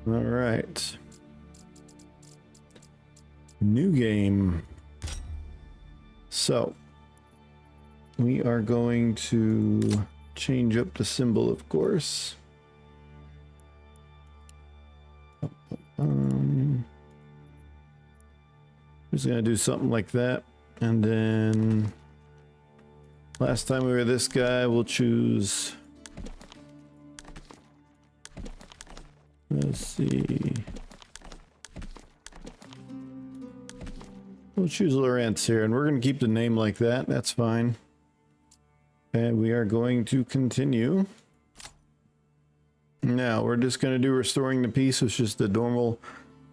All right. New game. So we are going to change up the symbol, of course. Just gonna do something like that, and then last time we were this guy, we'll choose. Let's see. We'll choose Lawrence here, and we're going to keep the name like that. That's fine. And we are going to continue. Now, we're just going to do restoring the peace, which is the normal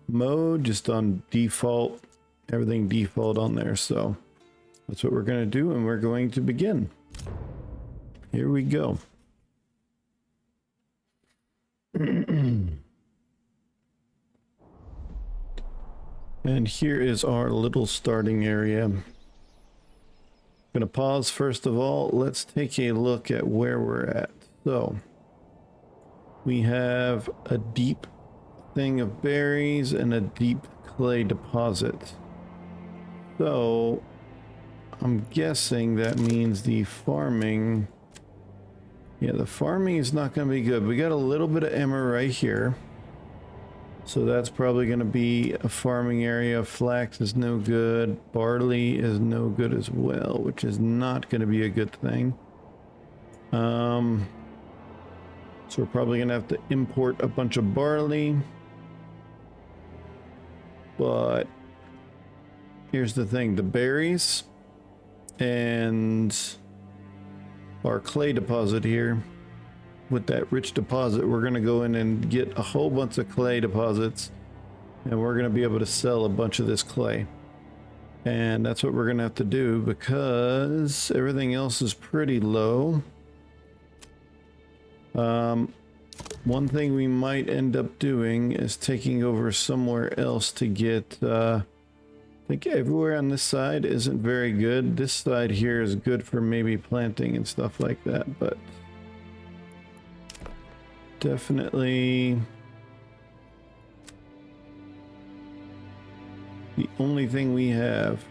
mode, just on default. Everything default on there. So that's what we're going to do, and we're going to begin. Here we go. And here is our little starting area. I'm going to pause first of all. Let's take a look at where we're at. So we have a deep thing of berries and a deep clay deposit. So I'm guessing that means the farming. Yeah, the farming is not going to be good. We got a little bit of emmer right here. So that's probably going to be a farming area. Flax is no good. Barley is no good as well, which is not going to be a good thing. So we're probably going to have to import a bunch of barley. But here's the thing. The berries and our clay deposit here. With that rich deposit, we're going to go in and get a whole bunch of clay deposits, and we're going to be able to sell a bunch of this clay. And that's what we're going to have to do because everything else is pretty low. One thing we might end up doing is taking over somewhere else to get, I think everywhere on this side isn't very good. This side here is good for maybe planting and stuff like that, but definitely the only thing we have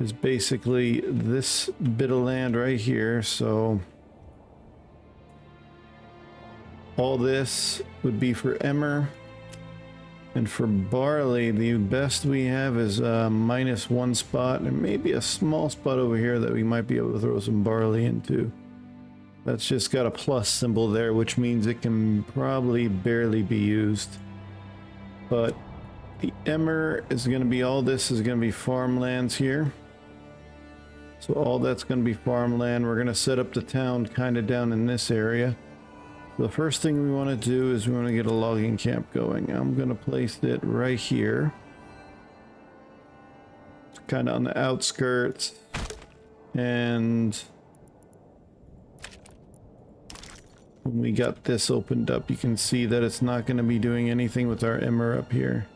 is basically this bit of land right here. So all this would be for emmer, and for barley the best we have is -1 spot, and maybe a small spot over here that we might be able to throw some barley into. That's just got a plus symbol there, which means it can probably barely be used. But the emmer is going to be, all this is going to be farmlands here. So all that's going to be farmland. We're going to set up the town kind of down in this area. The first thing we want to do is we want to get a logging camp going. I'm going to place it right here. It's kind of on the outskirts. And when we got this opened up, you can see that it's not going to be doing anything with our emmer up here.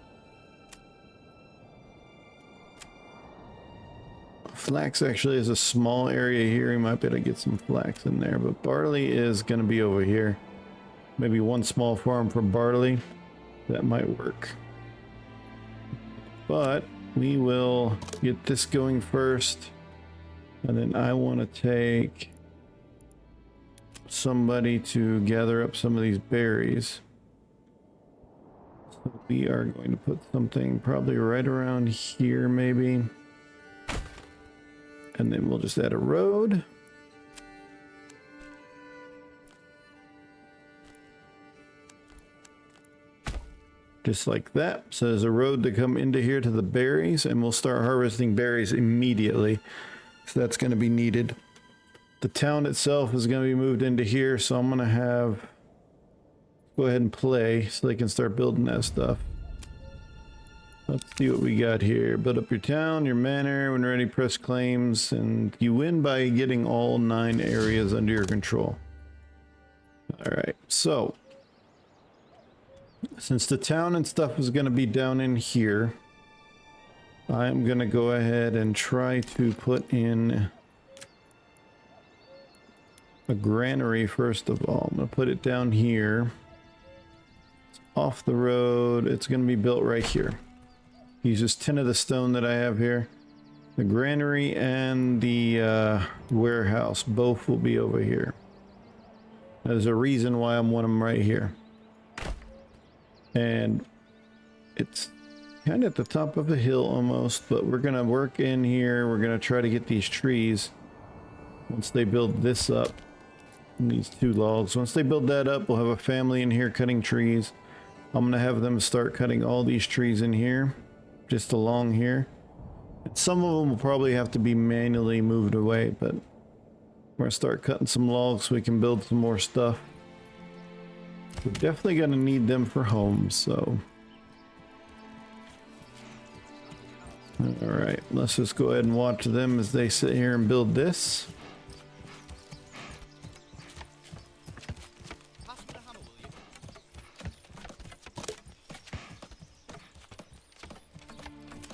Flax actually is a small area here. We might be able to get some flax in there, but barley is going to be over here. Maybe one small farm for barley. That might work. But we will get this going first. And then I want to take somebody to gather up some of these berries. So we are going to put something probably right around here maybe. And then we'll just add a road. Just like that. So there's a road to come into here to the berries, and we'll start harvesting berries immediately. So that's going to be needed. The town itself is going to be moved into here, so I'm going to have go ahead and play so they can start building that stuff. Let's see what we got here. Build up your town, your manor. When ready, press claims, and you win by getting all 9 areas under your control. All right, so since the town and stuff is going to be down in here, I'm going to go ahead and try to put in a granary first of all. I'm going to put it down here. off the road. It's going to be built right here. Uses 10 of the stone that I have here. The granary and the warehouse both will be over here. There's a reason why I want them right here. And it's kind of at the top of a hill almost, but we're going to work in here. We're going to try to get these trees. Once they build this up, these 2 logs. Once they build that up, we'll have a family in here cutting trees. I'm going to have them start cutting all these trees in here, just along here. And some of them will probably have to be manually moved away, but we're going to start cutting some logs so we can build some more stuff. We're definitely going to need them for homes, so. Alright, let's just go ahead and watch them as they sit here and build this.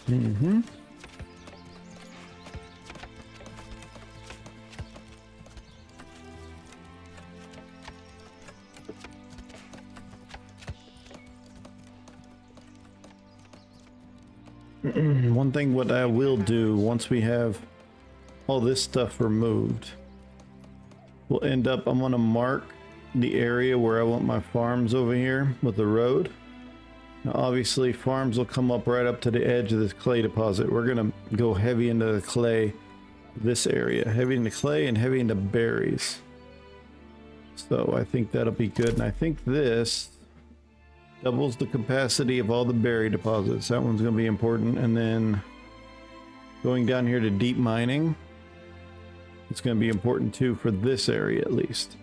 Mm-hmm. One thing what I will do once we have all this stuff removed, we'll end up, I'm going to mark the area where I want my farms over here with the road. Now obviously farms will come up right up to the edge of this clay deposit. We're going to go heavy into the clay, this area, heavy into clay and heavy into berries. So I think that'll be good. And I think this doubles the capacity of all the berry deposits. That one's going to be important. And then going down here to deep mining, it's going to be important too for this area at least.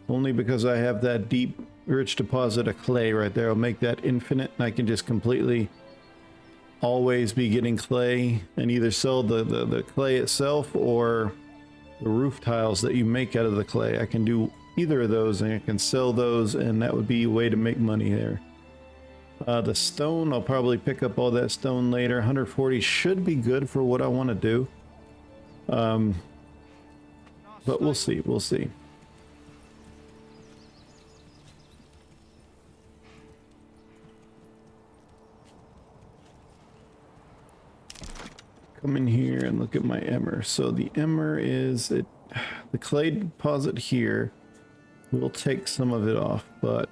Only because I have that deep, rich deposit of clay right there. I'll make that infinite and I can just completely always be getting clay and either sell the clay itself or the roof tiles that you make out of the clay. I can do either of those and I can sell those, and that would be a way to make money there. The stone, I'll probably pick up all that stone later. 140 should be good for what I want to do. But we'll see, we'll see. Come in here and look at my emmer. So the emmer is the clay deposit here. We'll take some of it off, but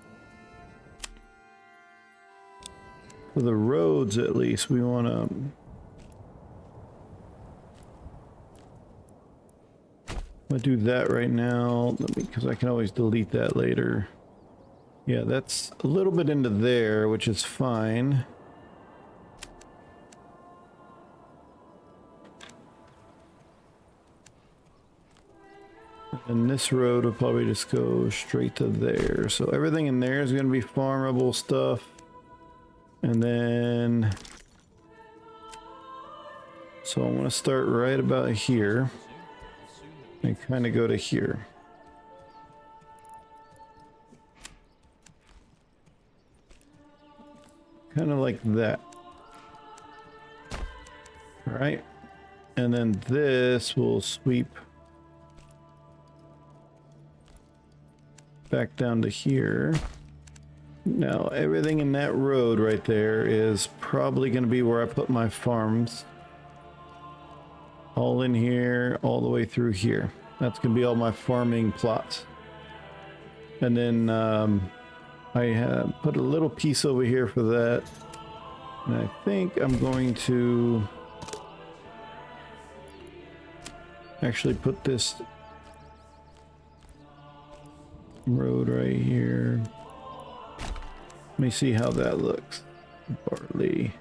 for the roads at least, we want to do that right now. Because I can always delete that later. Yeah, that's a little bit into there, which is fine. And this road will probably just go straight to there. So everything in there is going to be farmable stuff. And then, so I want to start right about here and kind of go to here. Kind of like that. All right. And then this will sweep back down to here. Now everything in that road right there is probably going to be where I put my farms. All in here, all the way through here. That's going to be all my farming plots. And then I have put a little piece over here for that. And I think I'm going to actually put this road right here. Let me see how that looks. Barley.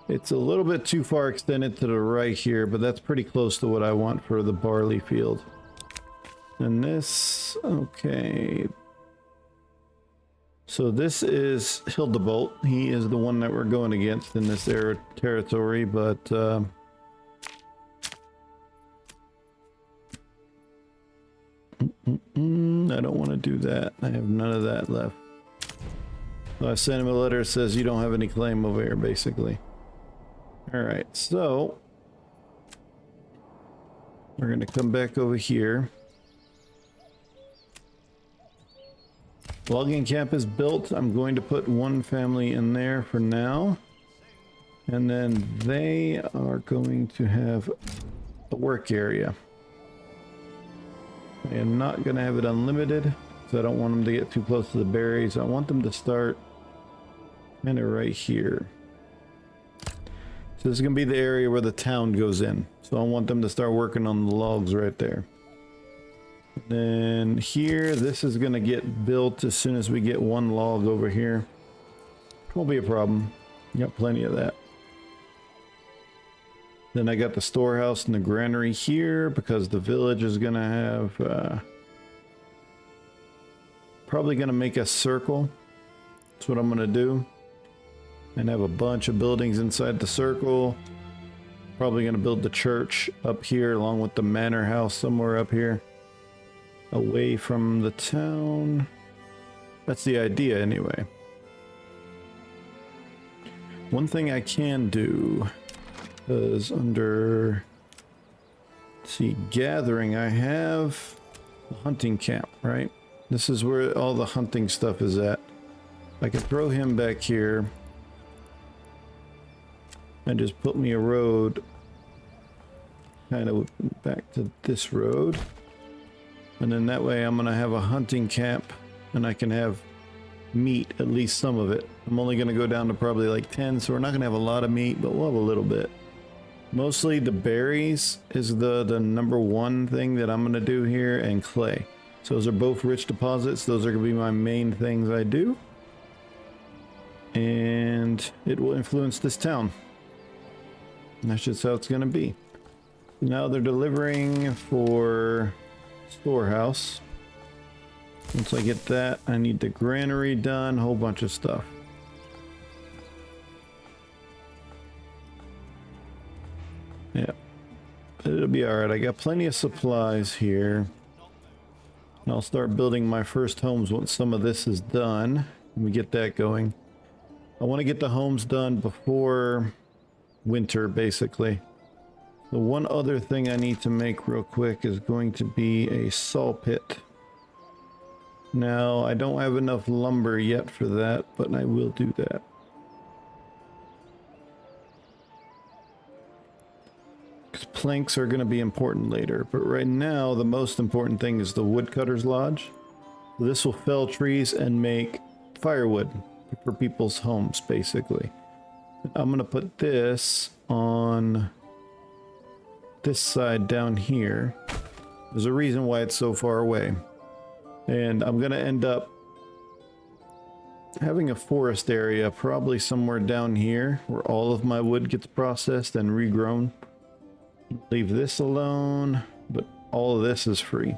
It's a little bit too far extended to the right here, but that's pretty close to what I want for the barley field. And this, okay. So this is Hildebolt. He is the one that we're going against in this territory, but I don't want to do that. I have none of that left. So I sent him a letter that says you don't have any claim over here, basically. Alright, so we're going to come back over here. Logging camp is built. I'm going to put one family in there for now. And then they are going to have a work area. I am not going to have it unlimited because I don't want them to get too close to the berries. I want them to start kind of right here. So this is going to be the area where the town goes in. So I want them to start working on the logs right there. Then here, this is going to get built as soon as we get one log over here. Won't be a problem. Got plenty of that. Then I got the storehouse and the granary here because the village is going to have... probably going to make a circle. That's what I'm going to do. And have a bunch of buildings inside the circle. Probably going to build the church up here along with the manor house somewhere up here. Away from the town. That's the idea anyway. One thing I can do is under, let's see, gathering, I have a hunting camp, right? This is where all the hunting stuff is at. I could throw him back here and just put me a road kind of back to this road. And then that way I'm going to have a hunting camp and I can have meat, at least some of it. I'm only going to go down to probably like 10, so we're not going to have a lot of meat, but we'll have a little bit. Mostly the berries is the number one thing that I'm going to do here, and clay. So those are both rich deposits. Those are going to be my main things I do. And it will influence this town. And that's just how it's going to be. Now they're delivering for storehouse. Once I get that, I need the granary done, a whole bunch of stuff. Yeah, it'll be alright. I got plenty of supplies here. And I'll start building my first homes once some of this is done. Let me get that going. I want to get the homes done before winter, basically. The one other thing I need to make real quick is going to be a saw pit. Now, I don't have enough lumber yet for that, but I will do that. Because planks are going to be important later, but right now the most important thing is the woodcutter's lodge. This will fell trees and make firewood for people's homes, basically. I'm going to put this on this side down here. There's a reason why it's so far away. And I'm going to end up having a forest area probably somewhere down here where all of my wood gets processed and regrown. Leave this alone, but all of this is free.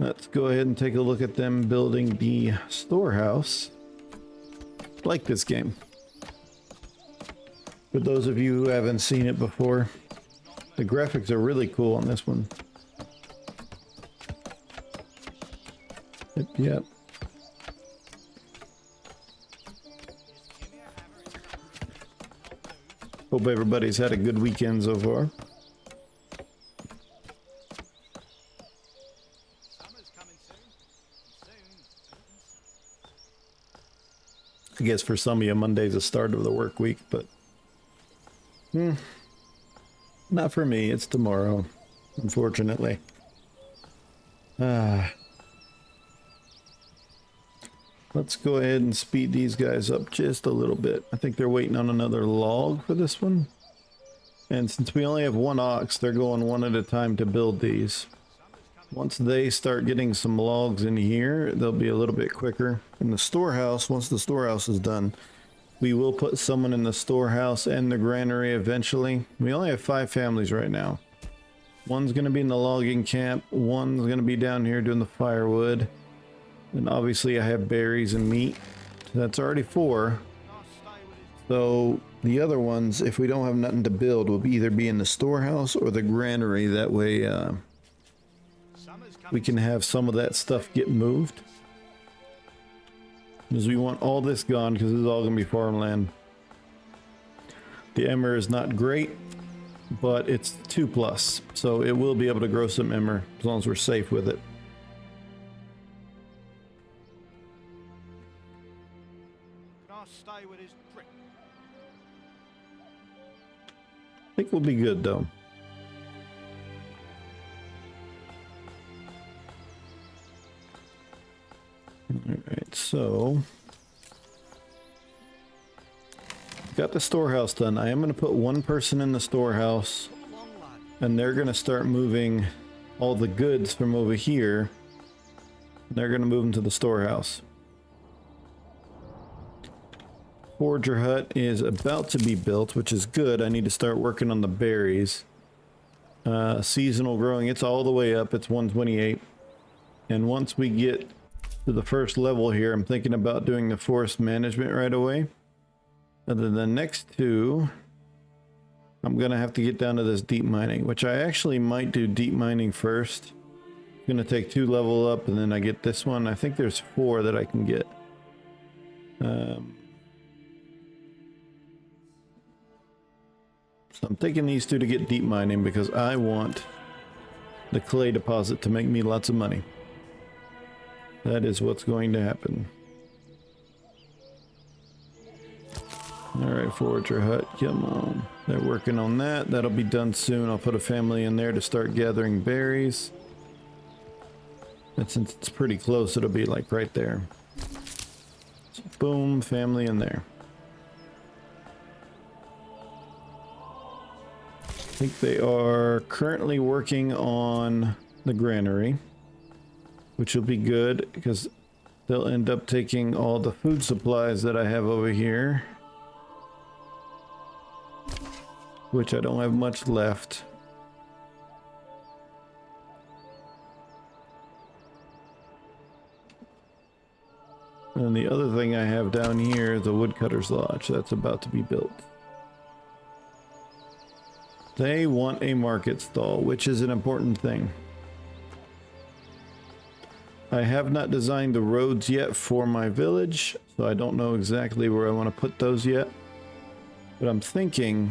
Let's go ahead and take a look at them building the storehouse. I like this game. For those of you who haven't seen it before, the graphics are really cool on this one. Yep. Hope everybody's had a good weekend so far. I guess for some of you, Monday's the start of the work week, but not for me. It's tomorrow, unfortunately. Let's go ahead and speed these guys up just a little bit. I think they're waiting on another log for this one. And since we only have one ox, they're going one at a time to build these. Once they start getting some logs in here, they'll be a little bit quicker. In the storehouse, once the storehouse is done, we will put someone in the storehouse and the granary eventually. We only have 5 families right now. One's going to be in the logging camp. One's going to be down here doing the firewood. And obviously I have berries and meat. So that's already 4. So the other ones, if we don't have nothing to build, will either be in the storehouse or the granary. That way we can have some of that stuff get moved. Because we want all this gone because this is all going to be farmland. The emmer is not great, but it's 2+. So it will be able to grow some emmer as long as we're safe with it. I'll stay with his prick. I think we'll be good though. Alright, so got the storehouse done. I am going to put one person in the storehouse, and they're going to start moving all the goods from over here. They're going to move them to the storehouse. Forager hut is about to be built, which is good. I need to start working on the berries. Seasonal growing, it's all the way up. It's 128. And once we get to the first level here, I'm thinking about doing the forest management right away. And then the next two, I'm going to have to get down to this deep mining, which I actually might do deep mining first. Going to take 2 level up, and then I get this one. I think there's 4 that I can get. So I'm taking these 2 to get deep mining because I want the clay deposit to make me lots of money. That is what's going to happen. Alright, forager hut, come on. They're working on that. That'll be done soon. I'll put a family in there to start gathering berries. And since it's pretty close, it'll be like right there. So boom, family in there. I think they are currently working on the granary, which will be good because they'll end up taking all the food supplies that I have over here, which I don't have much left. And the other thing I have down here is the woodcutter's lodge that's about to be built. They want a market stall, which is an important thing. I have not designed the roads yet for my village, so I don't know exactly where I want to put those yet. But I'm thinking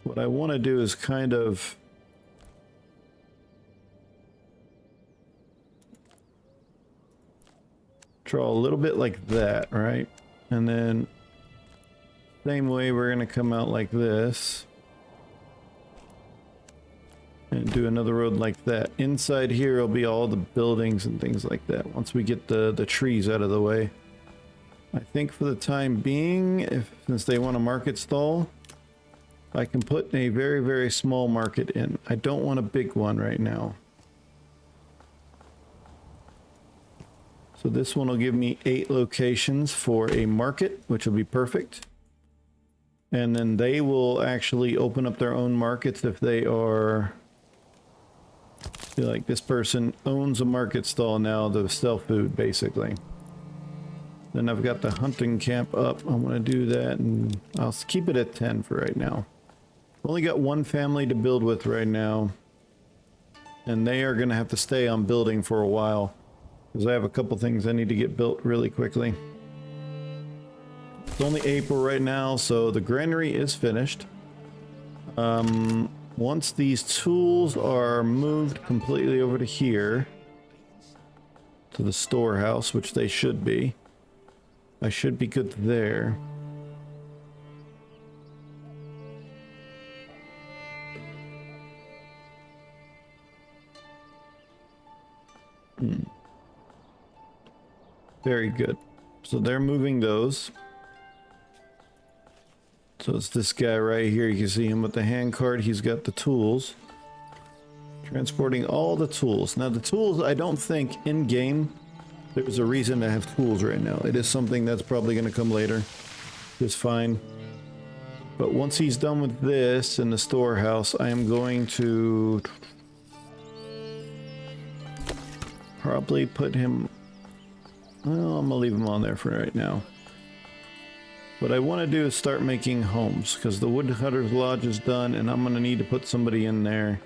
what I want to do is kind of draw a little bit like that, right? And then same way we're going to come out like this and do another road like that. Inside here will be all the buildings and things like that once we get the trees out of the way. I think for the time being, since they want a market stall, I can put a very, very small market in. I don't want a big one right now. So this one will give me 8 locations for a market, which will be perfect. And then they will actually open up their own markets if they are... like this person owns a market stall now to sell food, basically. Then I've got the hunting camp up. I'm going to do that, and I'll keep it at 10 for right now. Only got one family to build with right now, and they are going to have to stay on building for a while because I have a couple things I need to get built really quickly. It's only April right now, so the granary is finished. Once these tools are moved completely over to here, to the storehouse, which they should be, I should be good there. Very good. So they're moving those. So it's this guy right here. You can see him with the hand cart. He's got the tools. Transporting all the tools. Now the tools, I don't think in game there's a reason to have tools right now. It is something that's probably going to come later. It's fine. But once he's done with this in the storehouse, I am going to probably put him... well, I'm going to leave him on there for right now. What I want to do is start making homes, because the woodcutter's lodge is done, and I'm going to need to put somebody in there.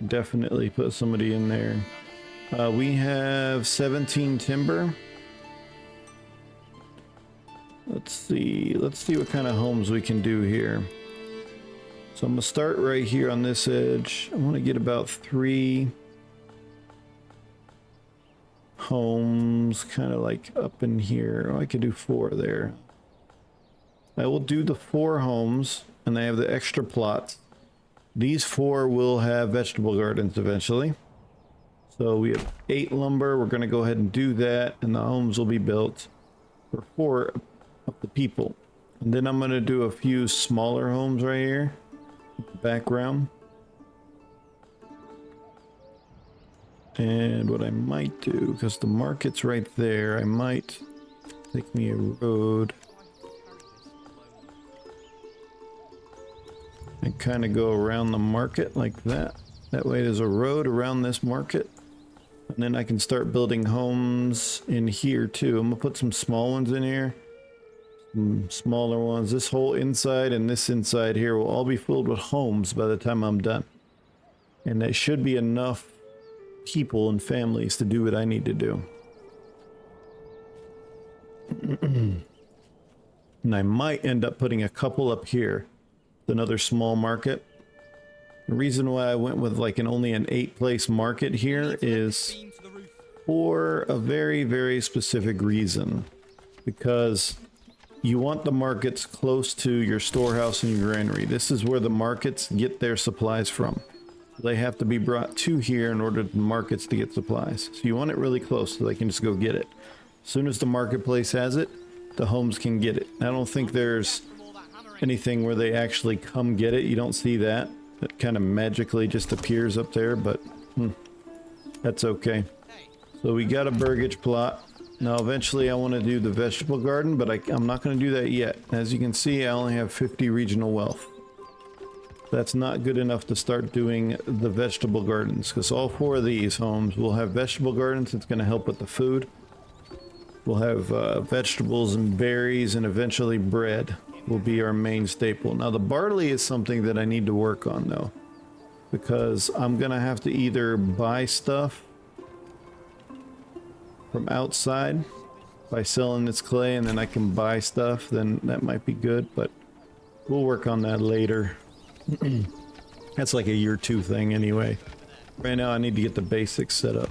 Definitely put somebody in there. We have 17 timber. Let's see what kind of homes we can do here. So I'm going to start right here on this edge. I want to get about 3 homes. homes kind of like up in here. Oh, I could do 4 there. I will do the 4 homes, and I have the extra plots. These 4 will have vegetable gardens eventually. So we have 8 lumber. We're going to go ahead and do that, and the homes will be built for 4 of the people. And then I'm going to do a few smaller homes right here in the background. And what I might do, because the market's right there, I might take me a road and kind of go around the market like that. That way there's a road around this market. And then I can start building homes in here too. I'm gonna put some small ones in here. Some smaller ones. This whole inside and this inside here will all be filled with homes by the time I'm done. And that should be enough people and families to do what I need to do. And I might end up putting a couple up here. Another small market. The reason why I went with like only an 8-place market here is for a very, very specific reason. Because you want the markets close to your storehouse and your granary. This is where the markets get their supplies from. They have to be brought to here in order for the markets to get supplies. So you want it really close so they can just go get it. As soon as the marketplace has it, the homes can get it. I don't think there's anything where they actually come get it. You don't see that. It kind of magically just appears up there, but that's okay. So we got a burgage plot. Now eventually I want to do the vegetable garden, but I'm not going to do that yet. As you can see, I only have 50 regional wealth. That's not good enough to start doing the vegetable gardens, because all 4 of these homes will have vegetable gardens. It's going to help with the food. We'll have vegetables and berries, and eventually bread will be our main staple. Now the barley is something that I need to work on though, because I'm going to have to either buy stuff from outside by selling this clay, and then I can buy stuff, then that might be good, but we'll work on that later. That's like a year 2 thing anyway. Right now I need to get the basics set up.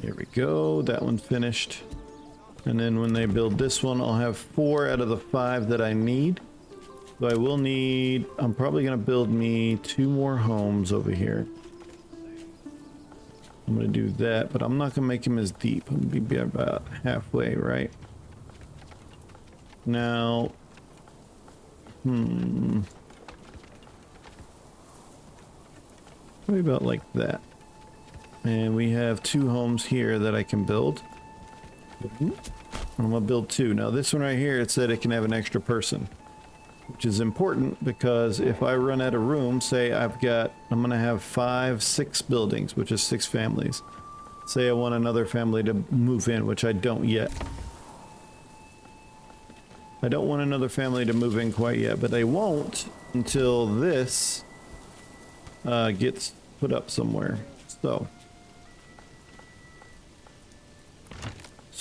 Here we go, that one's finished. And then when they build this one, I'll have 4 out of the 5 that I need. So I will need, I'm probably gonna build me 2 more homes over here. I'm gonna do that, but I'm not gonna make them as deep. I'm gonna be about halfway, right? Now, probably about like that. And we have 2 homes here that I can build. I'm gonna build 2. Now this one right here, it said it can have an extra person, which is important because if I run out of room, say I'm gonna have 5, 6 buildings, which is 6 families. Say I want another family to move in, which I don't yet. I don't want another family to move in quite yet, but they won't until this gets put up somewhere. So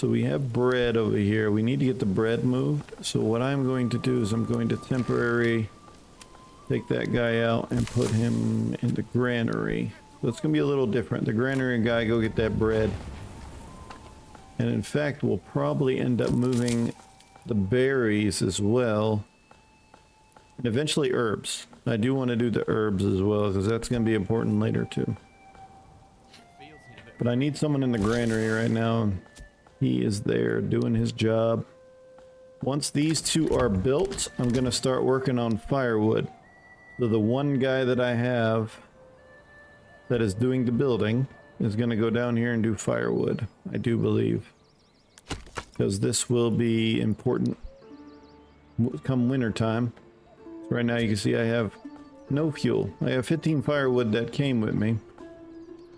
we have bread over here. We need to get the bread moved. So what I'm going to do is I'm going to temporarily take that guy out and put him in the granary. So it's going to be a little different. The granary guy go get that bread. And in fact, we'll probably end up moving the berries as well. And eventually herbs. I do want to do the herbs as well, because that's going to be important later too. But I need someone in the granary right now. He is there doing his job. Once these 2 are built, I'm going to start working on firewood. So the one guy that I have that is doing the building is going to go down here and do firewood, I do believe. Because this will be important come winter time. So right now you can see I have no fuel. I have 15 firewood that came with me.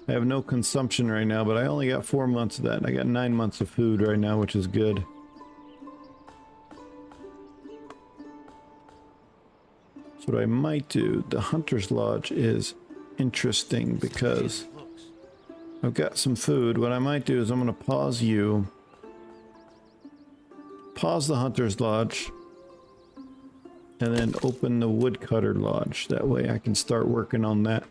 I have no consumption right now, but I only got 4 months of that. I got 9 months of food right now, which is good. So what I might do, the Hunter's Lodge is interesting because I've got some food. What I might do is I'm going to pause you. Pause the Hunter's Lodge. And then open the Woodcutter Lodge. That way I can start working on that.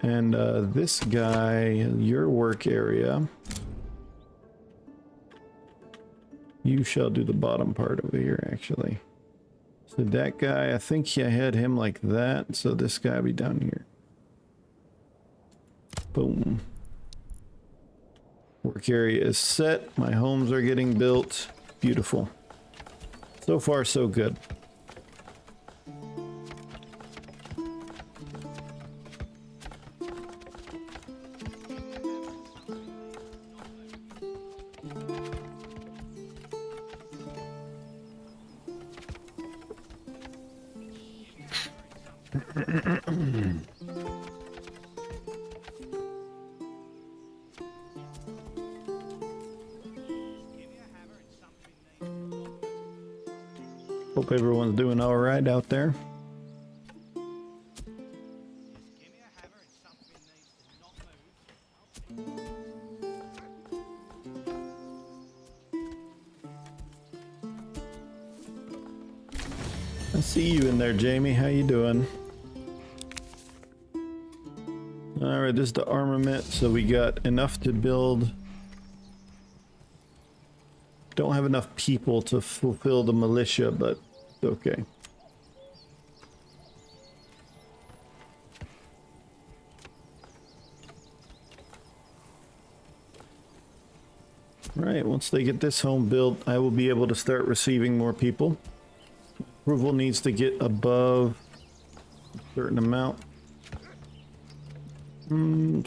And this guy, your work area, you shall do the bottom part over here, actually. So that guy, I think I had him like that, so this guy will be down here. Boom. Work area is set. My homes are getting built. Beautiful. So far, so good. Hope everyone's doing all right out there. I see you in there, Jamie. How you doing? All right, this is the armament, so we got enough to build. Don't have enough people to fulfill the militia, but it's okay. All right, once they get this home built, I will be able to start receiving more people. Approval needs to get above a certain amount.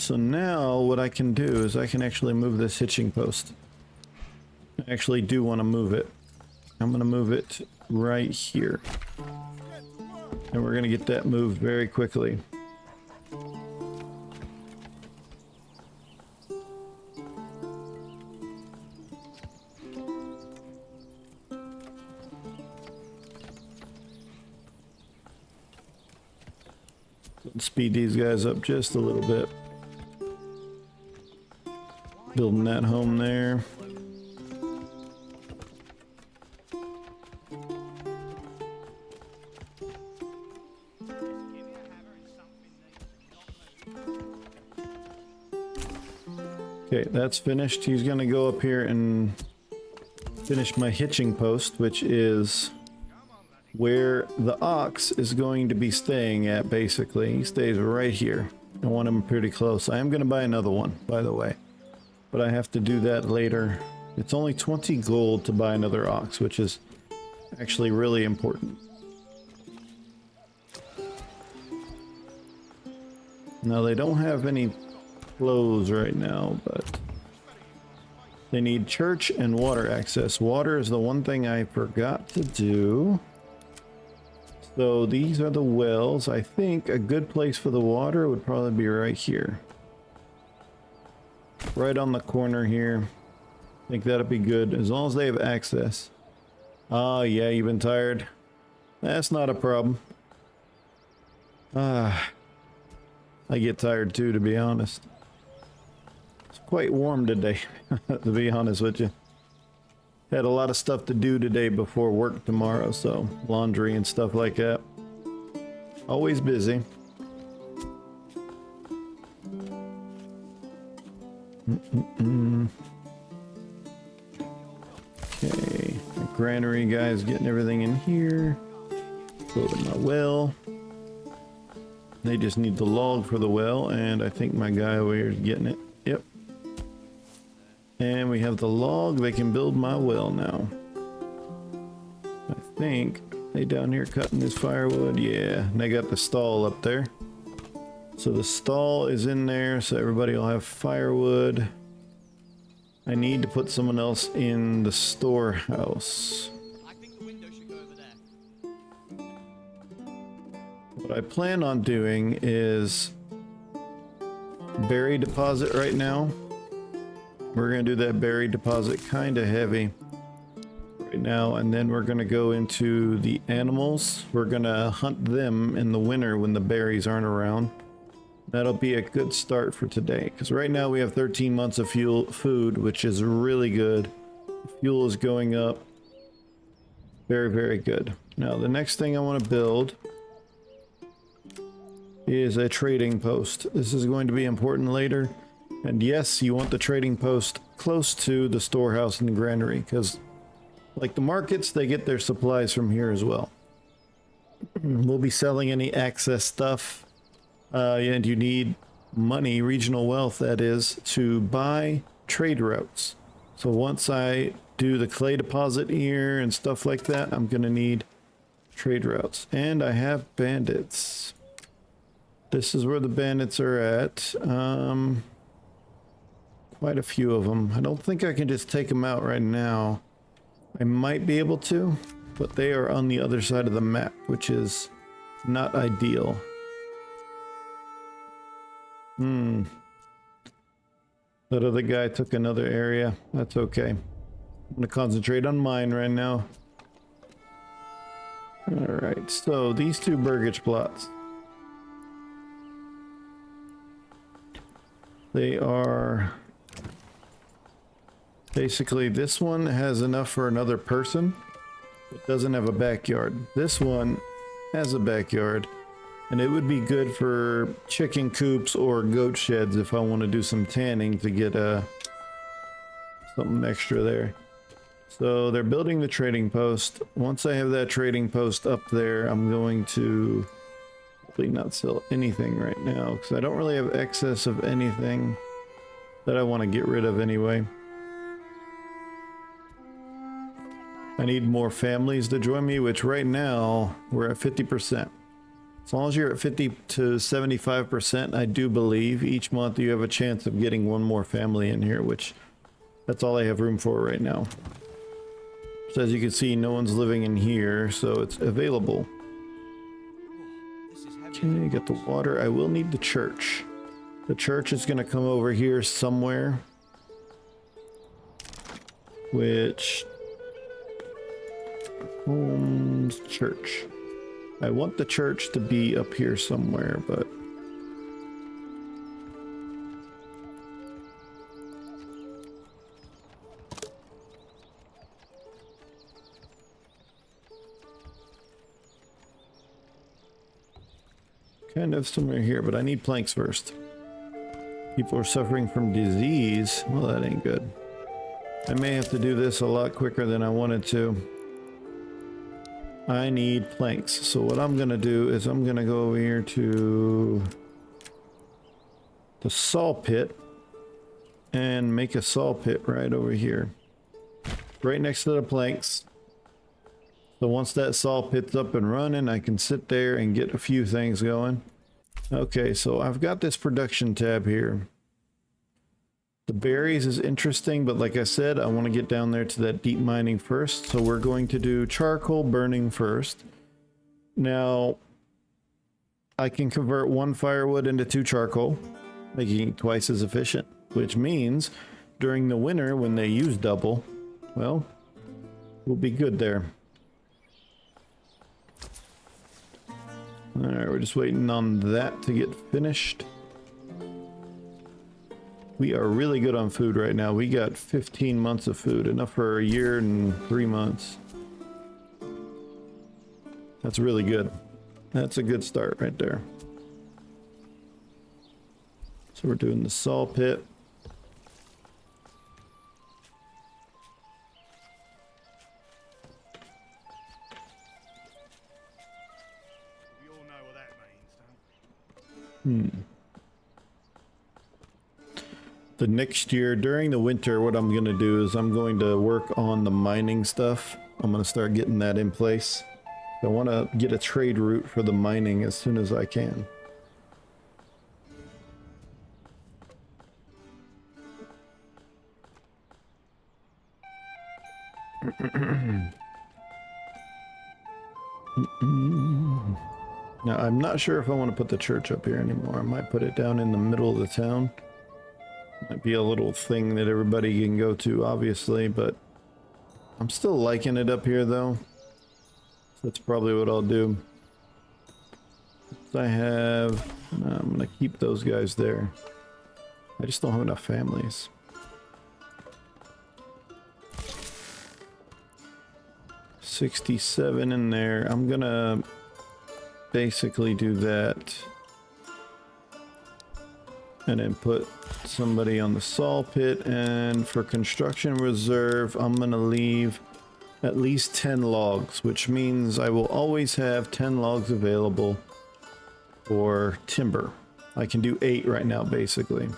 So now what I can do is I can actually move this hitching post. I actually do want to move it. I'm going to move it right here. And we're going to get that moved very quickly. Let's speed these guys up just a little bit. Building that home there. Okay, that's finished. He's gonna go up here and finish my hitching post, which is where the ox is going to be staying at, basically. He stays right here. I want him pretty close. I am gonna buy another one, by the way, but I have to do that later. It's only 20 gold to buy another ox, which is actually really important. Now, they don't have any clothes right now, but they need church and water access. Water is the one thing I forgot to do. So these are the wells. I think a good place for the water would probably be right here. Right on the corner here. I think that'll be good, as long as they have access. Ah, yeah, you've been tired. That's not a problem. I get tired too, to be honest. It's quite warm today, to be honest with you. Had a lot of stuff to do today before work tomorrow, so laundry and stuff like that. Always busy. Okay, the granary guys getting everything in here. Building my well. They just need the log for the well, and I think my guy over here is getting it. Yep. And we have the log. They can build my well now. I think they down here cutting this firewood. Yeah, and they got the stall up there. So the stall is in there, so everybody will have firewood. I need to put someone else in the storehouse. I think the window should go over there. What I plan on doing is berry deposit right now. We're going to do that berry deposit kind of heavy right now, and then we're going to go into the animals. We're going to hunt them in the winter when the berries aren't around. That'll be a good start for today, because right now we have 13 months of food, which is really good. Fuel is going up. Very, very good. Now, the next thing I want to build is a trading post. This is going to be important later. And yes, you want the trading post close to the storehouse and the granary, because like the markets, they get their supplies from here as well. We'll be selling any excess stuff, and you need money, regional wealth that is, to buy trade routes. So once I do the clay deposit here and stuff like that, I'm gonna need trade routes. And I have bandits. This is where the bandits are at. Quite a few of them. I don't think I can just take them out right now. I might be able to, but they are on the other side of the map, which is not ideal. That other guy took another area. That's okay. I'm gonna concentrate on mine right now. Alright, so these two burgage plots. They are... Basically, this one has enough for another person. It doesn't have a backyard. This one has a backyard. And it would be good for chicken coops or goat sheds if I want to do some tanning to get something extra there. So they're building the trading post. Once I have that trading post up there, I'm going to probably not sell anything right now because I don't really have excess of anything that I want to get rid of anyway. I need more families to join me, which right now we're at 50%. As long as you're at 50 to 75%, I do believe each month you have a chance of getting one more family in here, which that's all I have room for right now. So as you can see, no one's living in here, so it's available. Okay, got the water. I will need the church. The church is going to come over here somewhere, which... Homes church. I want the church to be up here somewhere, but kind of somewhere here, but I need planks first. People are suffering from disease. Well, that ain't good. I may have to do this a lot quicker than I wanted to. I need planks. So what I'm going to do is I'm going to go over here to the saw pit and make a saw pit right over here. Right next to the planks. So once that saw pit's up and running, I can sit there and get a few things going. Okay, so I've got this production tab here. The berries is interesting, but like I said, I want to get down there to that deep mining first. So we're going to do charcoal burning first. Now, I can convert 1 firewood into 2 charcoal, making it twice as efficient, which means during the winter when they use double, well, we'll be good there. All right, we're just waiting on that to get finished. We are really good on food right now. We got 15 months of food, enough for a year and 3 months. That's really good. That's a good start right there. So we're doing the saw pit. We all know what that means, don't we? The next year, during the winter, what I'm going to do is I'm going to work on the mining stuff. I'm going to start getting that in place. I want to get a trade route for the mining as soon as I can. Now, I'm not sure if I want to put the church up here anymore. I might put it down in the middle of the town. Might be a little thing that everybody can go to, obviously, but I'm still liking it up here, though. So that's probably what I'll do. I have... I'm going to keep those guys there. I just don't have enough families. $67 in there. I'm going to basically do that And then put somebody on the saw pit. And for construction reserve, I'm going to leave at least 10 logs, which means I will always have 10 logs available for timber. I can do 8 right now, basically.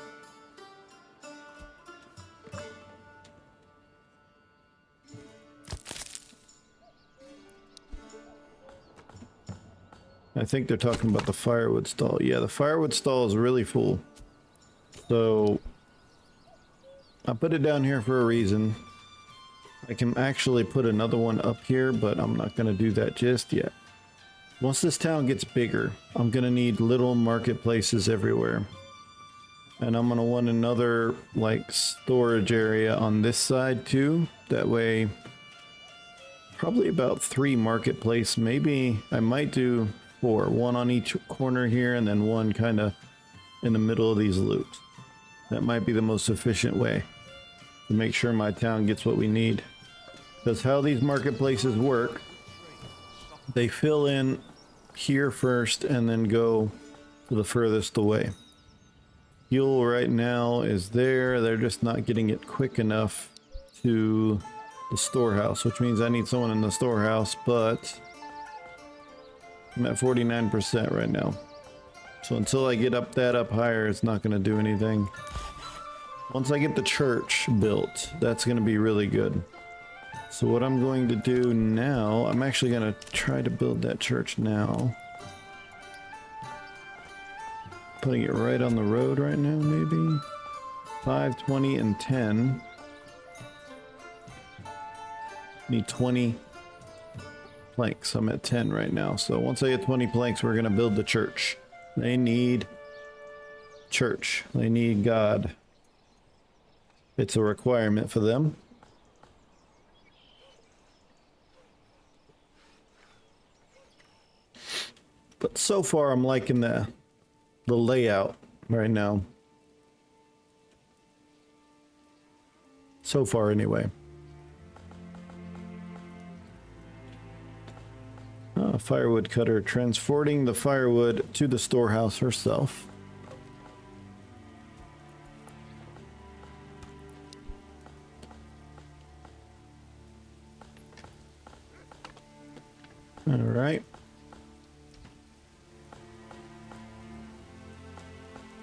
I think they're talking about the firewood stall. Yeah, the firewood stall is really full. So I put it down here for a reason. I can actually put another one up here, but I'm not going to do that just yet. Once this town gets bigger, I'm going to need little marketplaces everywhere. And I'm going to want another like storage area on this side too. That way, probably about 3 marketplace. Maybe I might do 4. 1 on each corner here and then 1 kind of in the middle of these loops. That might be the most efficient way to make sure my town gets what we need. Because how these marketplaces work, they fill in here first and then go to the furthest away. Fuel right now is there. They're just not getting it quick enough to the storehouse, which means I need someone in the storehouse, but I'm at 49% right now. So until I get that up higher, it's not going to do anything. Once I get the church built, that's going to be really good. So what I'm going to do now, I'm actually going to try to build that church now. Putting it right on the road right now, maybe. 5, 20, and 10. Need 20 planks. I'm at 10 right now. So once I get 20 planks, we're going to build the church. They need church. They need God. It's a requirement for them. But so far, I'm liking the layout right now. So far, anyway. Firewood cutter transporting the firewood to the storehouse herself. All right.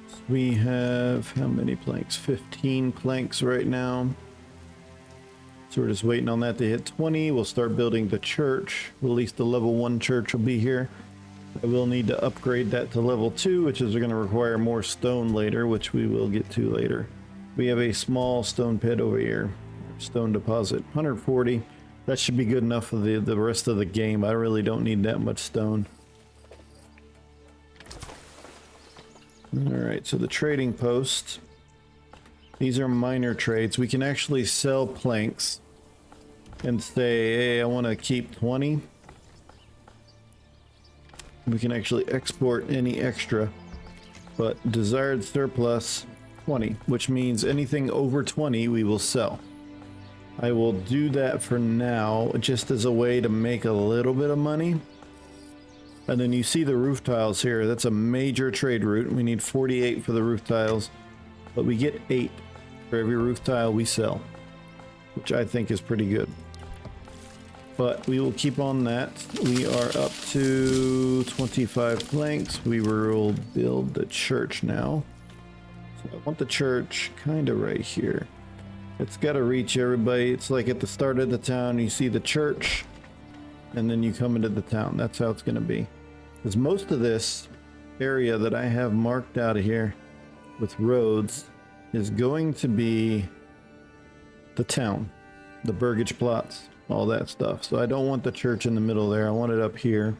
So we have how many planks? 15 planks right now. So we're just waiting on that to hit 20. We'll start building the church. At least the level 1 church will be here. I will need to upgrade that to level 2, which is going to require more stone later, which we will get to later. We have a small stone pit over here. Stone deposit, 140. That should be good enough for the rest of the game. I really don't need that much stone. Alright, so the trading post. These are minor trades. We can actually sell planks and say, hey, I want to keep 20. We can actually export any extra, but desired surplus 20, which means anything over 20 we will sell. I will do that for now, just as a way to make a little bit of money. And then you see the roof tiles here. That's a major trade route. We need 48 for the roof tiles, but we get 8 for every roof tile we sell, which I think is pretty good. But we will keep on that. We are up to 25 planks. We will build the church now. So I want the church kind of right here. It's got to reach everybody. It's like at the start of the town, you see the church, and then you come into the town. That's how it's going to be. Because most of this area that I have marked out of here with roads is going to be the town, the burgage plots, all that stuff. So I don't want the church in the middle there. I want it up here.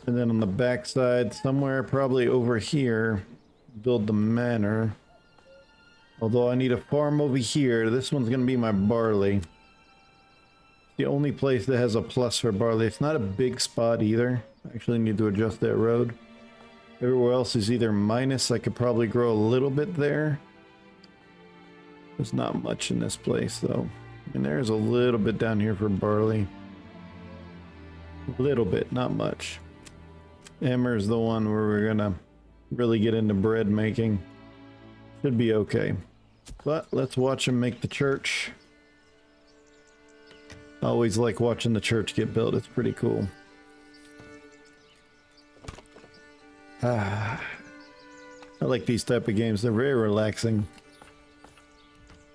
And then on the back side, somewhere probably over here, build the manor. Although I need a farm over here. This one's going to be my barley. The only place that has a plus for barley. It's not a big spot either. I actually need to adjust that road. Everywhere else is either minus. I could probably grow a little bit there. There's not much in this place though. And there's a little bit down here for barley. A little bit, not much. Emmer's the one where we're gonna really get into bread making. Should be okay. But let's watch him make the church. I always like watching the church get built. It's pretty cool. I like these type of games. They're very relaxing.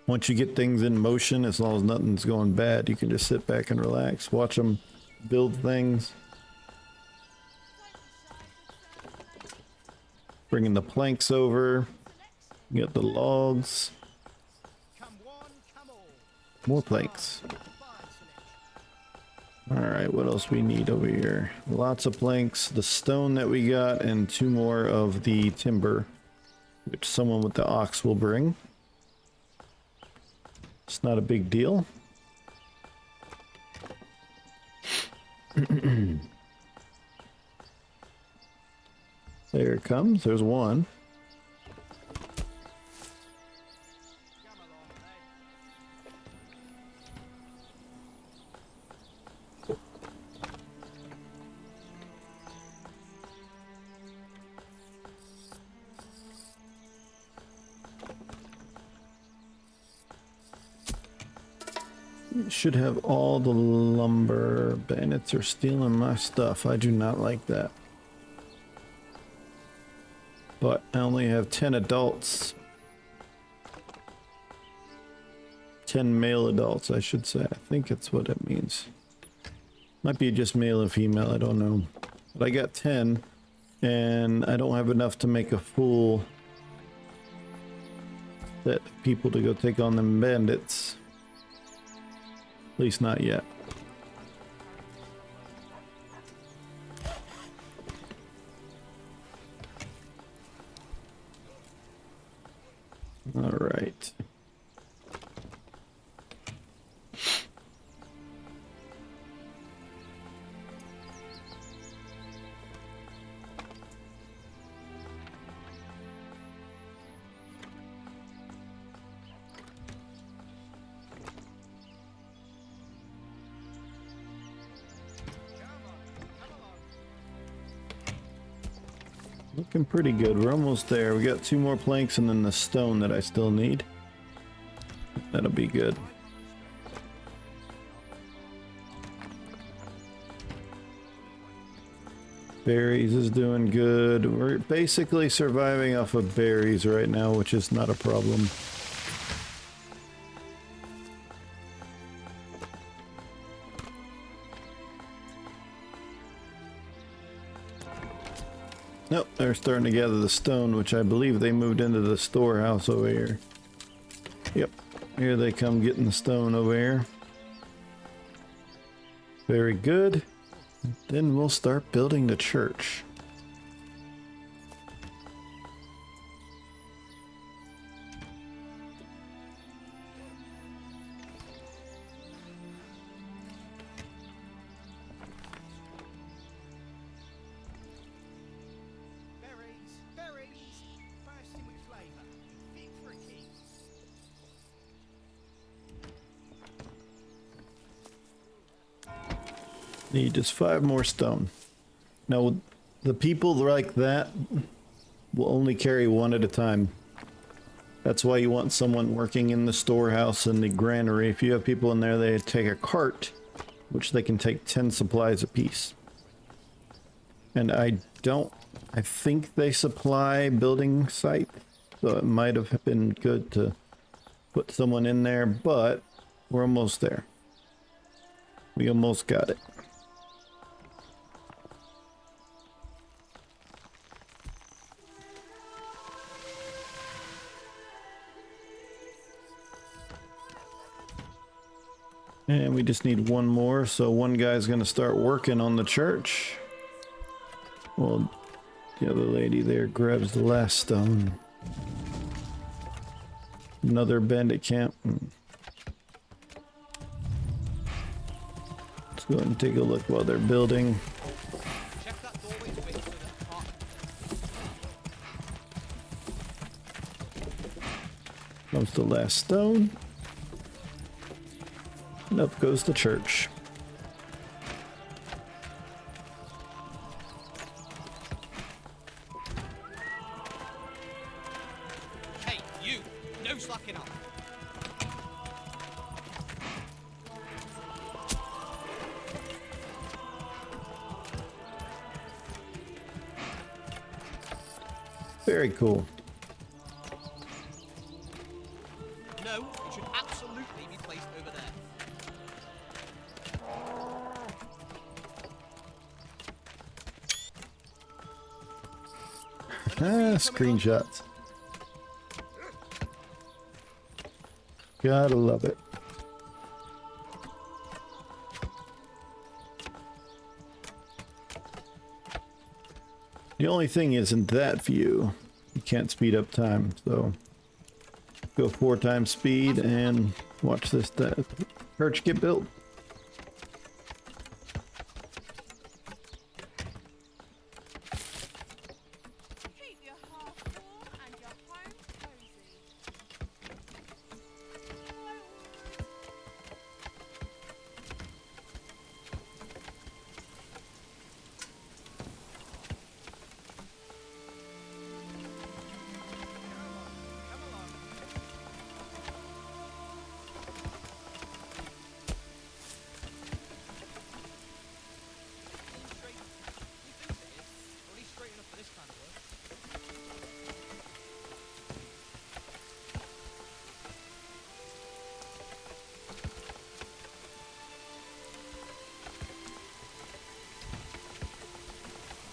Once you get things in motion, as long as nothing's going bad, you can just sit back and relax. Watch them build things. Bringing the planks over. You got the logs. More planks. Alright, what else we need over here? Lots of planks, the stone that we got, and 2 more of the timber, which someone with the ox will bring. It's not a big deal. There it comes. There's one. Should have all the lumber. Bandits are stealing my stuff. I do not like that. But I only have 10 adults. 10 male adults, I should say. I think that's what it means. Might be just male and female, I don't know. But I got 10, and I don't have enough to make a full set of people to go take on them bandits. At least not yet. All right. Looking pretty good. We're almost there. We got 2 more planks and then the stone that I still need. That'll be good. Berries is doing good. We're basically surviving off of berries right now, which is not a problem. Nope, they're starting to gather the stone, which I believe they moved into the storehouse over here. Yep, here they come getting the stone over here. Very good. Then we'll start building the church. Need just 5 more stone. Now, the people like that will only carry 1 at a time. That's why you want someone working in the storehouse and the granary. If you have people in there, they take a cart, which they can take 10 supplies apiece. And I think they supply building site, so it might have been good to put someone in there, but we're almost there. We almost got it. And we just need 1 more, so one guy's gonna start working on the church. Well, the other lady there grabs the last stone. Another bandit camp. Let's go ahead and take a look while they're building. Check that doorway to wait for the part. Comes the last stone. And up goes the church. Hey, you! slacking off. Very cool. No, it should absolutely be placed over there. Screenshots. Gotta love it. The only thing isn't that view. You can't speed up time, so go 4 times speed and watch this church get built. Keep your heart warm and your home cozy. Straight. He thinks it is, or at least straight enough for this kind of work.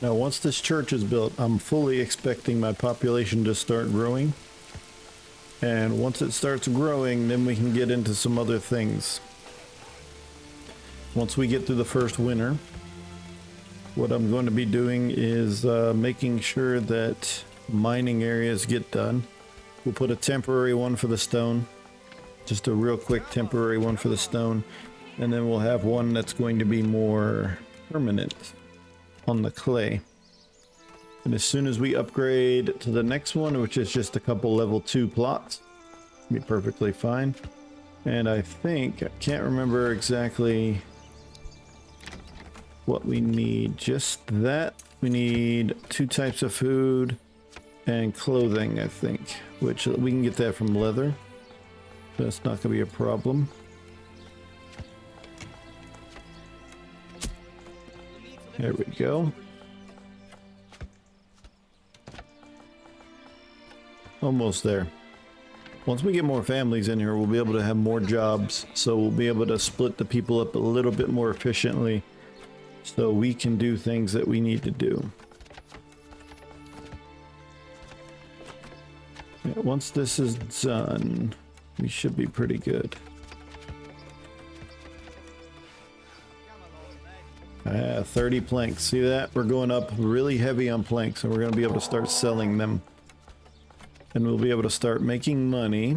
Now, once this church is built, I'm fully expecting my population to start growing. And once it starts growing, then we can get into some other things. Once we get through the first winter, what I'm going to be doing is making sure that mining areas get done. We'll put a temporary one for the stone. Just a real quick temporary one for the stone. And then we'll have one that's going to be more permanent on the clay. And as soon as we upgrade to the next one, which is just a couple level 2 plots, be perfectly fine. And I think, I can't remember exactly what we need. Just that. We need 2 types of food and clothing, I think, which we can get that from leather. That's not going to be a problem. There we go. Almost there. Once we get more families in here, we'll be able to have more jobs. So we'll be able to split the people up a little bit more efficiently so we can do things that we need to do. Yeah, once this is done, we should be pretty good. 30 planks. See that? We're going up really heavy on planks, and we're going to be able to start selling them. And we'll be able to start making money,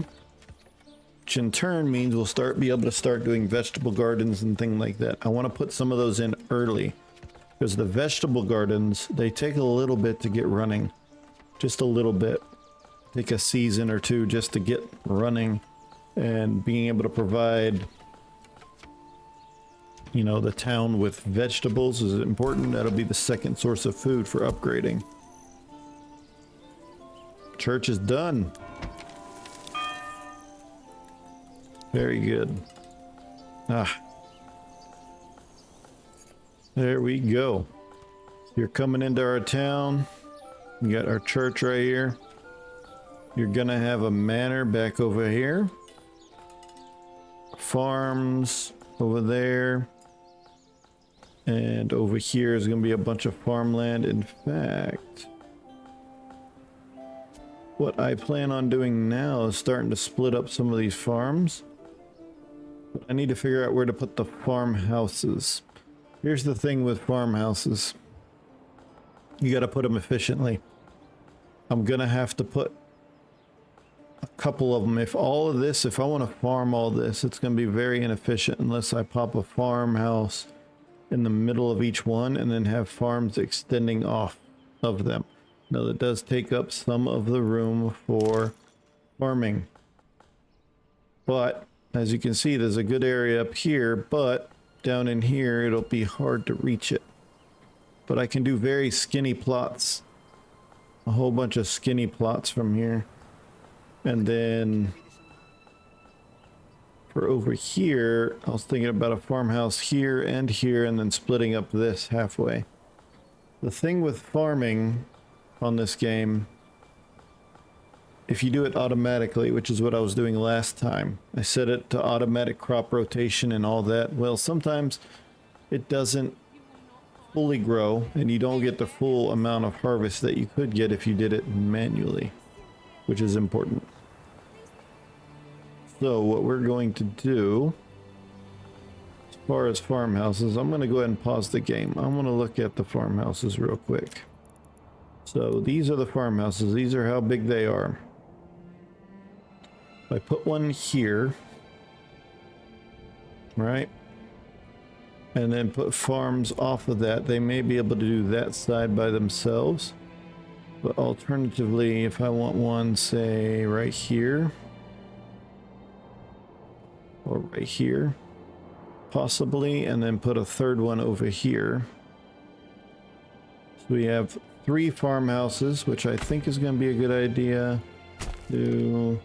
which in turn means we'll be able to start doing vegetable gardens and things like that. I want to put some of those in early, because the vegetable gardens, they take a little bit to get running. Just a little bit. Take a season or 2 just to get running, and being able to provide, you know, the town with vegetables is important. That'll be the second source of food for upgrading. Church is done. Very good. There we go. You're coming into our town. We got our church right here. You're gonna have a manor back over here. Farms over there. And over here is gonna be a bunch of farmland. In fact, what I plan on doing now is starting to split up some of these farms. But I need to figure out where to put the farmhouses. Here's the thing with farmhouses. You gotta put them efficiently. I'm gonna have to put a couple of them. If I want to farm all this, it's gonna be very inefficient unless I pop a farmhouse in the middle of each one and then have farms extending off of them. Now that does take up some of the room for farming. But as you can see, there's a good area up here, but down in here it'll be hard to reach it. But I can do very skinny plots. A whole bunch of skinny plots from here. And then For over here, I was thinking about a farmhouse here, and then splitting up this halfway. The thing with farming on this game, if you do it automatically, which is what I was doing last time, I set it to automatic crop rotation and all that. Well, sometimes it doesn't fully grow, and you don't get the full amount of harvest that you could get if you did it manually, which is important. So what we're going to do, as far as farmhouses, I'm going to go ahead and pause the game. I'm going to look at the farmhouses real quick. So these are the farmhouses. These are how big they are. If I put one here, right, and then put farms off of that, they may be able to do that side by themselves. But alternatively, if I want one, say, right here, or right here, possibly, and then put a third one over here. So we have 3 farmhouses, which I think is going to be a good idea. And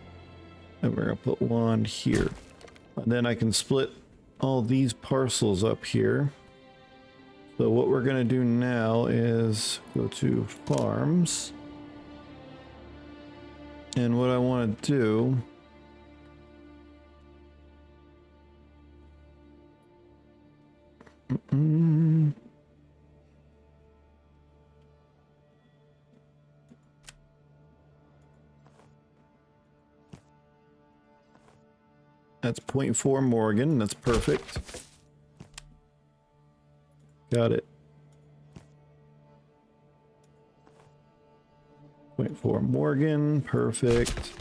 we're going to put one here. And then I can split all these parcels up here. So what we're going to do now is go to farms. And what I want to do, that's 0.4 Morgan. That's perfect. Got it. 0.4 Morgan. Perfect.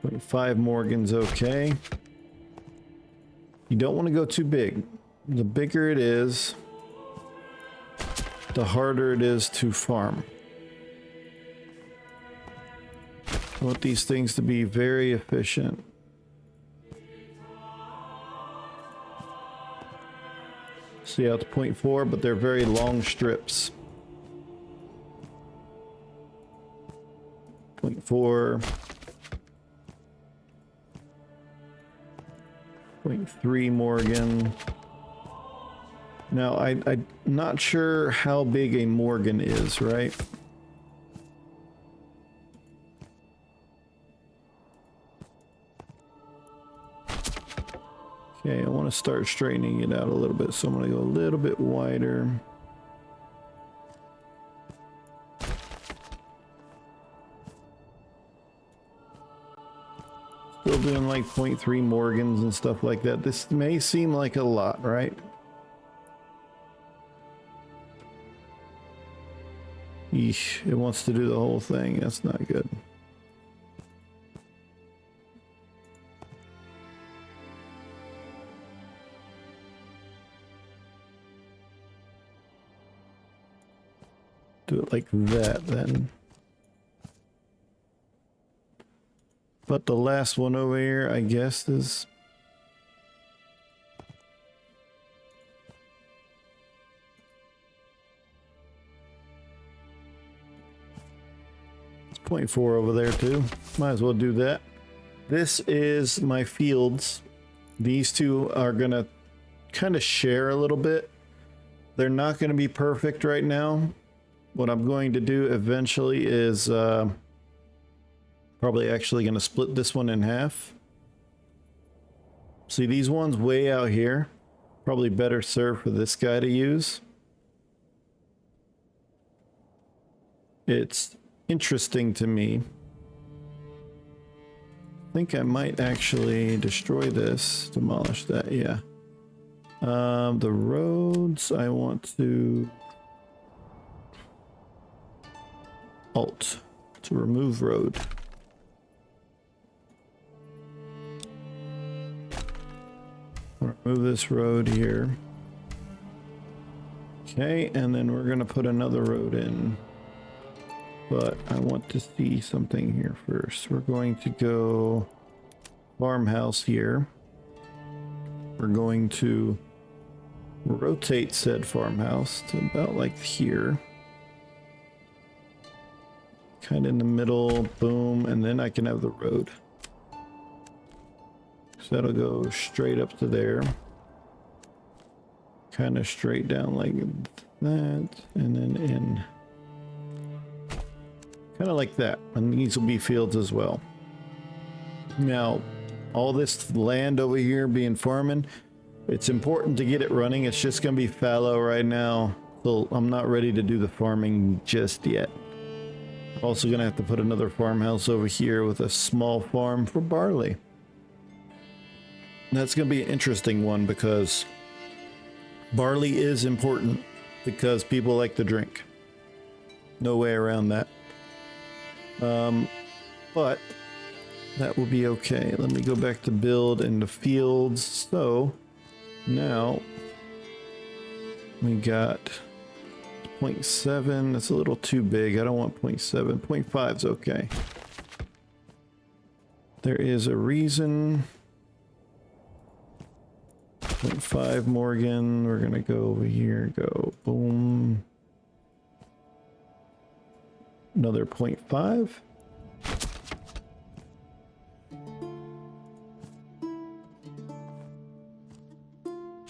0.5 Morgan's okay. You don't want to go too big. The bigger it is, the harder it is to farm. I want these things to be very efficient. See how it's 0.4, but they're very long strips. 0.4. 0.3 Morgan. Now, I'm not sure how big a Morgan is, right? Okay, I want to start straightening it out a little bit, so I'm going to go a little bit wider. Still doing like 0.3 Morgans and stuff like that. This may seem like a lot, right? Eesh, it wants to do the whole thing. That's not good. Do it like that then. But the last one over here, I guess, is... it's 0.4 over there too. Might as well do that. This is my fields. These two are gonna kind of share a little bit. They're not gonna be perfect right now. What I'm going to do eventually is probably actually going to split this one in half. See, these ones way out here, probably better served for this guy to use. It's interesting to me. I think I might actually destroy this, demolish that, yeah. The roads, I want to... Alt to remove road. I'll remove this road here. Okay, and then we're gonna put another road in. But I want to see something here first. We're going to go farmhouse here. We're going to rotate said farmhouse to about like here. kind of in the middle, boom, and then I can have the road. So that'll go straight up to there. Kind of straight down like that, and then in. Kind of like that. And these will be fields as well. Now, all this land over here being farming, it's important to get it running. It's just going to be fallow right now. So I'm not ready to do the farming just yet. Also going to have to put another farmhouse over here with a small farm for barley. That's going to be an interesting one because barley is important because people like to drink. No way around that. But that will be okay. Let me go back to build in the fields. So now we got 0.7. That's a little too big. I don't want 0.7. 0.5 is okay. There is a reason. 0.5 Morgan. We're gonna go over here. Go boom. Another 0.5.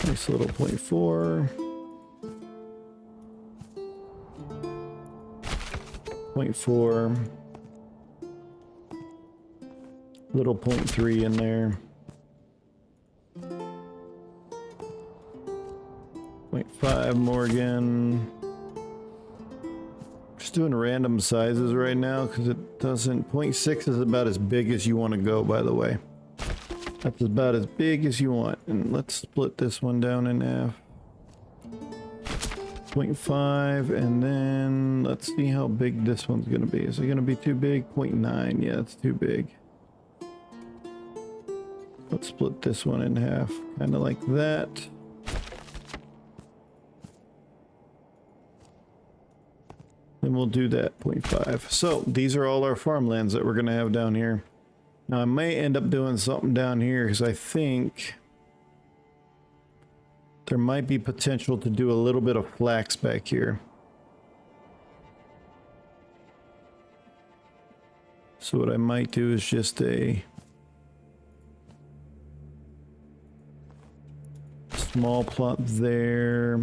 Nice little 0.4. 0.4. Little 0.3 in there. 0.5 Morgan. Just doing random sizes right now because it doesn't. 0.6 is about as big as you want to go, by the way. That's about as big as you want. And let's split this one down in half. 0.5, and then let's see how big this one's going to be. Is it going to be too big? 0.9. Yeah, it's too big. Let's split this one in half. Kind of like that. Then we'll do that 0.5. So these are all our farmlands that we're going to have down here. Now I may end up doing something down here because I think there might be potential to do a little bit of flax back here. So what I might do is just a small plot there.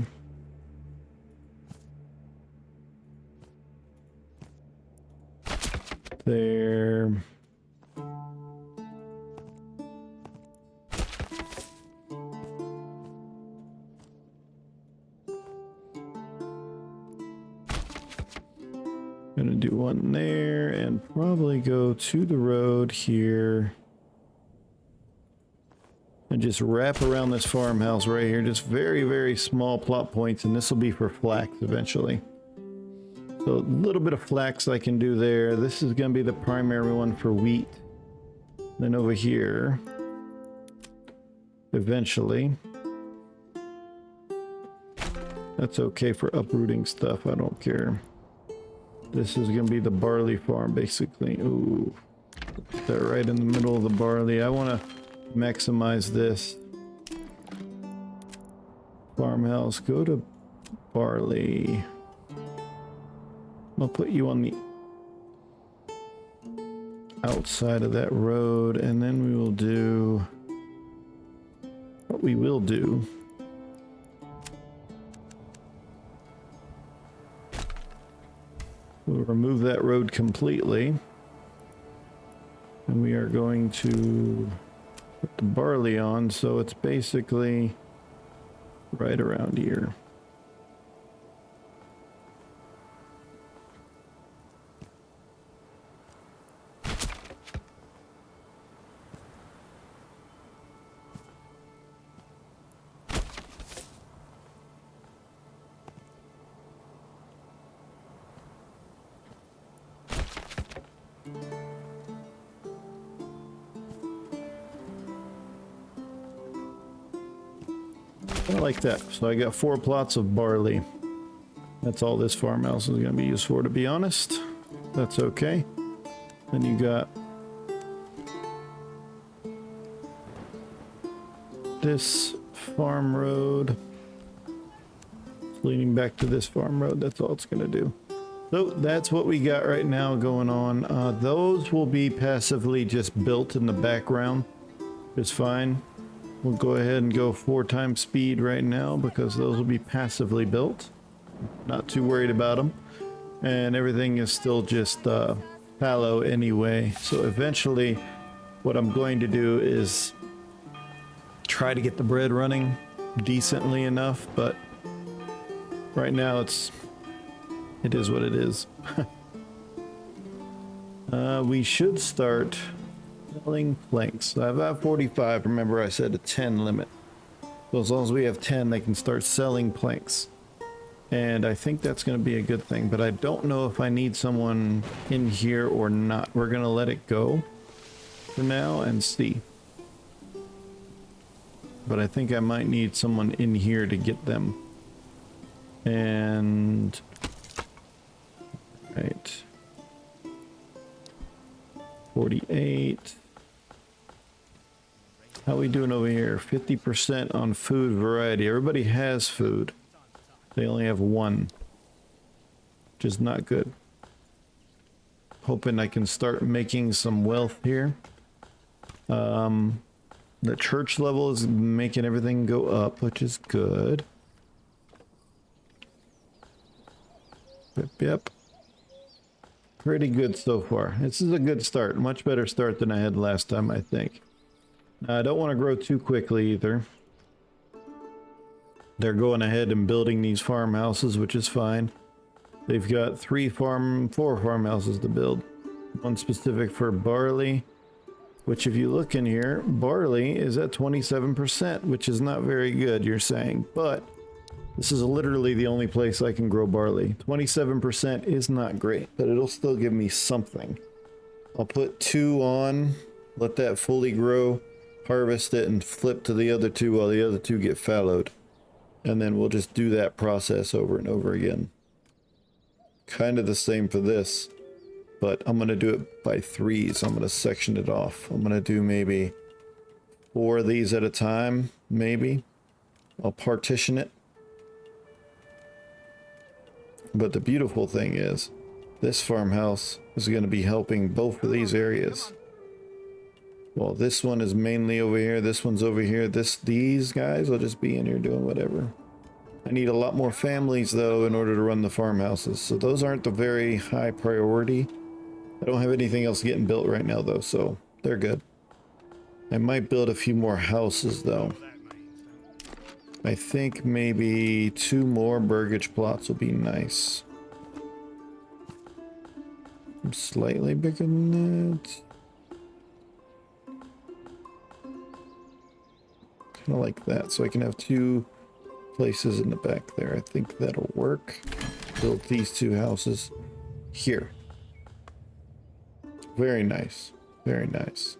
There. Gonna do one there and probably go to the road here and just wrap around this farmhouse right here. Just very, very small plot points, and this will be for flax eventually. So a little bit of flax I can do there. This is gonna be the primary one for wheat. Then over here, eventually. That's okay for uprooting stuff, I don't care. This is gonna be the barley farm, basically. Ooh, put that right in the middle of the barley. I want to maximize this farmhouse. Go to barley. I'll put you on the outside of that road, and then we will do what we will do. We'll remove that road completely, and we are going to put the barley on, so it's basically right around here. Like that. So I got 4 plots of barley. That's all this farmhouse is going to be used for, to be honest. That's okay. Then you got this farm road. It's leading back to this farm road. That's all it's going to do. So that's what we got right now going on. Those will be passively just built in the background. It's fine. We'll go ahead and go 4 times speed right now because those will be passively built. Not too worried about them. And everything is still just fallow anyway. So eventually what I'm going to do is try to get the bread running decently enough, but right now it is what it is. We should start selling planks. I've got 45. Remember I said a 10 limit. So as long as we have 10, they can start selling planks. And I think that's going to be a good thing, but I don't know if I need someone in here or not. We're going to let it go for now and see. But I think I might need someone in here to get them. And right, 48. How we doing over here? 50% on food variety. Everybody has food. They only have 1, which is not good. Hoping I can start making some wealth here. The church level is making everything go up, which is good. Yep. Pretty good so far. This is a good start. Much better start than I had last time, I think. Now, I don't want to grow too quickly either. They're going ahead and building these farmhouses, which is fine. They've got 4 farmhouses to build. One specific for barley, which if you look in here, barley is at 27%, which is not very good, you're saying. But this is literally the only place I can grow barley. 27% is not great, but it'll still give me something. I'll put 2 on, let that fully grow, harvest it, and flip to the other 2 while the other 2 get fallowed. And then we'll just do that process over and over again. Kind of the same for this, but I'm going to do it by 3s. I'm going to section it off. I'm going to do maybe 4 of these at a time, maybe. I'll partition it. But the beautiful thing is, this farmhouse is going to be helping both of these areas. Well, this one is mainly over here, this one's over here. These guys will just be in here doing whatever. I need a lot more families though in order to run the farmhouses. So those aren't the very high priority. I don't have anything else getting built right now though, so they're good. I might build a few more houses though. I think maybe 2 more burgage plots will be nice. I'm slightly bigger than that. Kind of like that, so I can have 2 places in the back there. I think that'll work. Build these 2 houses here. Very nice. Very nice.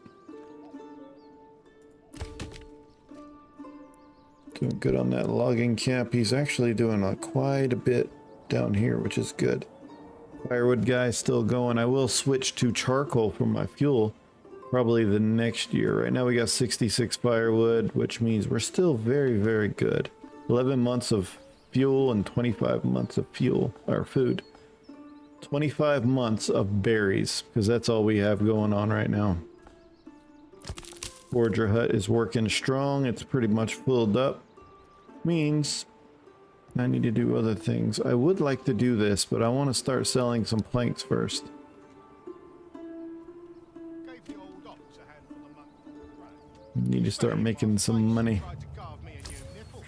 Doing good on that logging camp. He's actually doing quite a bit down here, which is good. Firewood guy's still going. I will switch to charcoal for my fuel. Probably the next year. Right now we got 66 firewood, which means we're still very, very good. 11 months of fuel and 25 months of fuel, or food. 25 months of berries, because that's all we have going on right now. Forager hut is working strong. It's pretty much filled up. Means I need to do other things. I would like to do this, but I want to start selling some planks first. Need to start making some money.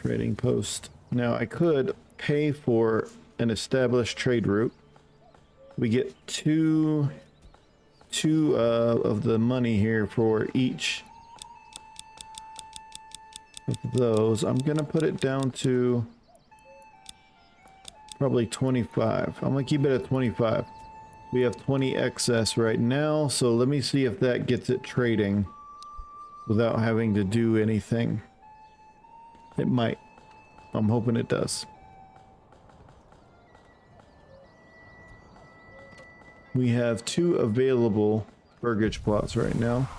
Trading post. Now I could pay for an established trade route. We get two of the money here for each of those. I'm gonna put it down to probably 25. I'm gonna keep it at 25. We have 20 excess right now, so let me see if that gets it trading without having to do anything. It might. I'm hoping it does. We have 2 available burgage plots right now.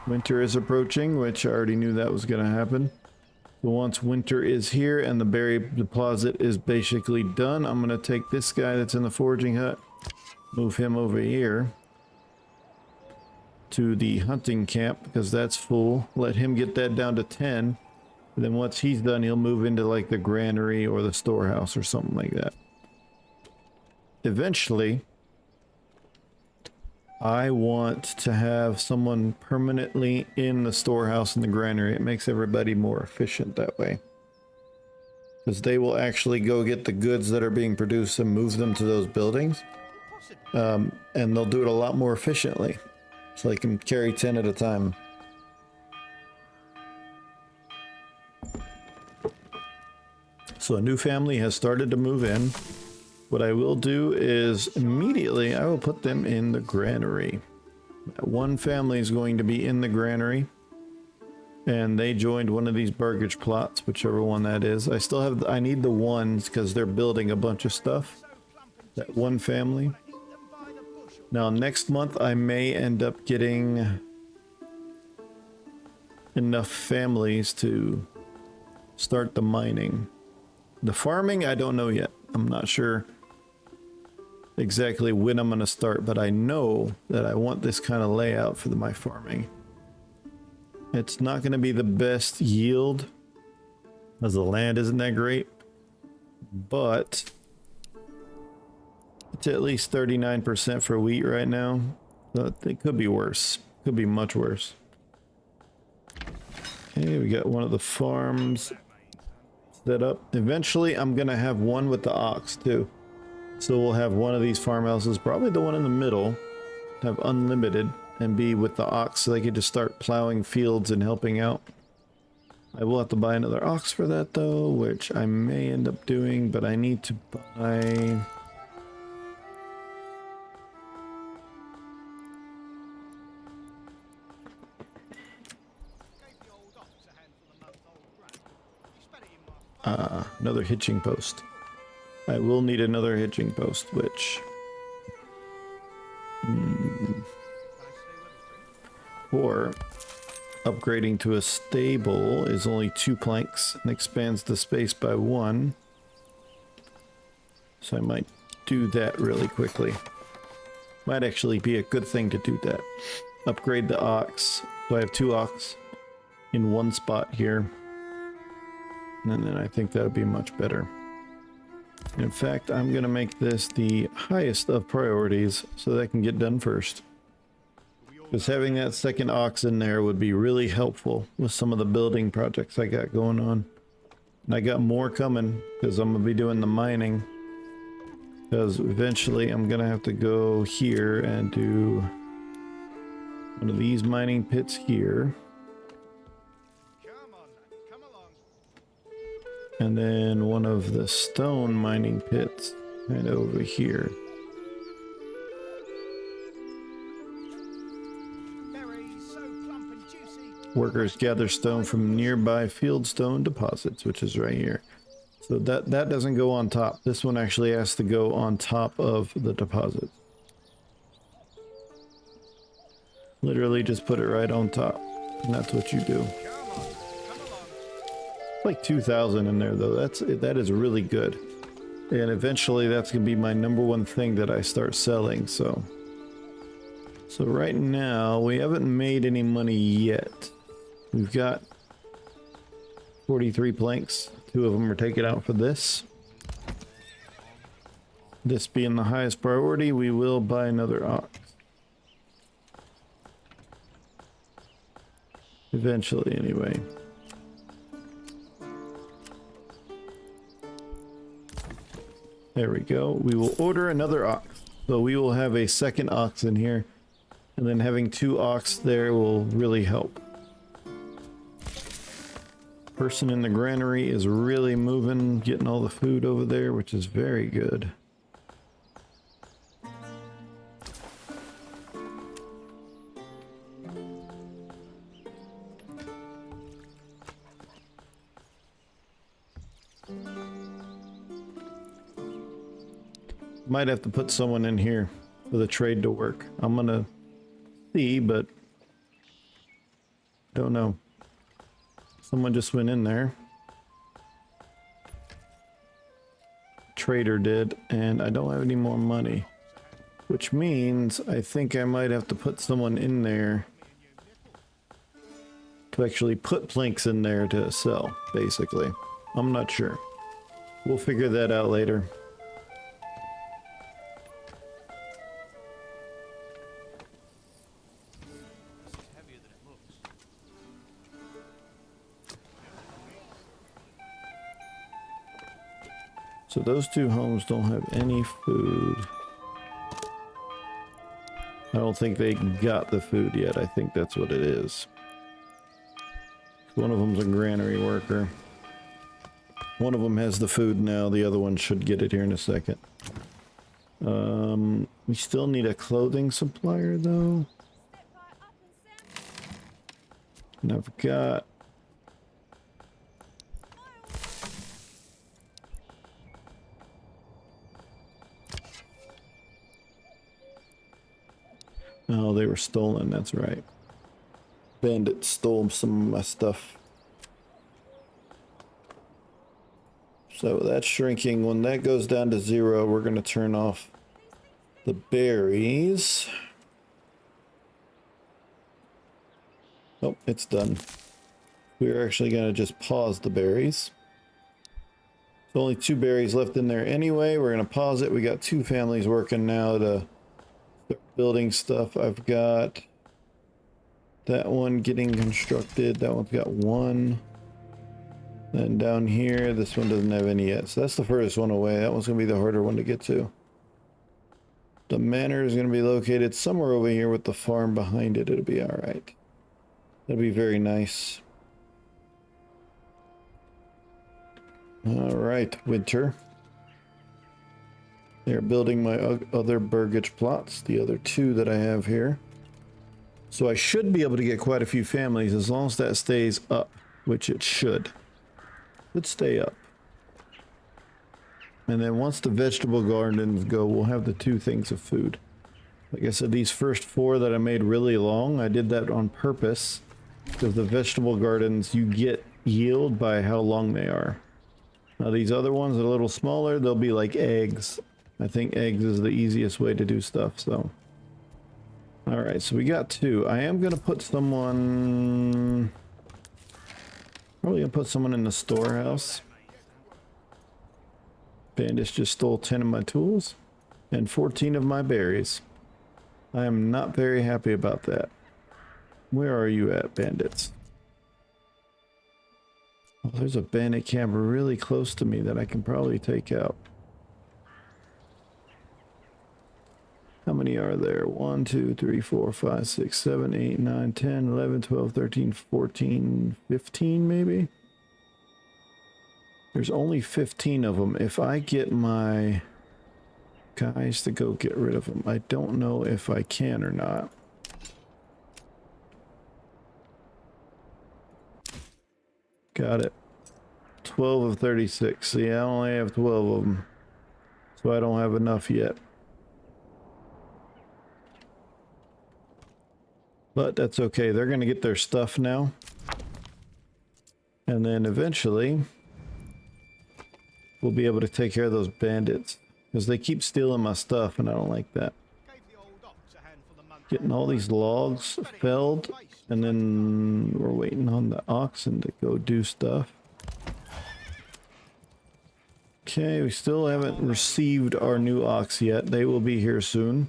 Winter is approaching, which I already knew that was going to happen. So once winter is here and the berry deposit is basically done, I'm going to take this guy that's in the foraging hut, move him over here to the hunting camp because that's full. Let him get that down to 10. And then once he's done, he'll move into like the granary or the storehouse or something like that. Eventually, I want to have someone permanently in the storehouse and the granary. It makes everybody more efficient that way. Because they will actually go get the goods that are being produced and move them to those buildings. And they'll do it a lot more efficiently. So they can carry 10 at a time. So a new family has started to move in. What I will do is immediately I will put them in the granary. One family is going to be in the granary. And they joined one of these burgage plots, whichever one that is. I need the ones because they're building a bunch of stuff. That one family. Now next month I may end up getting enough families to start the mining. The farming, I don't know yet. I'm not sure exactly when I'm going to start, but I know that I want this kind of layout for my farming. It's not going to be the best yield, as the land isn't that great, but it's at least 39% for wheat right now. But it could be worse. Could be much worse. Okay, we got one of the farms set up. Eventually, I'm going to have one with the ox, too. So we'll have one of these farmhouses, probably the one in the middle, have unlimited, and be with the ox so they can just start plowing fields and helping out. I will have to buy another ox for that, though, which I may end up doing, but I need to buy... another hitching post. I will need another hitching post, which... Or upgrading to a stable is only 2 planks and expands the space by 1. So I might do that really quickly. Might actually be a good thing to do that. Upgrade the ox. So I have 2 ox in one spot here. And then I think that would be much better. In fact, I'm going to make this the highest of priorities so that I can get done first. Because having that second ox in there would be really helpful with some of the building projects I got going on. And I got more coming because I'm going to be doing the mining. Because eventually I'm going to have to go here and do one of these mining pits here. And then one of the stone mining pits kind of over here. Workers gather stone from nearby fieldstone deposits, which is right here. So that doesn't go on top. This one actually has to go on top of the deposit. Literally just put it right on top. And that's what you do. Like 2,000 in there though. That is really good. And eventually that's gonna be my #1 thing that I start selling. So right now we haven't made any money yet. We've got 43 planks. 2 of them are taken out for this. This being the highest priority, we will buy another ox. Eventually anyway. There we go. We will order another ox. So we will have a second ox in here. And then having 2 ox there will really help. Person in the granary is really moving, getting all the food over there, which is very good. Might have to put someone in here for the trade to work. I'm gonna see, but don't know. Someone just went in there. trader did, and I don't have any more money. Which means I think I might have to put someone in there to actually put planks in there to sell, basically. I'm not sure. We'll figure that out later. This is heavier than it looks. So those two homes don't have any food. I don't think they got the food yet. I think that's what it is. One of them's a granary worker. One of them has the food now. The other one should get it here in a second. We still need a clothing supplier though. And I've got... Oh, they were stolen, that's right. Bandits stole some of my stuff. So that's shrinking. When that goes down to 0, we're going to turn off the berries. Oh, it's done. We're actually going to just pause the berries. There's only 2 berries left in there anyway. We're going to pause it. We got 2 families working now to start building stuff. I've got that one getting constructed. That one's got 1. And down here, this one doesn't have any yet. So that's the furthest one away. That one's going to be the harder one to get to. The manor is going to be located somewhere over here with the farm behind it. It'll be alright. That'll be very nice. Alright, winter. They're building my other burgage plots, the other 2 that I have here. So I should be able to get quite a few families as long as that stays up, which it should. Let's stay up. And then once the vegetable gardens go, we'll have the 2 things of food. Like I said, these first 4 that I made really long, I did that on purpose. Because the vegetable gardens, you get yield by how long they are. Now these other ones are a little smaller, they'll be like eggs. I think eggs is the easiest way to do stuff, so. Alright, so we got 2. I am going to put someone... Probably going to put someone in the storehouse. Bandits just stole 10 of my tools and 14 of my berries. I am not very happy about that. Where are you at, bandits? Oh, there's a bandit camp really close to me that I can probably take out. How many are there? 1, 2, 3, 4, 5, 6, 7, 8, 9, 10, 11, 12, 13, 14, 15 maybe? There's only 15 of them. If I get my guys to go get rid of them, I don't know if I can or not. Got it. 12 of 36. See, I only have 12 of them. So I don't have enough yet. But that's okay. They're going to get their stuff now. And then eventually, we'll be able to take care of those bandits. Because they keep stealing my stuff and I don't like that. Getting all these logs felled. And then we're waiting on the oxen to go do stuff. Okay, we still haven't received our new ox yet. They will be here soon.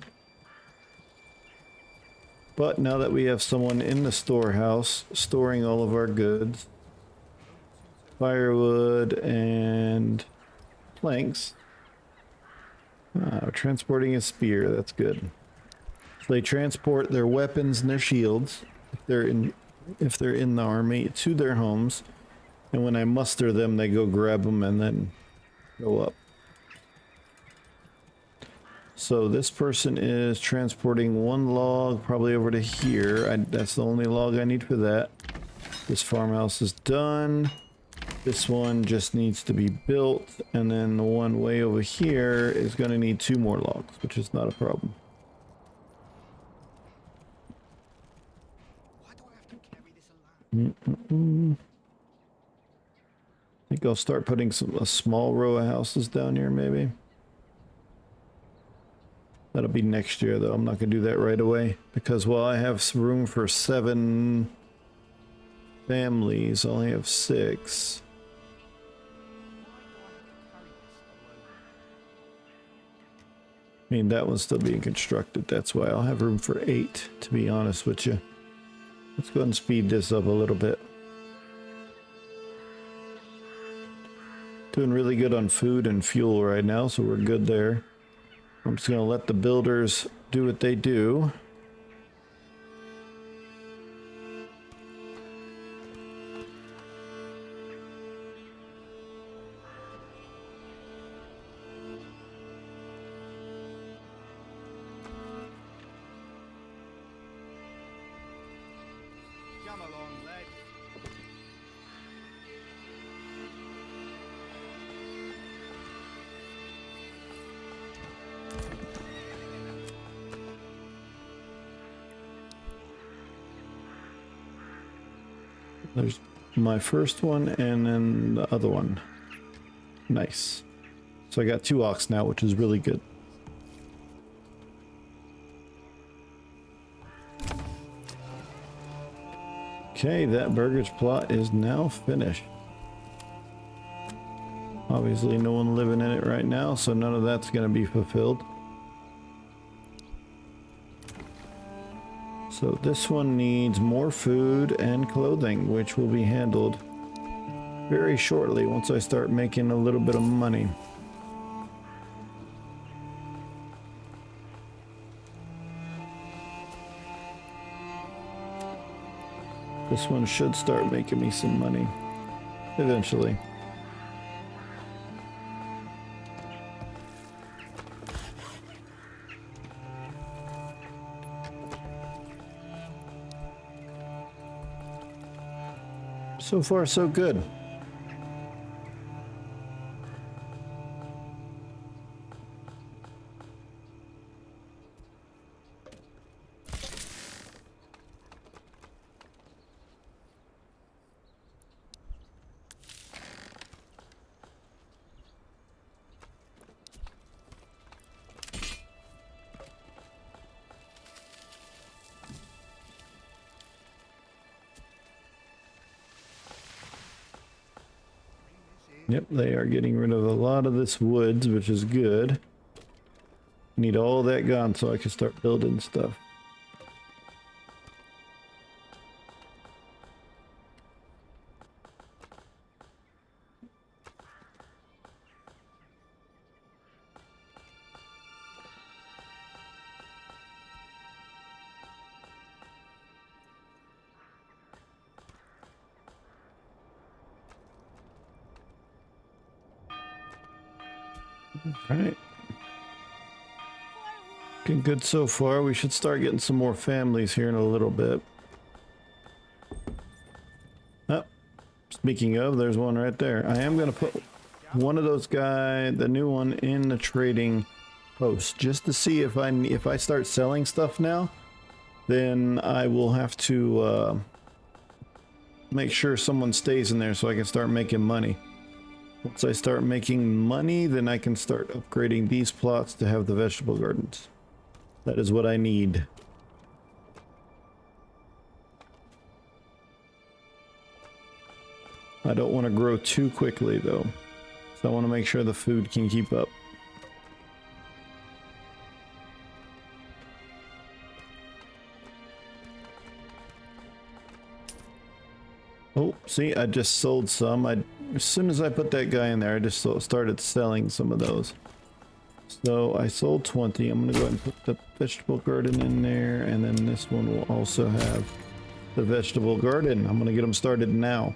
But now that we have someone in the storehouse storing all of our goods, firewood and planks, transporting a spear, that's good. So they transport their weapons and their shields if they're in the army to their homes, and when I muster them, they go grab them and then go up. So this person is transporting 1 log probably over to here. That's the only log I need for that. This farmhouse is done. This one just needs to be built, and then the one way over here is going to need 2 more logs, which is not a problem. Why do I have to carry this alone? I think I'll start putting a small row of houses down here, maybe. That'll be next year, though. I'm not going to do that right away. Because while I have some room for 7 families, I only have 6. I mean, that one's still being constructed. That's why I'll have room for 8, to be honest with you. Let's go ahead and speed this up a little bit. Doing really good on food and fuel right now, so we're good there. I'm just going to let the builders do what they do. Come along, lad. There's my first one and then the other one. Nice. So I got 2 ox now, which is really good. Okay, that burgage plot is now finished. Obviously no one living in it right now, so none of that's going to be fulfilled. So this one needs more food and clothing, which will be handled very shortly once I start making a little bit of money. This one should start making me some money eventually. So far, so good. Yep, they are getting rid of a lot of this woods, which is good. Need all that gone so I can start building stuff. Alright. Looking good so far. We should start getting some more families here in a little bit. Oh, speaking of, there's one right there. I am going to put one of those the new one, in the trading post, just to see if I start selling stuff now, then I will have to make sure someone stays in there so I can start making money. Once I start making money, then I can start upgrading these plots to have the vegetable gardens. That is what I need. I don't want to grow too quickly though, so I want to make sure the food can keep up. Oh, see, I just sold some. As soon as I put that guy in there, I just started selling some of those. So I sold 20. I'm going to go ahead and put the vegetable garden in there, and then this one will also have the vegetable garden. I'm going to get them started now.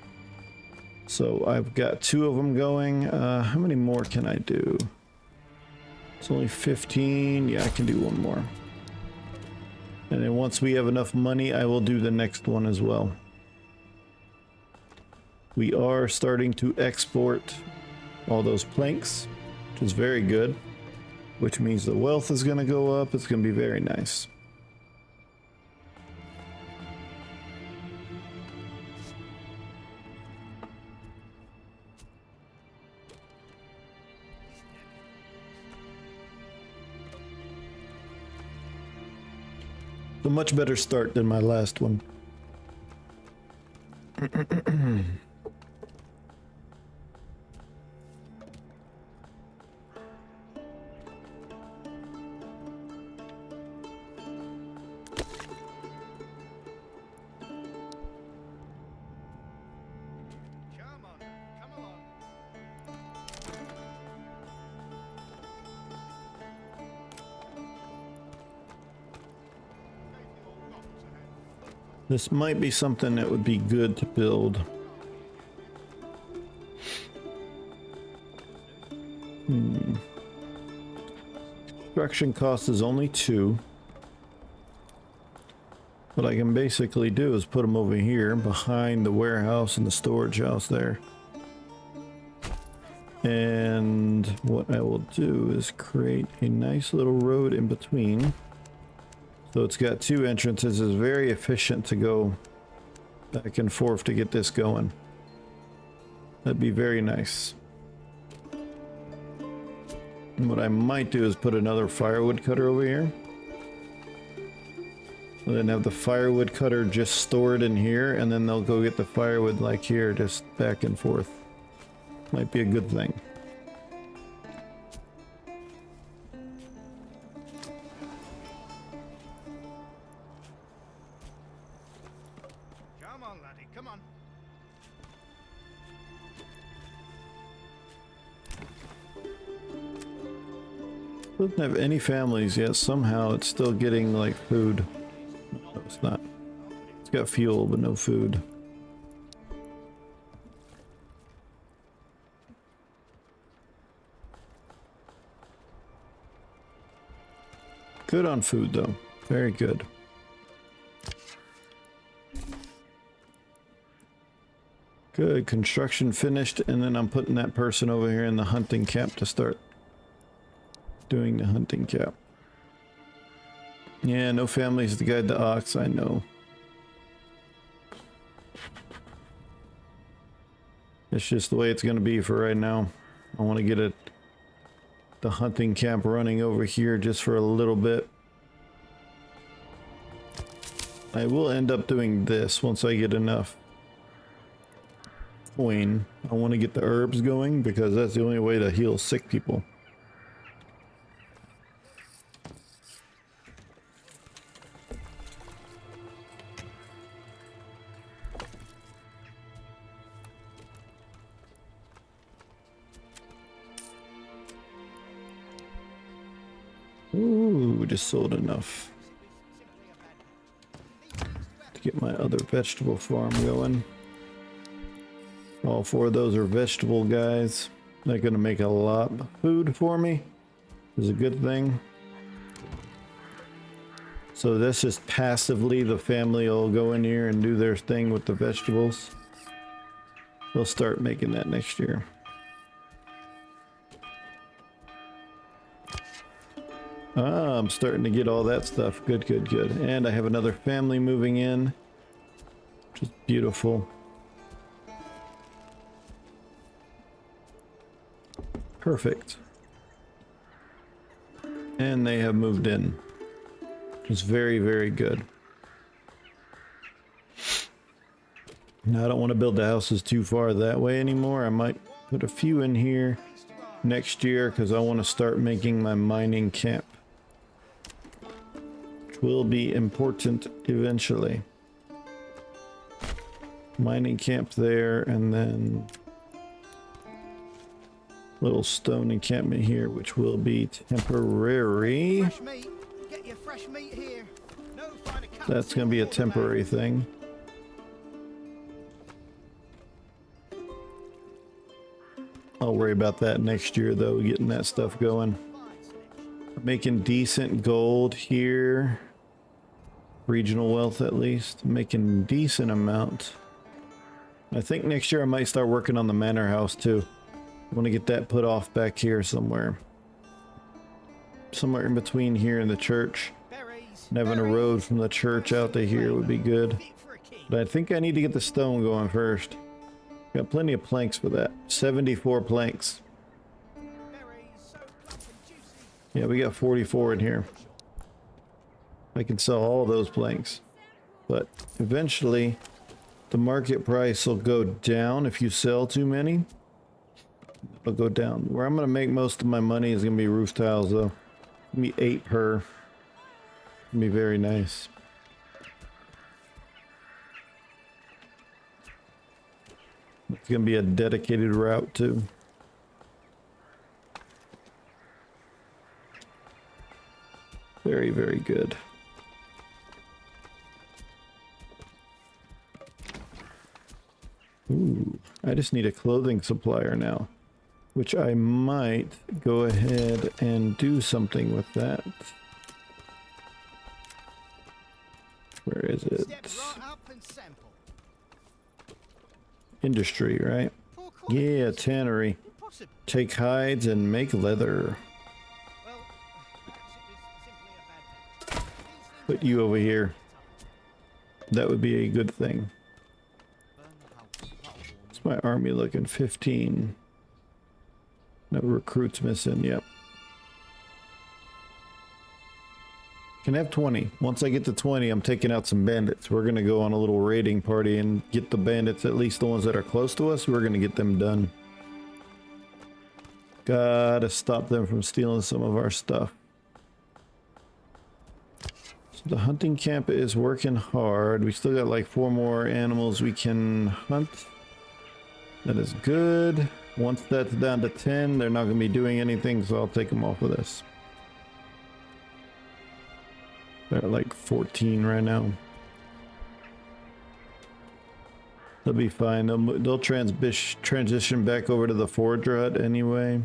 So I've got 2 of them going. How many more can I do? It's only 15. Yeah, I can do 1 more. And then once we have enough money, I will do the next one as well. We are starting to export all those planks, which is very good, which means the wealth is going to go up. It's going to be very nice. A much better start than my last one. Come on, come along. This might be something that would be good to build. Construction cost is only 2. What I can basically do is put them over here behind the warehouse and the storage house there. And what I will do is create a nice little road in between. So it's got 2 entrances. It's very efficient to go back and forth to get this going. That'd be very nice. And what I might do is put another firewood cutter over here. And then have the firewood cutter just stored in here, and then they'll go get the firewood like here, just back and forth. Might be a good thing. Come on, laddie, come on. Doesn't have any families yet. Somehow it's still getting like food. No, it's not. It's got fuel, but no food. Good on food though. Very good. Good. Construction finished, and then I'm putting that person over here in the hunting camp to start doing the hunting camp. Yeah, no families to guide the ox, I know. It's just the way it's going to be for right now. I want to get the hunting camp running over here just for a little bit. I will end up doing this once I get enough coin. I want to get the herbs going because that's the only way to heal sick people. Ooh, we just sold enough to get my other vegetable farm going. All 4 of those are vegetable guys. They're gonna make a lot of food for me. Is a good thing. So that's just passively the family will go in here and do their thing with the vegetables. They'll start making that next year. Ah, I'm starting to get all that stuff. Good, good, good. And I have another family moving in, which is beautiful. Perfect. And they have moved in, which is very, very good. Now I don't want to build the houses too far that way anymore. I might put a few in here next year because I want to start making my mining camp, which will be important eventually. Mining camp there, and then little stone encampment here, which will be temporary. Fresh meat. Get your fresh meat here. No finer cuts That's going to be a temporary thing. I'll worry about that next year though, getting that stuff going. Making decent gold here. Regional wealth at least. Making decent amount. I think next year I might start working on the manor house too. I want to get that put off back here somewhere. Somewhere in between here and the church. And having a road from the church out to here would be good. But I think I need to get the stone going first. Got plenty of planks for that. 74 planks. Yeah, we got 44 in here. I can sell all those planks. But eventually, the market price will go down if you sell too many. It'll go down. Where I'm going to make most of my money is going to be roof tiles, though. Give me 8 per. It'll be very nice. It's going to be a dedicated route, too. Very, very good. Ooh, I just need a clothing supplier now, which I might go ahead and do something with that. Where is it? Industry, right? Yeah, tannery. Take hides and make leather. Put you over here. That would be a good thing. What's my army looking? 15. No recruits missing, yep. Can have 20. Once I get to 20, I'm taking out some bandits. We're gonna go on a little raiding party and get the bandits, at least the ones that are close to us, we're gonna get them done. Gotta stop them from stealing some of our stuff. So the hunting camp is working hard. We still got like 4 more animals we can hunt. That is good. Once that's down to 10, they're not gonna be doing anything, so I'll take them off of this. They're at like 14 right now. They'll be fine. They'll transition back over to the forager hut anyway.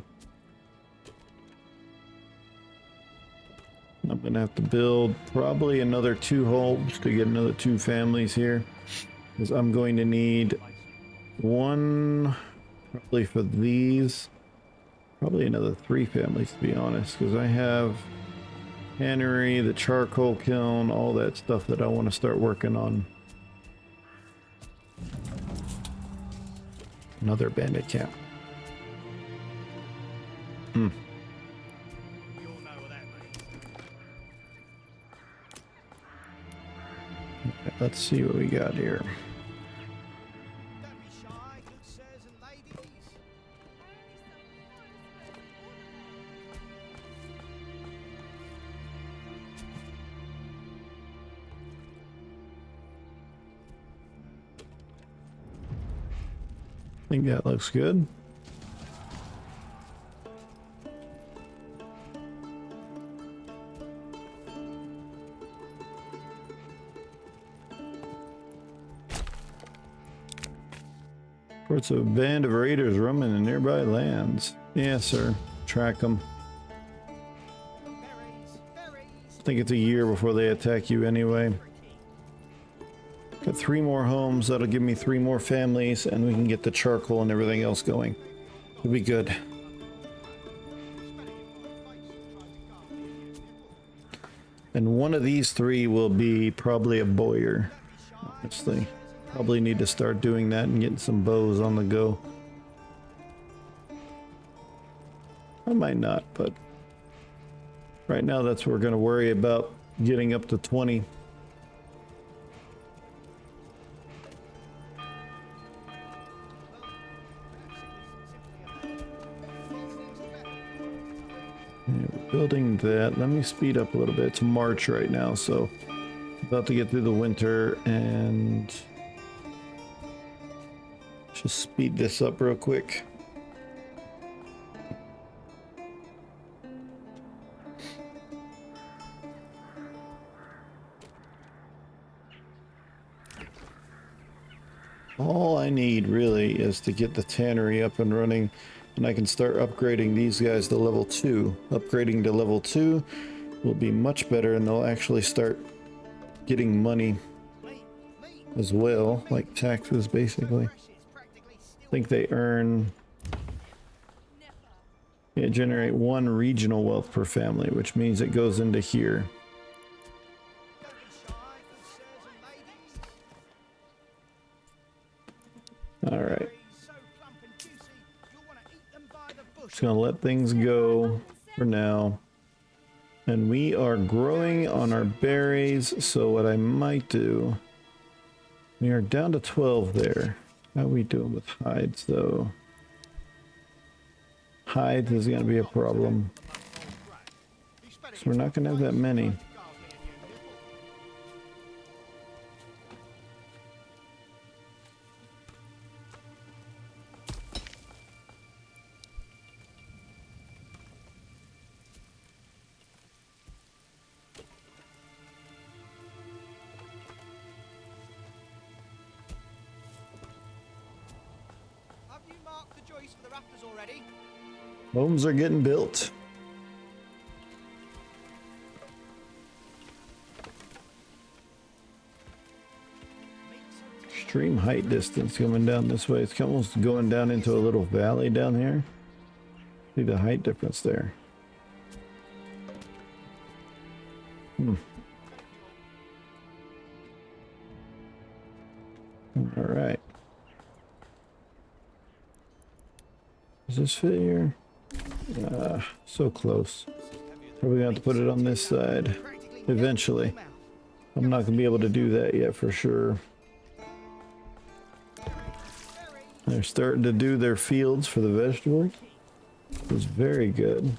I'm gonna have to build probably another 2 homes to get another 2 families here, because I'm going to need 1 probably for these, probably another 3 families to be honest, because I have cannery, the charcoal kiln, all that stuff that I want to start working on. Another bandit camp. We all know what that means. Okay, let's see what we got here. Don't be shy, good sirs and ladies. I think that looks good. Reports of a band of raiders roaming in nearby lands. Yes, sir. Track them. I think it's a year before they attack you anyway. Got 3 more homes. That'll give me 3 more families, and we can get the charcoal and everything else going. It'll be good. And one of these 3 will be probably a boyer. Honestly, probably need to start doing that and getting some bows on the go. I might not, but right now that's what we're going to worry about, getting up to 20. Yeah, we're building that. Let me speed up a little bit. It's March right now, so about to get through the winter, and just speed this up real quick. All I need really is to get the tannery up and running, and I can start upgrading these guys to level 2. Upgrading to level 2 will be much better, and they'll actually start getting money as well, like taxes basically. I think they earn, yeah, generate 1 regional wealth per family, which means it goes into here. All right. Just gonna let things go for now. And we are growing on our berries, so what I might do... We are down to 12 there. How are we doing with hides, though? Hides is going to be a problem. So we're not going to have that many. Have you marked the joists for the rafters already? Homes are getting built. Extreme height distance coming down this way. It's almost going down into a little valley down here. See the height difference there. All right. Does this fit here? So close. Probably gonna have to put it on this side eventually. I'm not gonna be able to do that yet for sure. They're starting to do their fields for the vegetables. It's very good.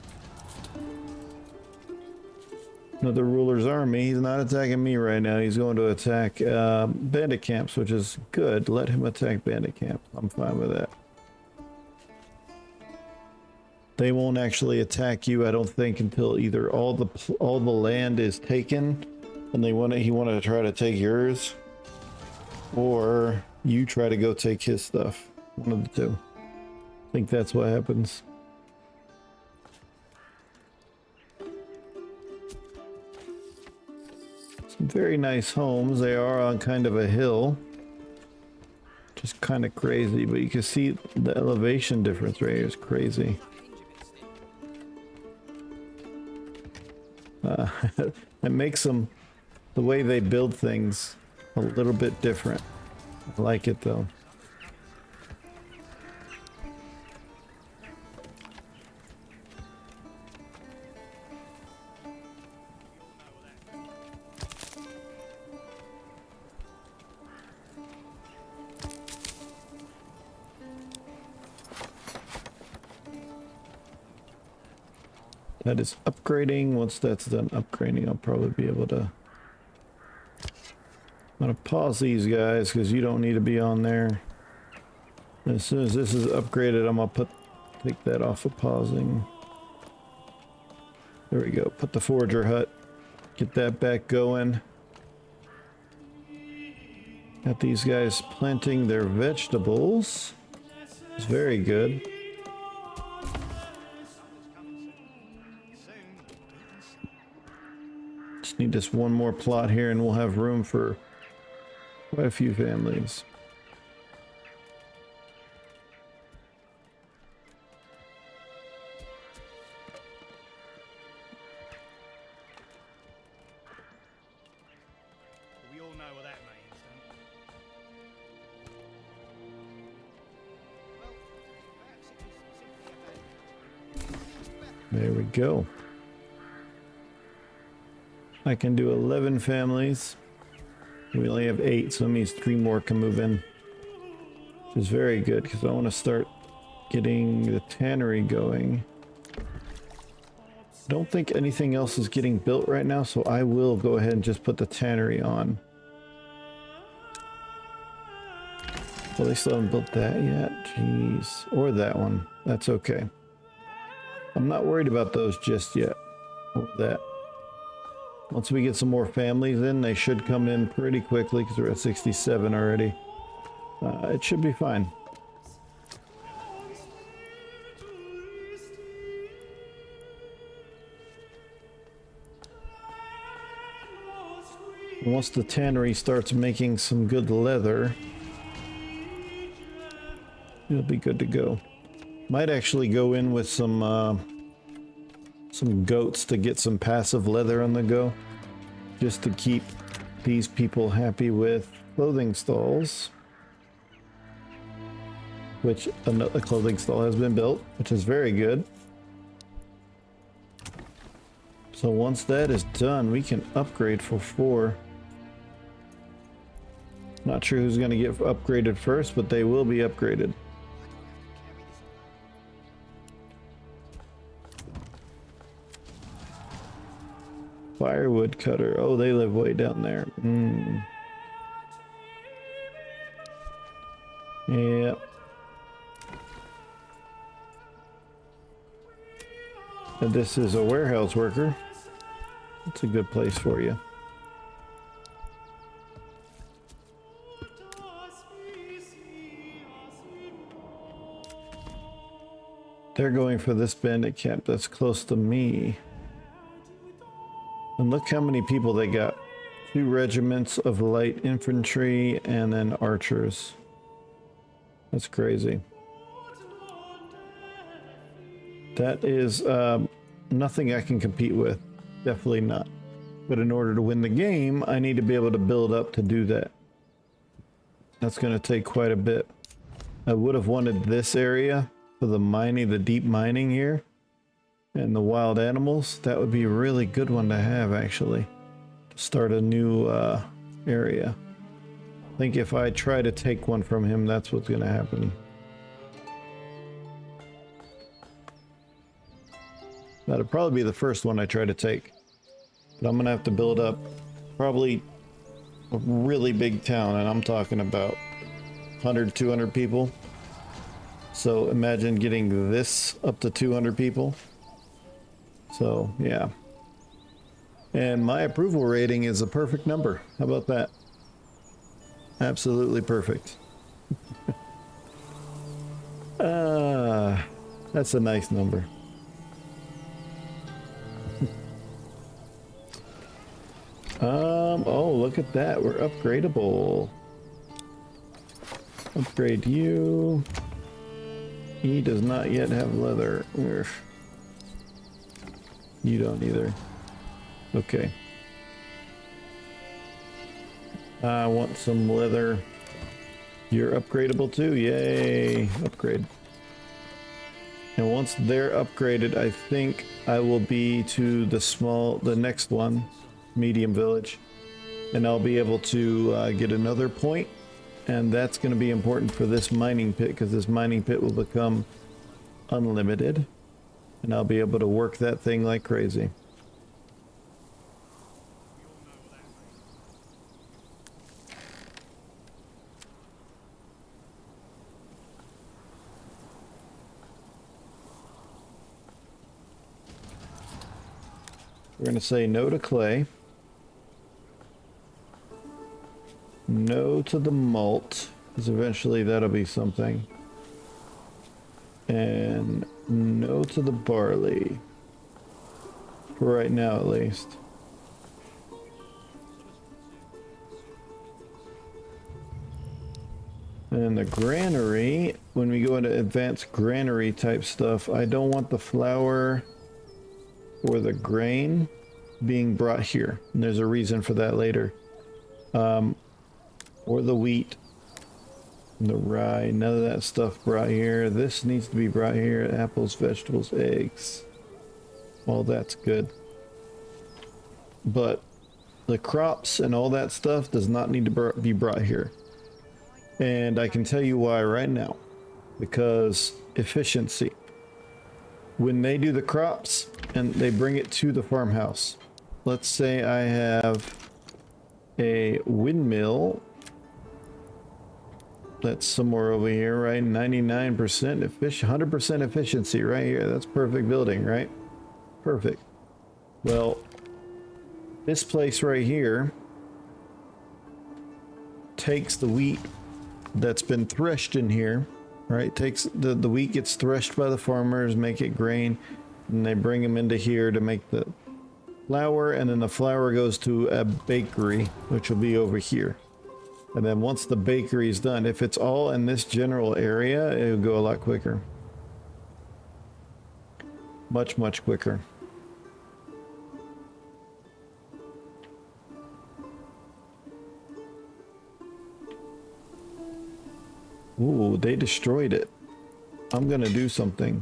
Another ruler's army. He's not attacking me right now. He's going to attack bandit camps, which is good. Let him attack bandit camps. I'm fine with that. They won't actually attack you, I don't think, until either all the land is taken, and he want to try to take yours, or you try to go take his stuff. One of the two. I think that's what happens. Some very nice homes. They are on kind of a hill. Just kind of crazy, but you can see the elevation difference right here is crazy. It makes them, the way they build things, a little bit different. I like it though. That is upgrading. Once that's done upgrading, I'll probably be able to... I'm gonna pause these guys because you don't need to be on there. As soon as this is upgraded, I'm gonna take that off of pausing. There we go. Put the forager hut. Get that back going. Got these guys planting their vegetables. It's very good. Just need this one more plot here and we'll have room for quite a few families. We all know what that means, don't we? There we go. I can do 11 families. We only have 8, so that means 3 more can move in. Which is very good, because I want to start getting the tannery going. Don't think anything else is getting built right now, so I will go ahead and just put the tannery on. Well, they still haven't built that yet. Jeez. Or that one. That's okay. I'm not worried about those just yet. Or that. Once we get some more families in, they should come in pretty quickly because we're at 67 already. It should be fine. Once the tannery starts making some good leather, it'll be good to go. Might actually go in with some goats to get some passive leather on the go, just to keep these people happy with clothing stalls. Which a clothing stall has been built, which is very good. So once that is done, we can upgrade for 4. Not sure who's going to get upgraded first, but they will be upgraded. Firewood cutter. Oh, they live way down there. Yeah. And this is a warehouse worker. It's a good place for you. They're going for this bandit camp that's close to me. And look how many people they got. 2 regiments of light infantry and then archers. That's crazy. That is nothing I can compete with. Definitely not. But in order to win the game, I need to be able to build up to do that. That's going to take quite a bit. I would have wanted this area for the mining, the deep mining here. And the wild animals. That would be a really good one to have, actually. To start a new area. I think if I try to take one from him, that's what's going to happen. That'll probably be the first one I try to take. But I'm going to have to build up probably a really big town. And I'm talking about 100, 200 people. So imagine getting this up to 200 people. So, yeah. And my approval rating is a perfect number. How about that? Absolutely perfect. That's a nice number. Oh, look at that. We're upgradable. Upgrade you. He does not yet have leather. Urgh. You don't either. Okay. I want some leather. You're upgradable too. Yay. Upgrade. And once they're upgraded, I think I will be to the next one, medium village. And I'll be able to get another point. And that's going to be important for this mining pit, because this mining pit will become unlimited. And I'll be able to work that thing like crazy. We're going to say no to clay. No to the malt, because eventually that'll be something. And no to the barley. For right now, at least. And the granary, when we go into advanced granary type stuff, I don't want the flour or the grain being brought here. And there's a reason for that later. Or the wheat. And the rye, none of that stuff brought here. This needs to be brought here. Apples, vegetables, eggs. All that's good. But the crops and all that stuff does not need to be brought here. And I can tell you why right now. Because efficiency. When they do the crops and they bring it to the farmhouse. Let's say I have a windmill. That's somewhere over here, right? 99% efficient, 100% efficiency right here. That's perfect building, right? Perfect. Well, this place right here takes the wheat that's been threshed in here, right? Takes the wheat gets threshed by the farmers, make it grain, and they bring them into here to make the flour, and then the flour goes to a bakery, which will be over here. And then once the bakery is done, if it's all in this general area, it'll go a lot quicker. Much, much quicker. Ooh, they destroyed it. I'm gonna do something.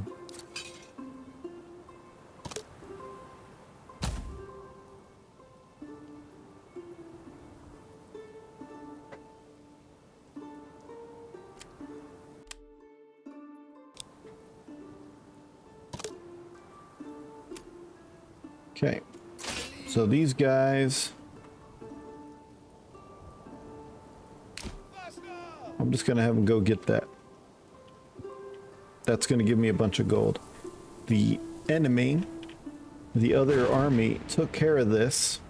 Okay. So these guys, I'm just gonna have them go get that. That's gonna give me a bunch of gold. The enemy, the other army, took care of this,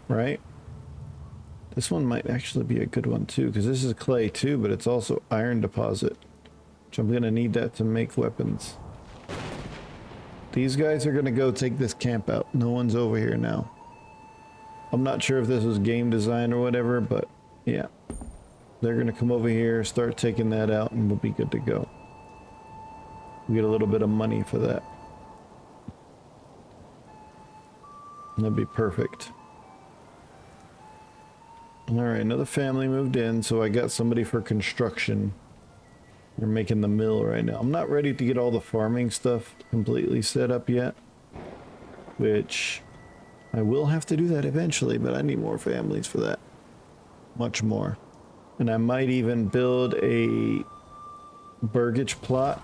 right? This one might actually be a good one too, because this is clay too, but it's also iron deposit, which I'm gonna need that to make weapons. These guys are gonna go take this camp out. No one's over here now. I'm not sure if this was game design or whatever, but yeah. They're gonna come over here, start taking that out, and we'll be good to go. We get a little bit of money for that. That'd be perfect. Alright, another family moved in, so I got somebody for construction. They're making the mill right now. I'm not ready to get all the farming stuff completely set up yet, which I will have to do that eventually, but I need more families for that. Much more. And I might even build a burgage plot,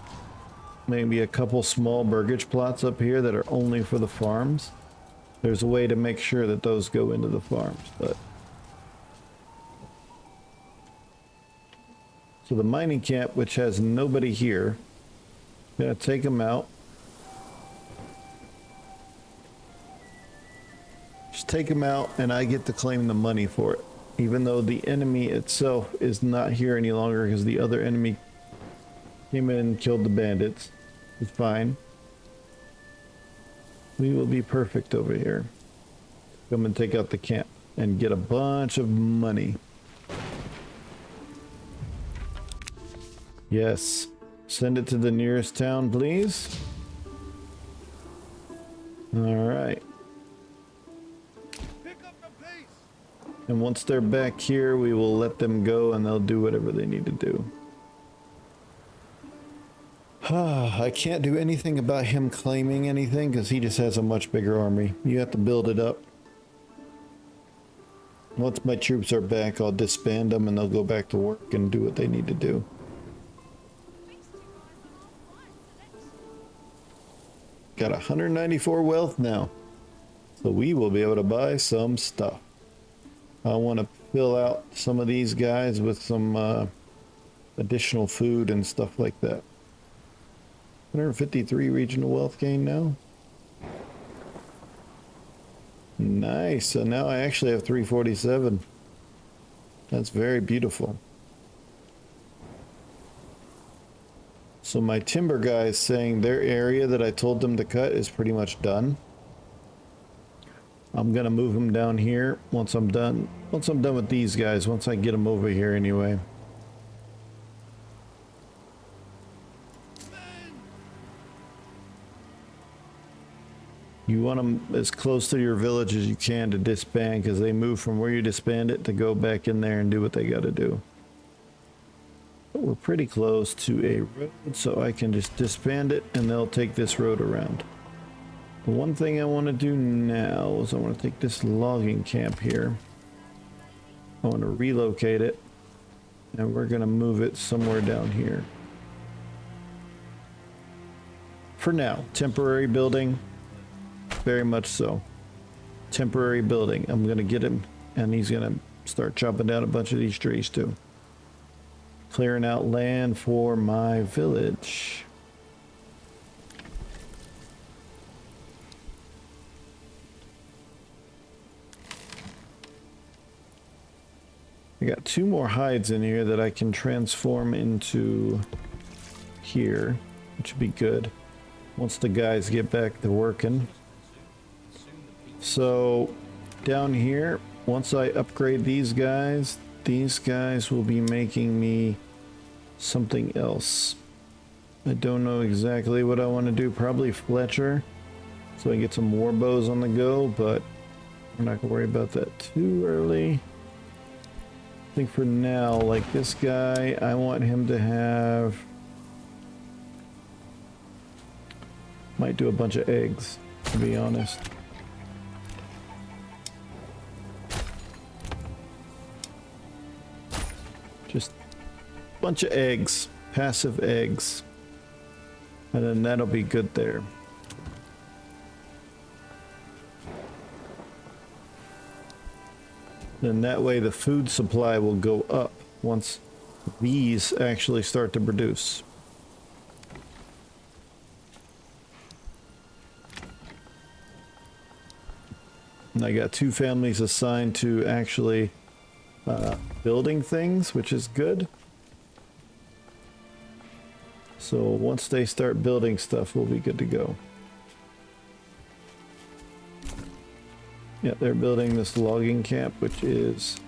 maybe a couple small burgage plots up here that are only for the farms. There's a way to make sure that those go into the farms, but so the mining camp, which has nobody here, I'm gonna take them out. Just take them out and I get to claim the money for it. Even though the enemy itself is not here any longer because the other enemy came in and killed the bandits. It's fine. We will be perfect over here. Come and take out the camp and get a bunch of money. Yes. Send it to the nearest town, please. All right. Pick up the pace. And once they're back here, we will let them go and they'll do whatever they need to do. I can't do anything about him claiming anything because he just has a much bigger army. You have to build it up. Once my troops are back, I'll disband them and they'll go back to work and do what they need to do. Got 194 wealth now. So we will be able to buy some stuff. I want to fill out some of these guys with some additional food and stuff like that. 153 regional wealth gain now. Nice. So now I actually have 347. That's very beautiful. So my timber guy is saying their area that I told them to cut is pretty much done. I'm gonna move them down here once I'm done. Once I'm done with these guys, once I get them over here anyway. You want them as close to your village as you can to disband because they move from where you disband it to go back in there and do what they got to do. But we're pretty close to a road, so I can just disband it and they'll take this road around. The one thing I want to do now is I want to take this logging camp here. I want to relocate it and we're going to move it somewhere down here. For now, temporary building. Very much so. Temporary building. I'm gonna get him and he's gonna start chopping down a bunch of these trees too. Clearing out land for my village. I got 2 more hides in here that I can transform into here, which would be good once the guys get back to working. So down here, once I upgrade these guys will be making me something else. I don't know exactly what I want to do. Probably Fletcher, so I can get some war bows on the go, but we're not gonna worry about that too early. I think for now, like this guy, I want him to have, might do a bunch of eggs, to be honest. Just a bunch of eggs, passive eggs. And then that'll be good there. Then that way the food supply will go up once these actually start to produce. And I got 2 families assigned to actually building things, which is good. So once they start building stuff, we'll be good to go. Yeah, they're building this logging camp, which is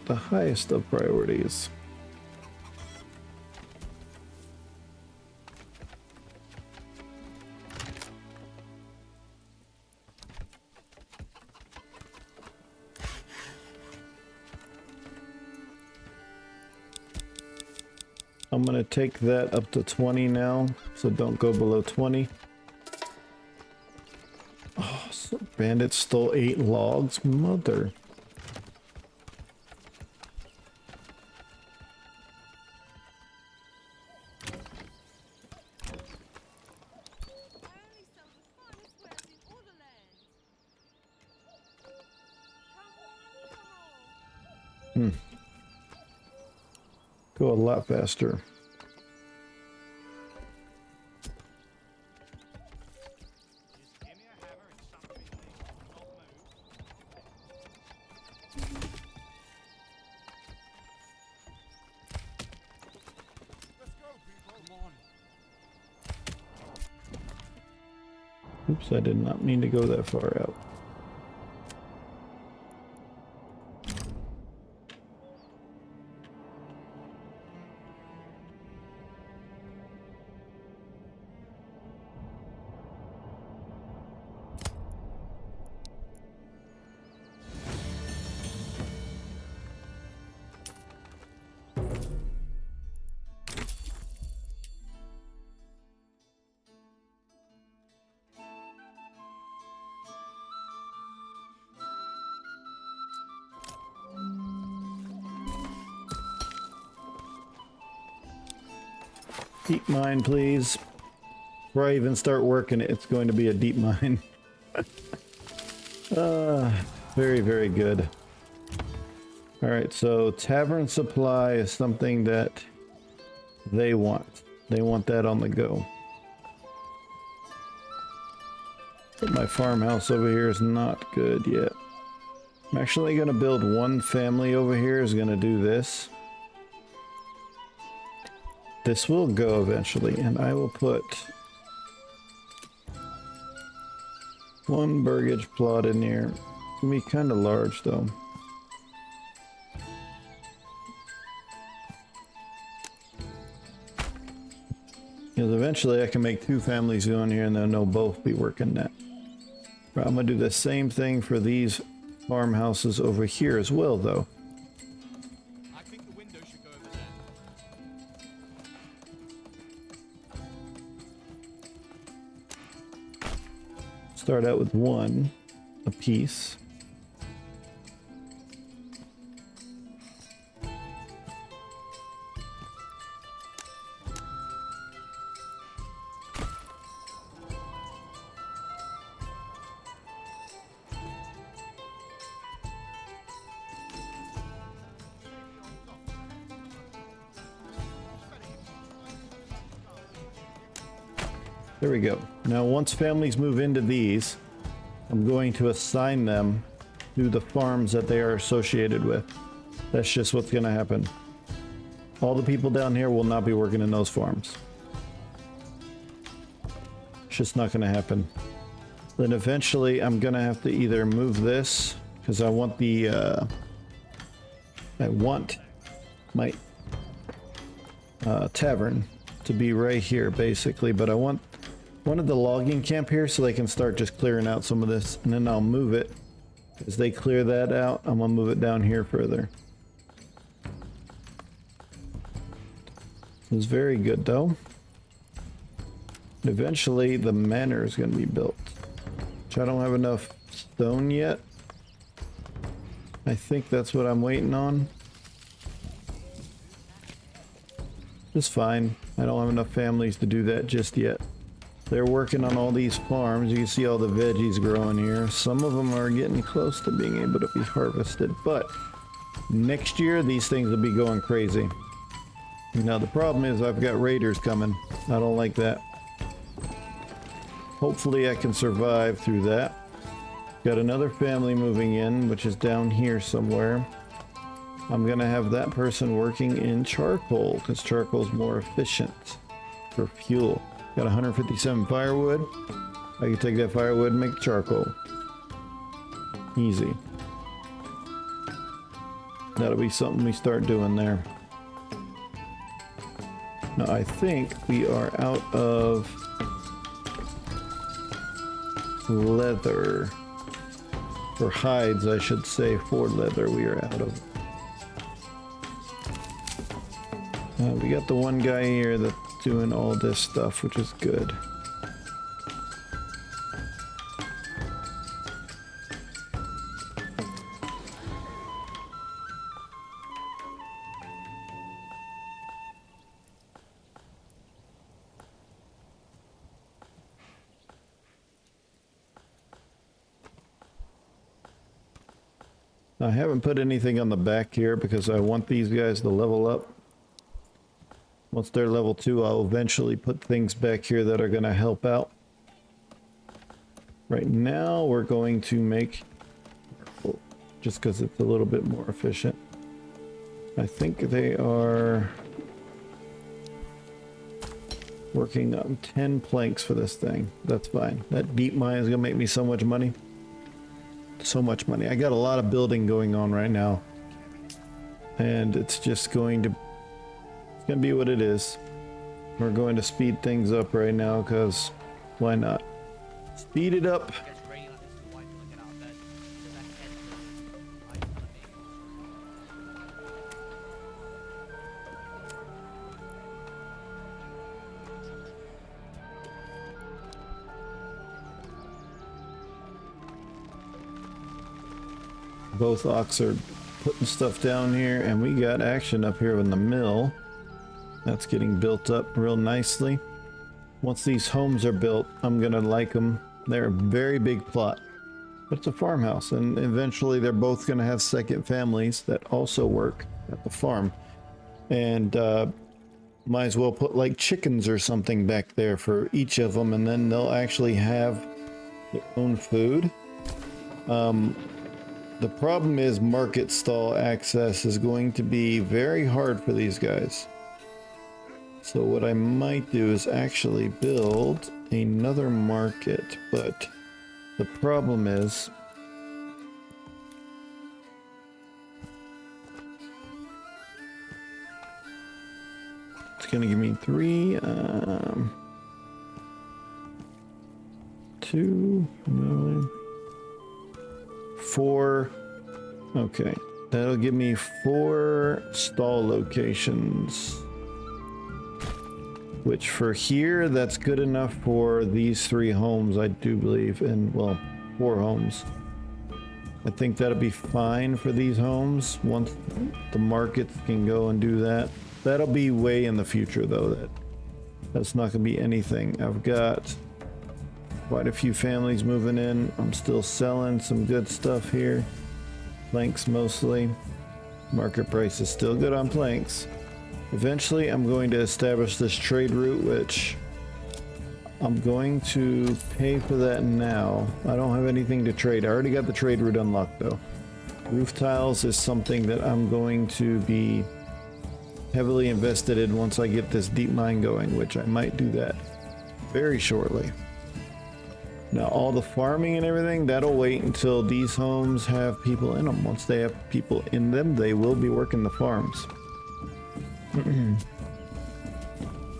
the highest of priorities. I'm gonna take that up to 20 now, so don't go below 20. Oh, so bandits stole 8 logs, mother. I only sell the finest wares in all the land. Come on, come on. Go a lot faster. Just give me a hammer and something in me. Not move. Let's go, people. Come on. Oops, I did not mean to go that far out. Deep mine, please. Before I even start working it, it's going to be a deep mine. Very, very good. Alright, so tavern supply is something that they want. They want that on the go. But my farmhouse over here is not good yet. I'm actually going to build one family over here is going to do this. This will go eventually, and I will put one burgage plot in here. It's gonna be kind of large though. Because eventually I can make 2 families go in here and then they'll both be working that. But I'm gonna do the same thing for these farmhouses over here as well though. I think the window should go over there. Start out with 1 apiece. There we go. Now once families move into these, I'm going to assign them to the farms that they are associated with. That's just what's going to happen. All the people down here will not be working in those farms. It's just not going to happen. Then eventually I'm going to have to either move this because I want the my tavern to be right here basically, but I want one of the logging camp here so they can start just clearing out some of this, and then I'll move it. As they clear that out, I'm gonna move it down here further. It was very good though. Eventually the manor is gonna be built, which I don't have enough stone yet. I think that's what I'm waiting on. It's fine. I don't have enough families to do that just yet. They're working on all these farms. You can see all the veggies growing here. Some of them are getting close to being able to be harvested, but Next year, these things will be going crazy. Now, the problem is I've got raiders coming. I don't like that. Hopefully I can survive through that. Got another family moving in, which is down here somewhere. I'm gonna have that person working in charcoal, because charcoal is more efficient for fuel. Got 157 firewood. I can take that firewood and make charcoal. Easy. That'll be something we start doing there. Now I think we are out of leather. Or hides, I should say, for leather we are out of. We got the one guy here that's doing all this stuff, which is good. I haven't put anything on the back here because I want these guys to level up. Once they're level 2, I'll eventually put things back here that are going to help out. Right now, we're going to make, just because it's a little bit more efficient. I think they are working on 10 planks for this thing. That's fine. That deep mine is going to make me so much money. So much money. I got a lot of building going on right now. And it's just going to... It's going to be what it is. We're going to speed things up right now because why not? Speed it up. It gets raining like this, the wife will get out of bed. There's a head I want to make. Both ox are putting stuff down here, and we got action up here in the mill. That's getting built up real nicely. Once these homes are built, I'm gonna like them. They're a very big plot, but it's a farmhouse, and eventually they're both gonna have second families that also work at the farm. And might as well put like chickens or something back there for each of them, and then they'll actually have their own food. The problem is market stall access is going to be very hard for these guys. So what I might do is actually build another market, but the problem is it's gonna give me 3, 2, 9, 4. Okay, that'll give me 4 stall locations. Which for here, that's good enough for these 3 homes, I do believe, and well, 4 homes. I think that'll be fine for these homes once the markets can go and do that. That'll be way in the future though, that's not gonna be anything. I've got quite a few families moving in. I'm still selling some good stuff here. Planks mostly. Market price is still good on planks. Eventually, I'm going to establish this trade route, which I'm going to pay for that now. I don't have anything to trade. I already got the trade route unlocked though. Roof tiles is something that I'm going to be heavily invested in once I get this deep mine going, which I might do that very shortly. Now all the farming and everything, that'll wait until these homes have people in them. Once they have people in them, they will be working the farms.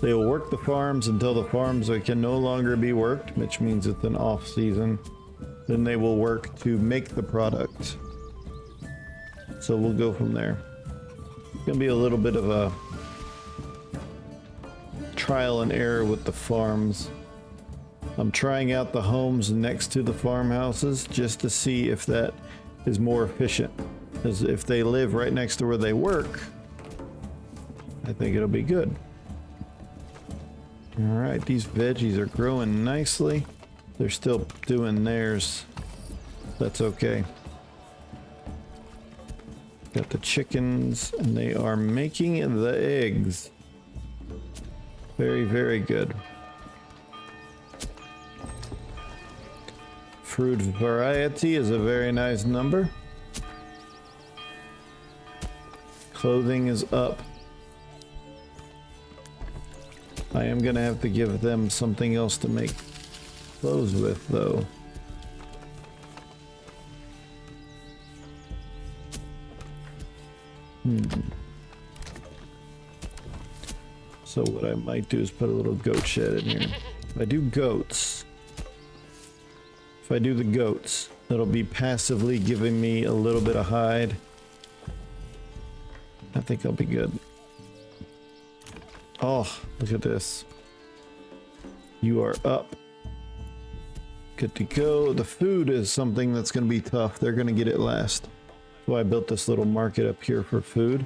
They will work the farms until the farms can no longer be worked, which means it's an off season. Then they will work to make the product. So we'll go from there. It's gonna be a little bit of a trial and error with the farms. I'm trying out the homes next to the farmhouses just to see if that is more efficient. Because if they live right next to where they work, I think it'll be good. All right, these veggies are growing nicely. They're still doing theirs. That's okay. Got the chickens, and they are making the eggs. Very, very good. Fruit variety is a very nice number. Clothing is up. I am gonna have to give them something else to make clothes with, though. So what I might do is put a little goat shed in here. If I do goats, if I do the goats, that'll be passively giving me a little bit of hide. I think I'll be good. Oh, look at this. You are up. Good to go. The food is something that's going to be tough. They're going to get it last. So I built this little market up here for food.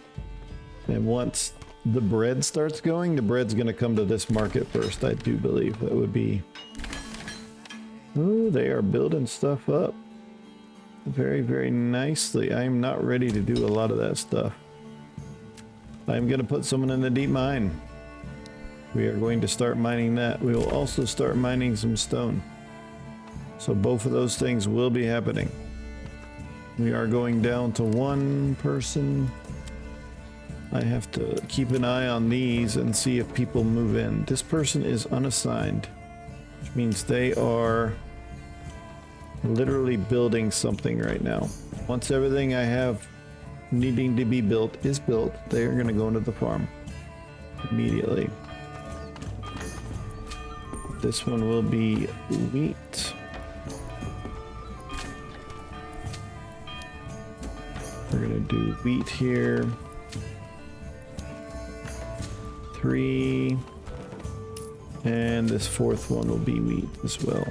And once the bread starts going, the bread's going to come to this market first. I do believe that would be... Oh, they are building stuff up. Very, very nicely. I am not ready to do a lot of that stuff. I'm going to put someone in the deep mine. We are going to start mining that. We will also start mining some stone. So both of those things will be happening. We are going down to one person. I have to keep an eye on these and see if people move in. This person is unassigned, which means they are literally building something right now. Once everything I have needing to be built is built, they are going to go into the farm immediately. This one will be wheat. We're going to do wheat here. 3. And this fourth one will be wheat as well.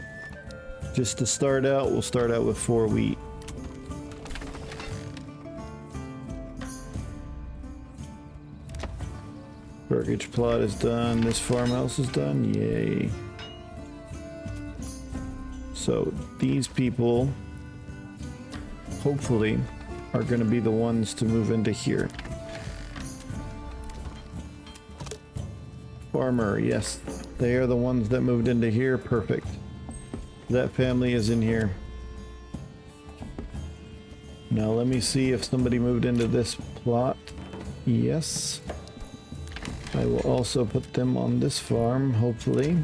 Just to start out, we'll start out with 4 wheat. Burgage plot is done. This farmhouse is done. Yay. So these people, hopefully, are going to be the ones to move into here. Farmer, yes. They are the ones that moved into here. Perfect. That family is in here. Now let me see if somebody moved into this plot. Yes. I will also put them on this farm, hopefully.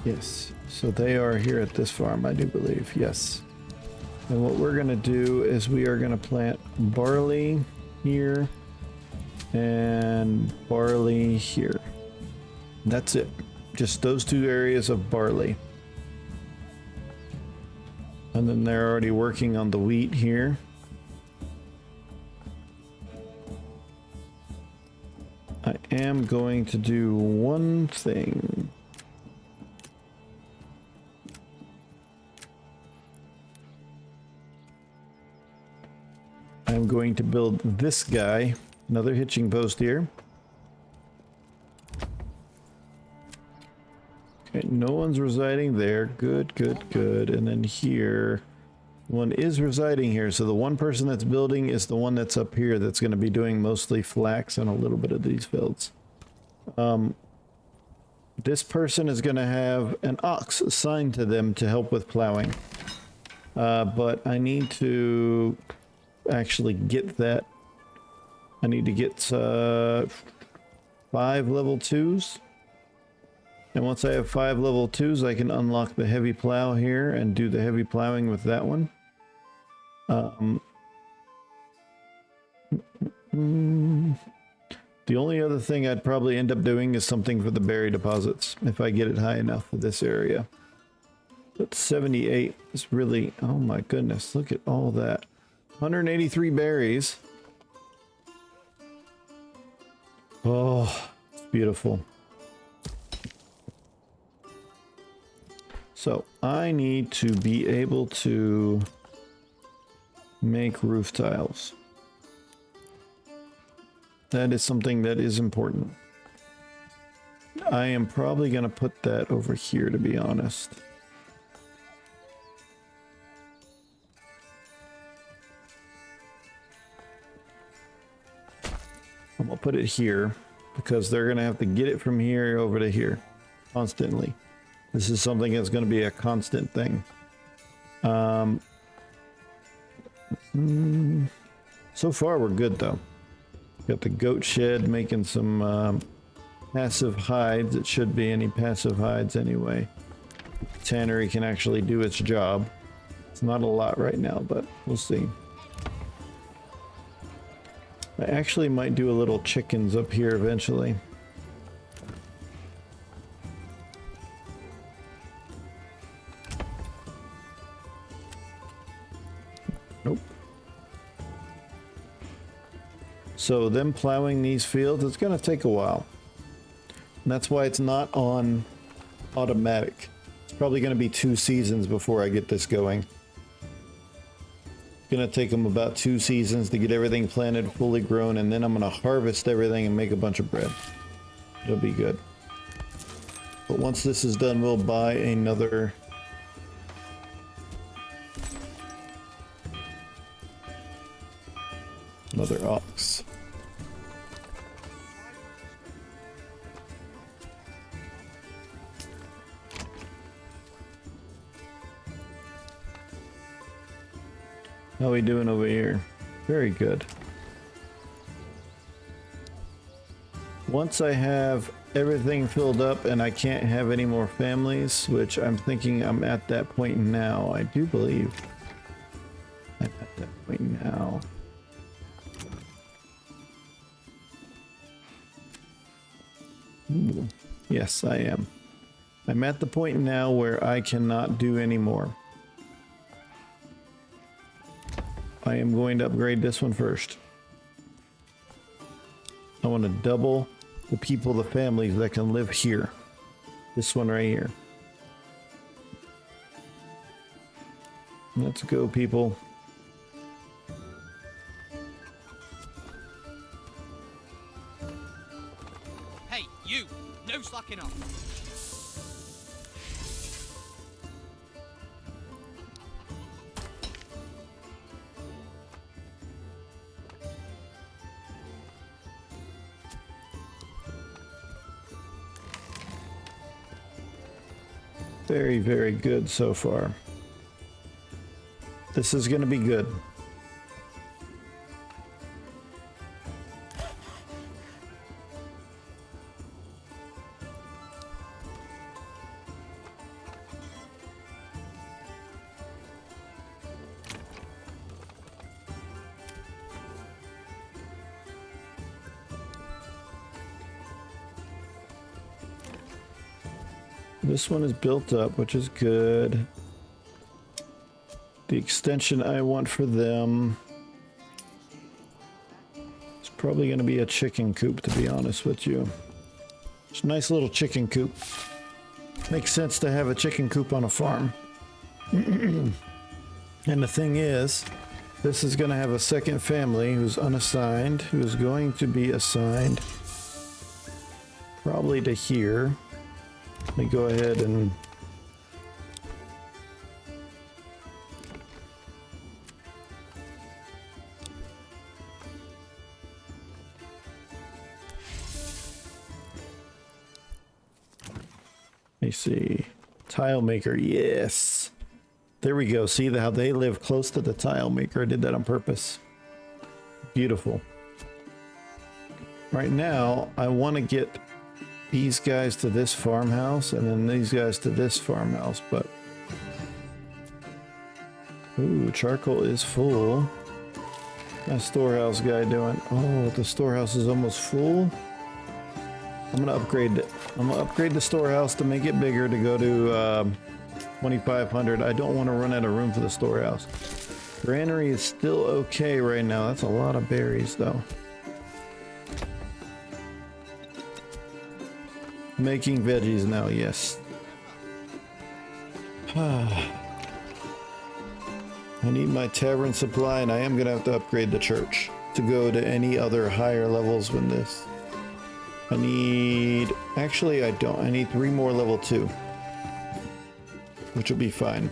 Yes, so they are here at this farm, I do believe, yes. And what we're gonna do is we are gonna plant barley here and barley here. That's it, just those 2 areas of barley. And then they're already working on the wheat here. I am going to do one thing. I'm going to build this guy, another hitching post here. Okay, no one's residing there. Good, good, good. And then here, one is residing here. So the one person that's building is the one that's up here that's going to be doing mostly flax and a little bit of these fields. This person is going to have an ox assigned to them to help with plowing. But I need to actually get that. I need to get 5 level 2s. And once I have 5 level 2s, I can unlock the heavy plow here and do the heavy plowing with that one. The only other thing I'd probably end up doing is something for the berry deposits, if I get it high enough for this area. But 78 is really, oh my goodness, look at all that. 183 berries. Oh, it's beautiful. So I need to be able to Make roof tiles. That is something that is important. I am probably going to put that over here, to be honest. I'm going to put it here because they're going to have to get it from here over to here constantly. This is something that's going to be a constant thing. So far, we're good, though. Got the goat shed making some passive hides. It should be any passive hides anyway. Tannery can actually do its job. It's not a lot right now, but we'll see. I actually might do a little chickens up here eventually. Nope. So them plowing these fields, it's going to take a while. And that's why it's not on automatic. It's probably going to be 2 seasons before I get this going. It's going to take them about 2 seasons to get everything planted, fully grown, and then I'm going to harvest everything and make a bunch of bread. It'll be good. But once this is done, we'll buy another ox. How are we doing over here? Very good. Once I have everything filled up and I can't have any more families, which I'm thinking I'm at that point now, I do believe I'm at that point now. Ooh, yes, I am. I'm at the point now where I cannot do any more. I am going to upgrade this one first. I want to double the people, the families that can live here. This one right here. Let's go, people. Hey, you! No slacking off! Very, very good so far. This is going to be good. This one is built up, which is good. The extension I want for them is probably going to be a chicken coop, to be honest with you. It's a nice little chicken coop. Makes sense to have a chicken coop on a farm. And the thing is, this is going to have a second family who's unassigned, who's going to be assigned probably to here. Let me go ahead and let me see. Tile maker, yes. There we go. See how they live close to the tile maker. I did that on purpose. Beautiful. Right now, I want to get these guys to this farmhouse and then these guys to this farmhouse, but ooh, charcoal is full. My storehouse guy doing? Oh, the storehouse is almost full. I'm gonna upgrade it. I'm gonna upgrade the storehouse to make it bigger, to go to 2,500. I don't want to run out of room for the storehouse. Granary is still okay right now. That's a lot of berries though. Making veggies now, yes. I need my tavern supply, and I am going to have to upgrade the church to go to any other higher levels than this. I need... Actually, I don't. I need 3 more level 2. Which will be fine.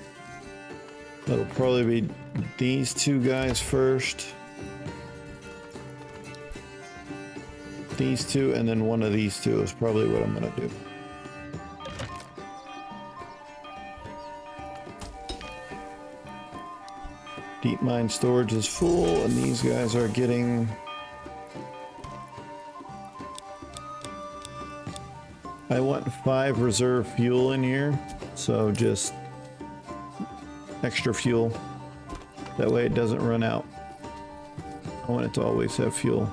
That'll probably be these 2 guys first. These 2, and then one of these 2 is probably what I'm going to do. Deep mine storage is full, and these guys are getting... I want 5 reserve fuel in here, so just extra fuel. That way it doesn't run out. I want it to always have fuel.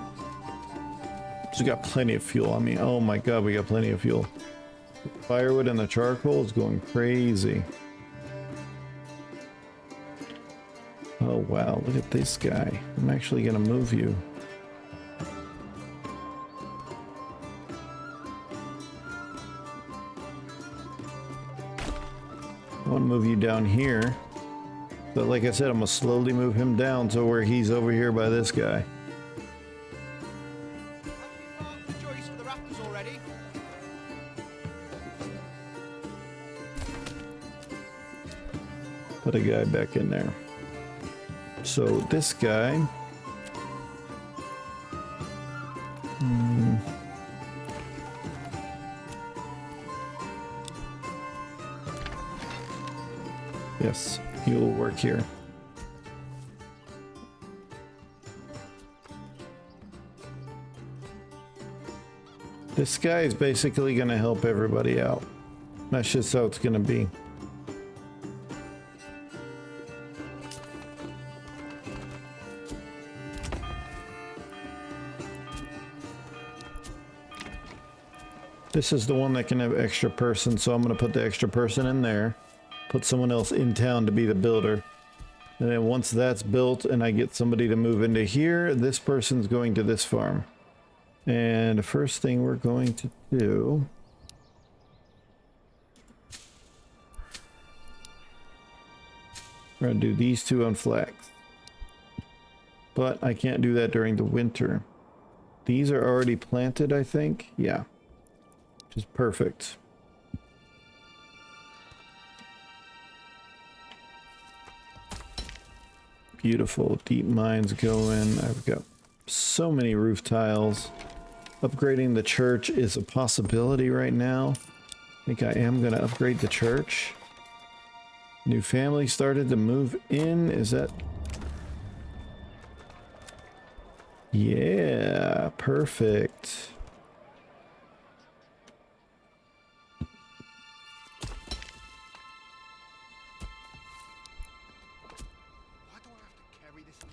So we got plenty of fuel. I mean, oh my god, we got plenty of fuel. Firewood and the charcoal is going crazy. Oh wow, look at this guy. I'm actually gonna move you. I want to move you down here. But like I said, I'm gonna slowly move him down to where he's over here by this guy. The joists for the rafters already. Put a guy back in there. So this guy... Yes, he will work here. This guy is basically going to help everybody out. That's just how it's going to be. This is the one that can have extra person, so I'm going to put the extra person in there. Put someone else in town to be the builder. And then once that's built and I get somebody to move into here, this person's going to this farm. And the first thing we're going to do... We're going to do these 2 on flax. But I can't do that during the winter. These are already planted, I think. Yeah. Which is perfect. Beautiful deep mines going. I've got so many roof tiles. Upgrading the church is a possibility right now. I think I am going to upgrade the church. New family started to move in. Is that... Yeah, perfect. Why do I have to carry this in?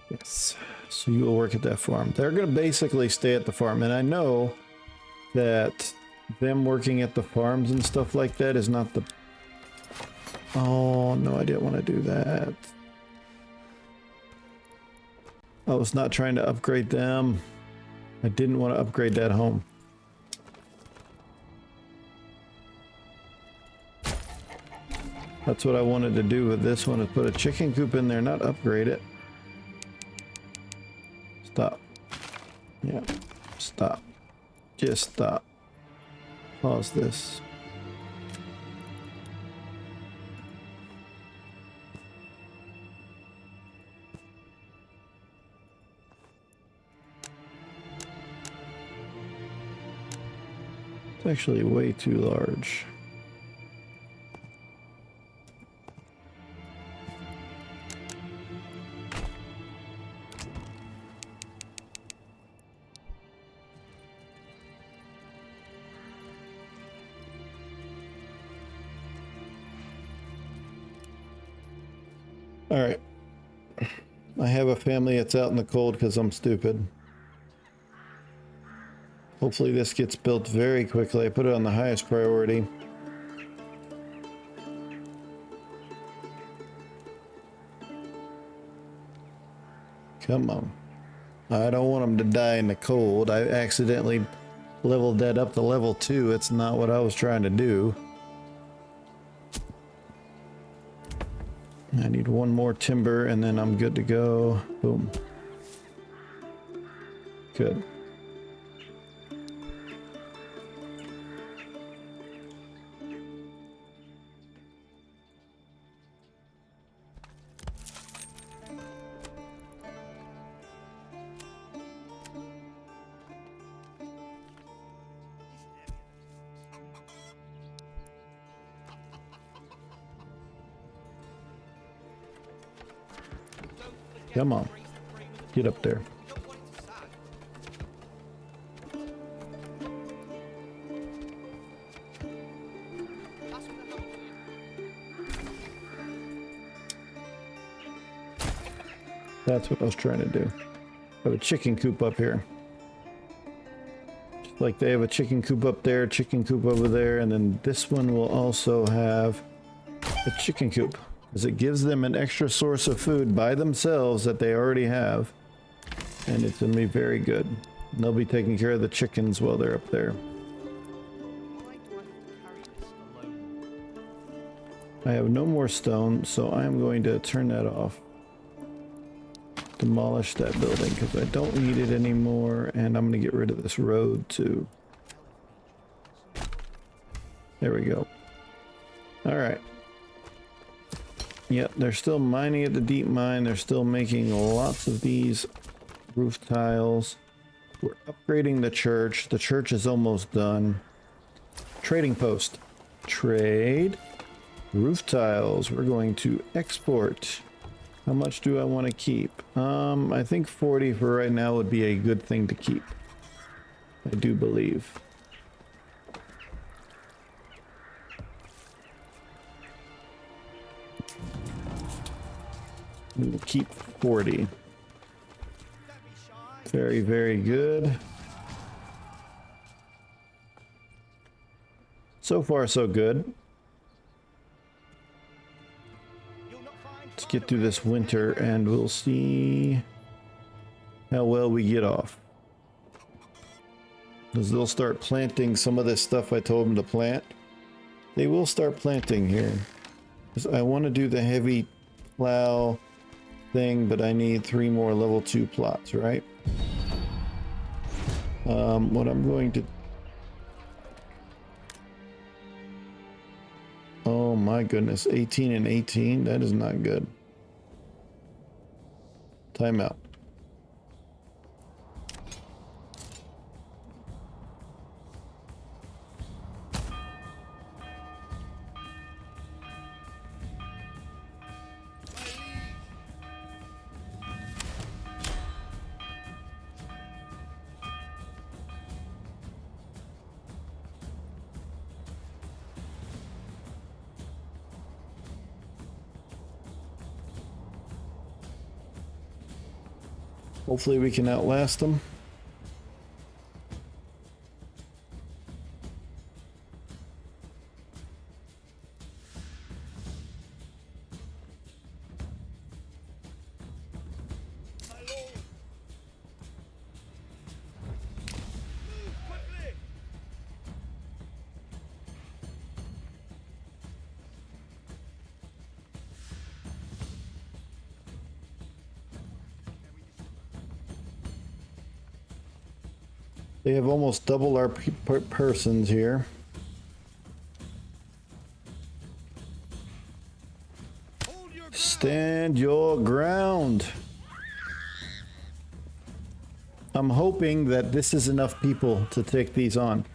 Yes. So you will work at that farm. They're going to basically stay at the farm. And I know that them working at the farms and stuff like that is not the... Oh, no, I didn't want to do that. I was not trying to upgrade them. I didn't want to upgrade that home. That's what I wanted to do with this one, is put a chicken coop in there, not upgrade it. Stop. Yeah, stop. Just stop. Pause this. It's actually way too large. All right. I have a family that's out in the cold because I'm stupid. Hopefully this gets built very quickly. I put it on the highest priority. Come on. I don't want them to die in the cold. I accidentally leveled that up to level 2. It's not what I was trying to do. I need one more timber and then I'm good to go. Boom. Good. Come on. Get up there. That's what I was trying to do. I have a chicken coop up here. Just like they have a chicken coop up there, chicken coop over there, and then this one will also have a chicken coop. Because it gives them an extra source of food by themselves that they already have. And it's going to be very good. And they'll be taking care of the chickens while they're up there. Why do I have to carry this alone? I have no more stone, so I'm going to turn that off. Demolish that building because I don't need it anymore. And I'm going to get rid of this road too. There we go. All right. Yep, they're still mining at the deep mine. They're still making lots of these roof tiles. We're upgrading the church. The church is almost done. Trading post. Trade. Roof tiles. We're going to export. How much do I want to keep? I think 40 for right now would be a good thing to keep. I do believe. We'll keep 40. Very, very good. So far, so good. Let's get through this winter and we'll see how well we get off. Because they'll start planting some of this stuff I told them to plant. They will start planting here. 'Cause I want to do the heavy plow thing, but I need 3 more level 2 plots, right? What I'm going to... Oh my goodness, 18 and 18, that is not good. Timeout. Hopefully we can outlast them. They have almost double our persons here. Stand your ground. I'm hoping that this is enough people to take these on.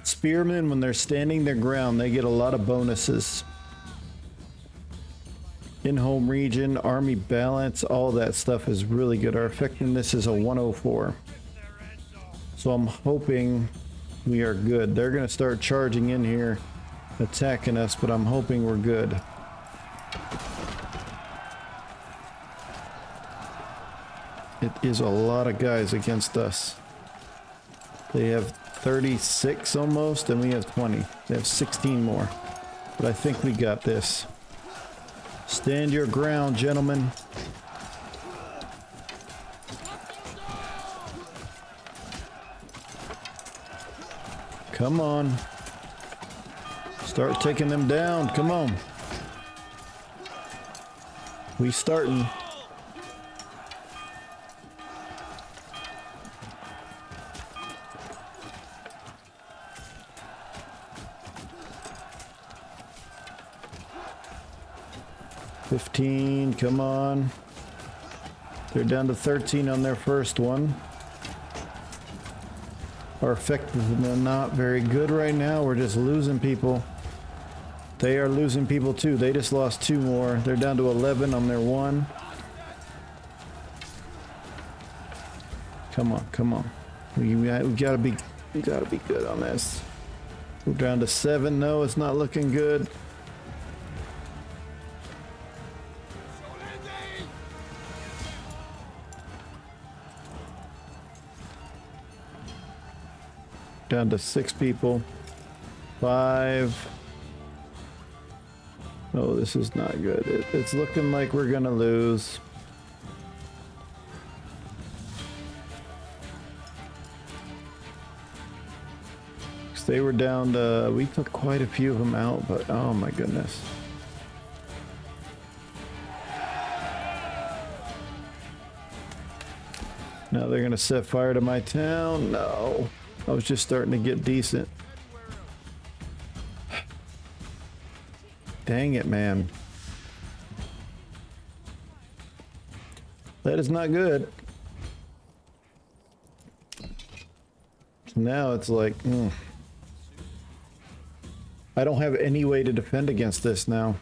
Spearmen, when they're standing their ground, they get a lot of bonuses. In-home region, army balance, all that stuff is really good. Our effectiveness is a 104. So I'm hoping we are good. They're going to start charging in here, attacking us, but I'm hoping we're good. It is a lot of guys against us. They have 36 almost, and we have 20. They have 16 more. But I think we got this. Stand your ground, gentlemen. Come on. Start taking them down. Come on. We starting. $15, come on. They're down to 13 on their first one. Our effectiveness is not very good right now. We're just losing people. They are losing people too. They just lost 2 more. They're down to 11 on their one. Come on, come on. We gotta be good on this. We're down to 7. No, it's not looking good. Down to 6 people. 5. Oh, this is not good. It's looking like we're gonna lose. They were down to, we took quite a few of them out, but oh my goodness. Now they're gonna set fire to my town. No, I was just starting to get decent. Dang it, man. That is not good. Now it's like, I don't have any way to defend against this now.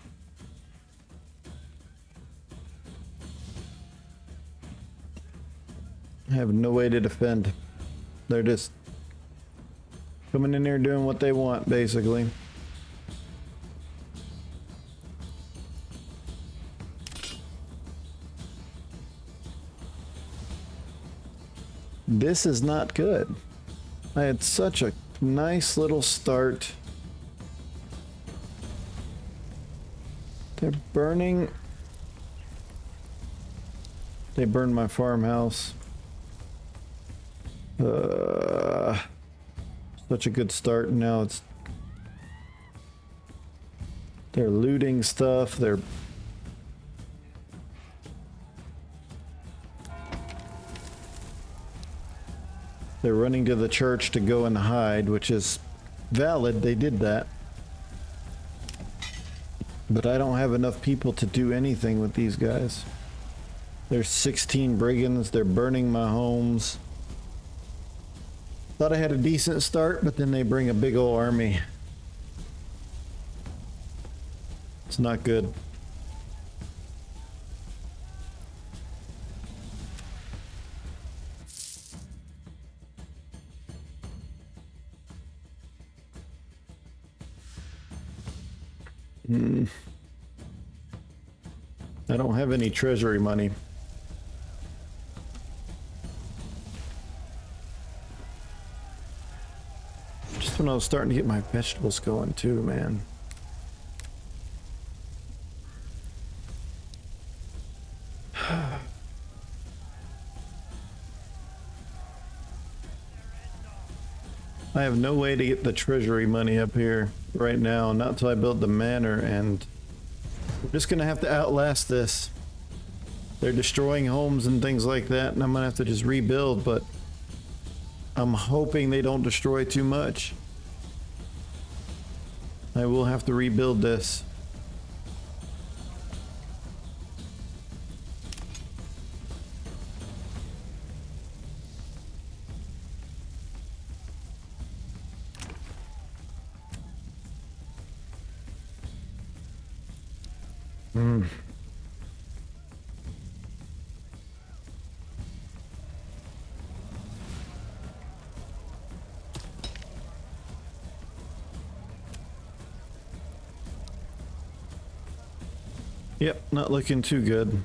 I have no way to defend. They're just coming in here doing what they want, basically. This is not good. I had such a nice little start. They're burning. They burned my farmhouse. Such a good start. Now it's. They're looting stuff. They're. They're running to the church to go and hide, which is valid. They did that. But I don't have enough people to do anything with these guys. There's 16 brigands. They're burning my homes. Thought I had a decent start, but then they bring a big old army. It's not good. I don't have any treasury money. Just when I was starting to get my vegetables going too, man. I have no way to get the treasury money up here right now, not until I build the manor, and we're just gonna have to outlast this. They're destroying homes and things like that, and I'm gonna have to just rebuild, but I'm hoping they don't destroy too much. I will have to rebuild this. Yep, not looking too good.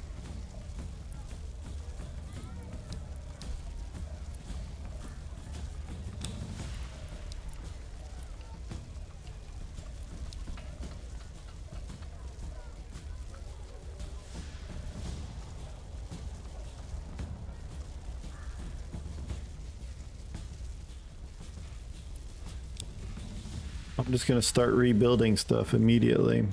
I'm just gonna start rebuilding stuff immediately.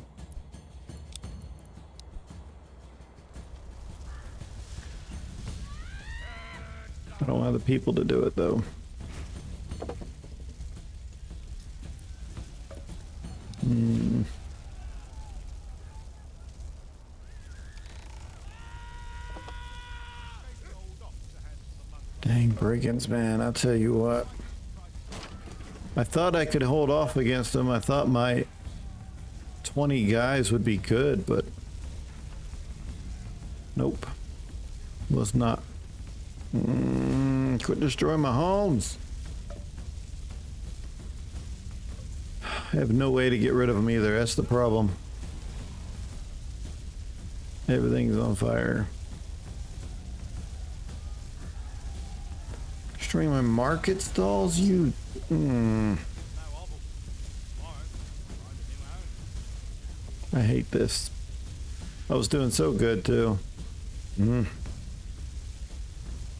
I don't have the people to do it though. Dang brigands, man, I'll tell you what. I thought I could hold off against them. I thought my 20 guys would be good, but nope. Was not. Quit destroying my homes. I have no way to get rid of them either. That's the problem. Everything's on fire. Destroying my market stalls? You... I hate this. I was doing so good too.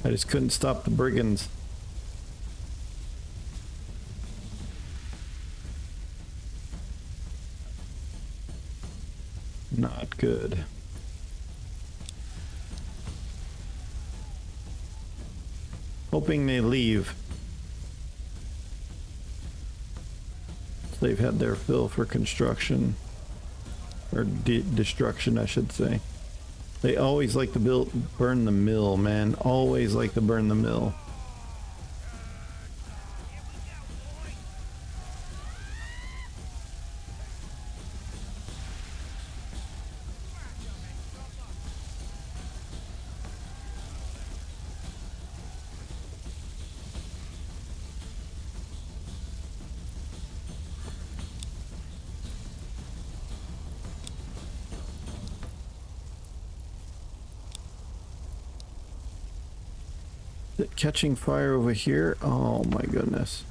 I just couldn't stop the brigands. Not good. Hoping they leave. They've had their fill for construction. Or destruction, I should say. They always like to burn the mill, man. Always like to burn the mill. Is it catching fire over here? Oh my goodness.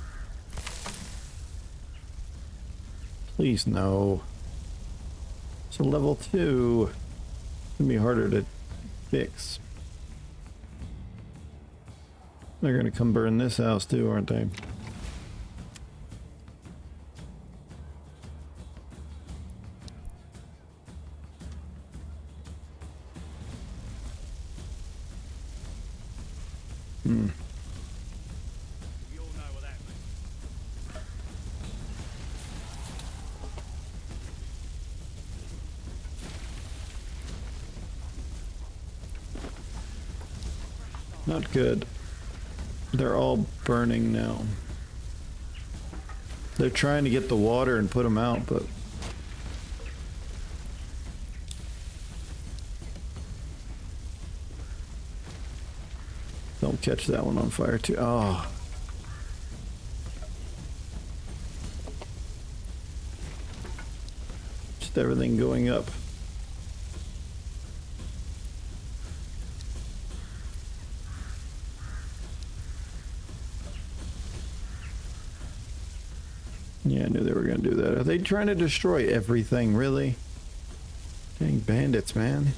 Please no. It's a level 2. It's gonna be harder to fix. They're gonna come burn this house too, aren't they? We all know what that means. Not good. They're all burning now. They're trying to get the water and put them out, but don't catch that one on fire too. Oh. Just everything going up. Yeah, I knew they were going to do that. Are they trying to destroy everything, really? Dang bandits, man.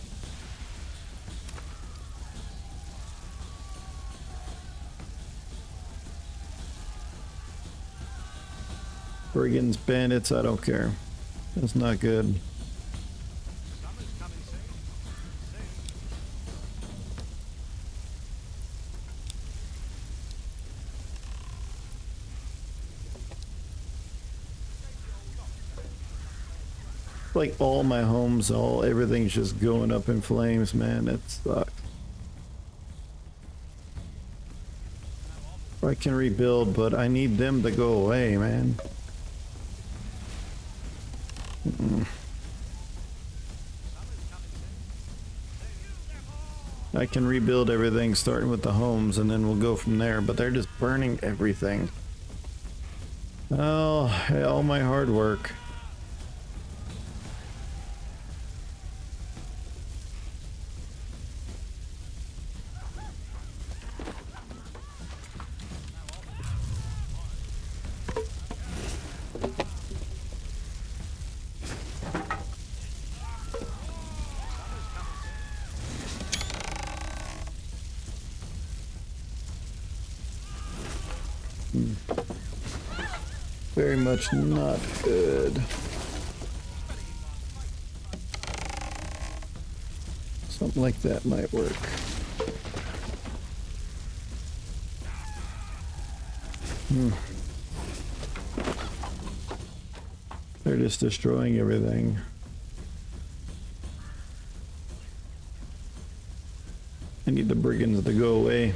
Brigands, bandits, I don't care. That's not good. Summer's coming soon. Like all my homes, everything's just going up in flames, man. It sucks. I can rebuild, but I need them to go away, man. I can rebuild everything starting with the homes and then we'll go from there, but they're just burning everything. Oh, all my hard work. Very much not good. Something like that might work. They're just destroying everything. I need the brigands to go away.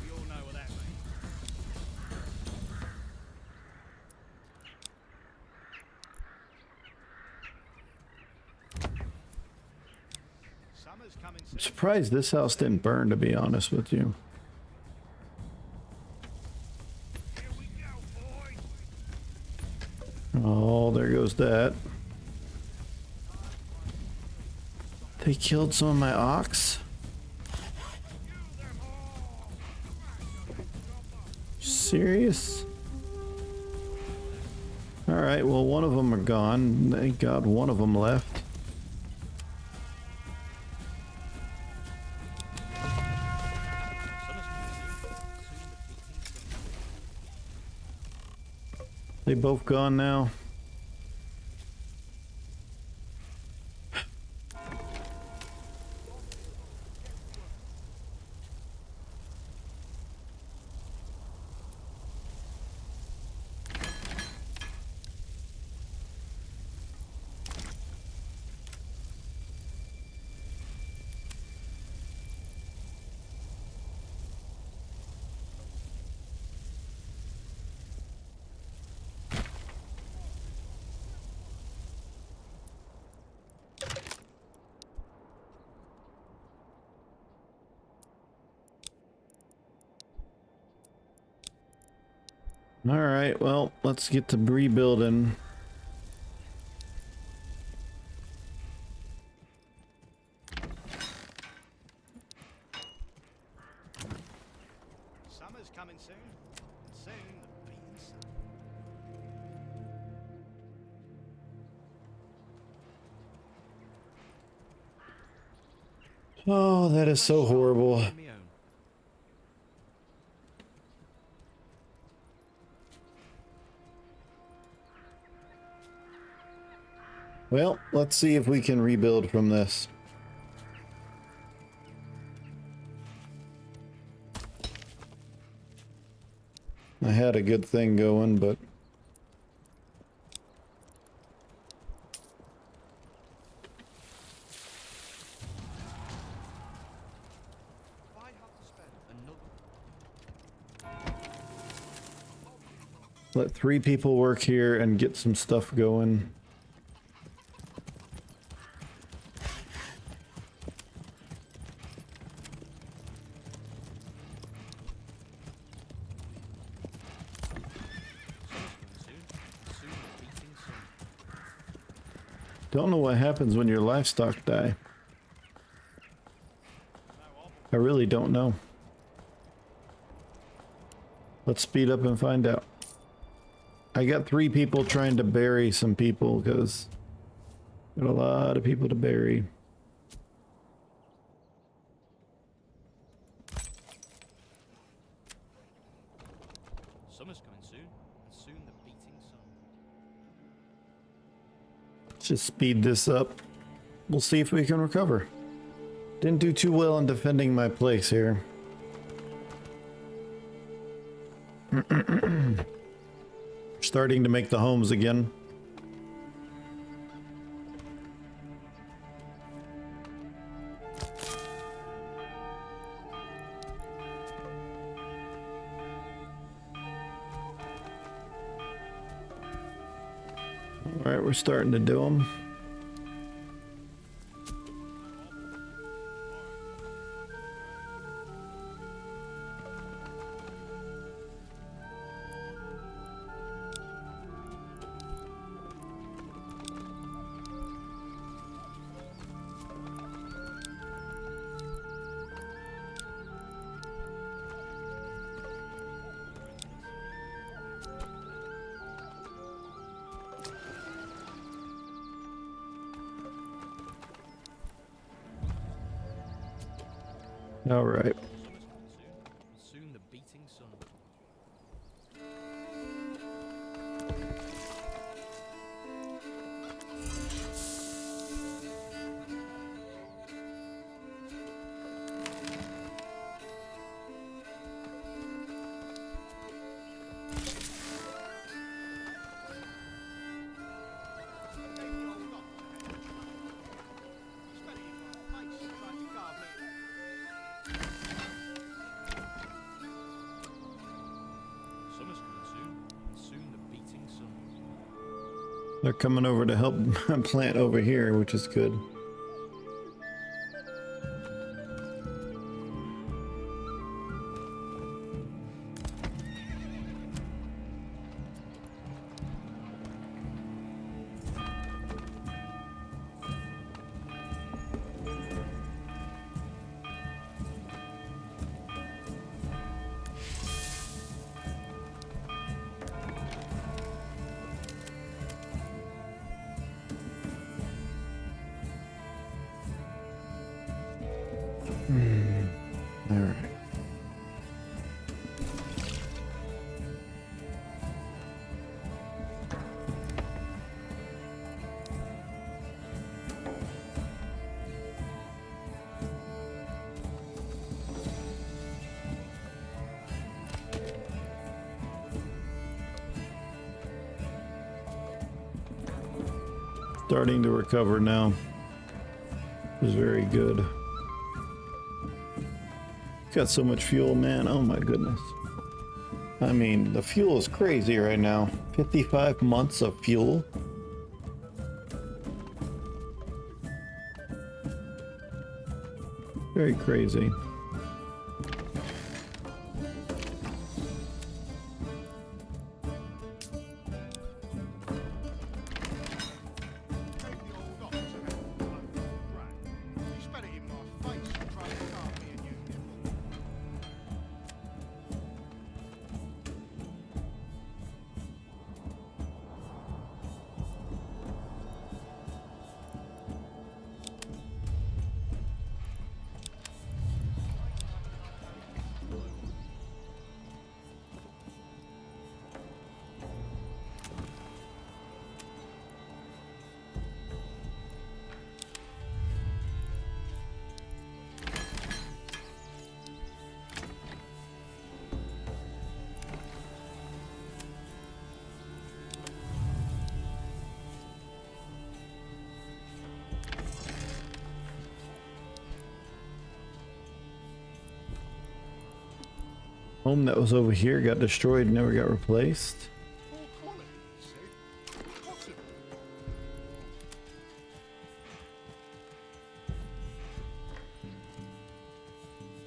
We all know what that means. Summer's coming I'm soon. surprised this house didn't burn, to be honest with you. Here we go, boys. Oh, there goes that. They killed some of my ox? Serious? Alright, well, one of them are gone. Thank God one of them left. They both gone now. Alright, well, let's get to rebuilding. Summer's coming soon. And soon the beans. Oh, that is so horrible. Well, let's see if we can rebuild from this. I had a good thing going, but If I have to spend another let 3 people work here and get some stuff going. Don't know what happens when your livestock die. I really don't know. Let's speed up and find out. I got 3 people trying to bury some people because got a lot of people to bury. Summer's coming soon, and soon the beating sun. Let's just speed this up. We'll see if we can recover. Didn't do too well in defending my place here. Starting to make the homes again. All right, we're starting to do them. All right. Summer's coming soon. Soon the beating sun. Summer's coming soon. Soon the beating sun. They're coming over to help plant over here, which is good. All right. Starting to recover now. Is very good. Got so much fuel, man. Oh my goodness. I mean, the fuel is crazy right now. 55 months of fuel. Very crazy. Home that was over here got destroyed and never got replaced.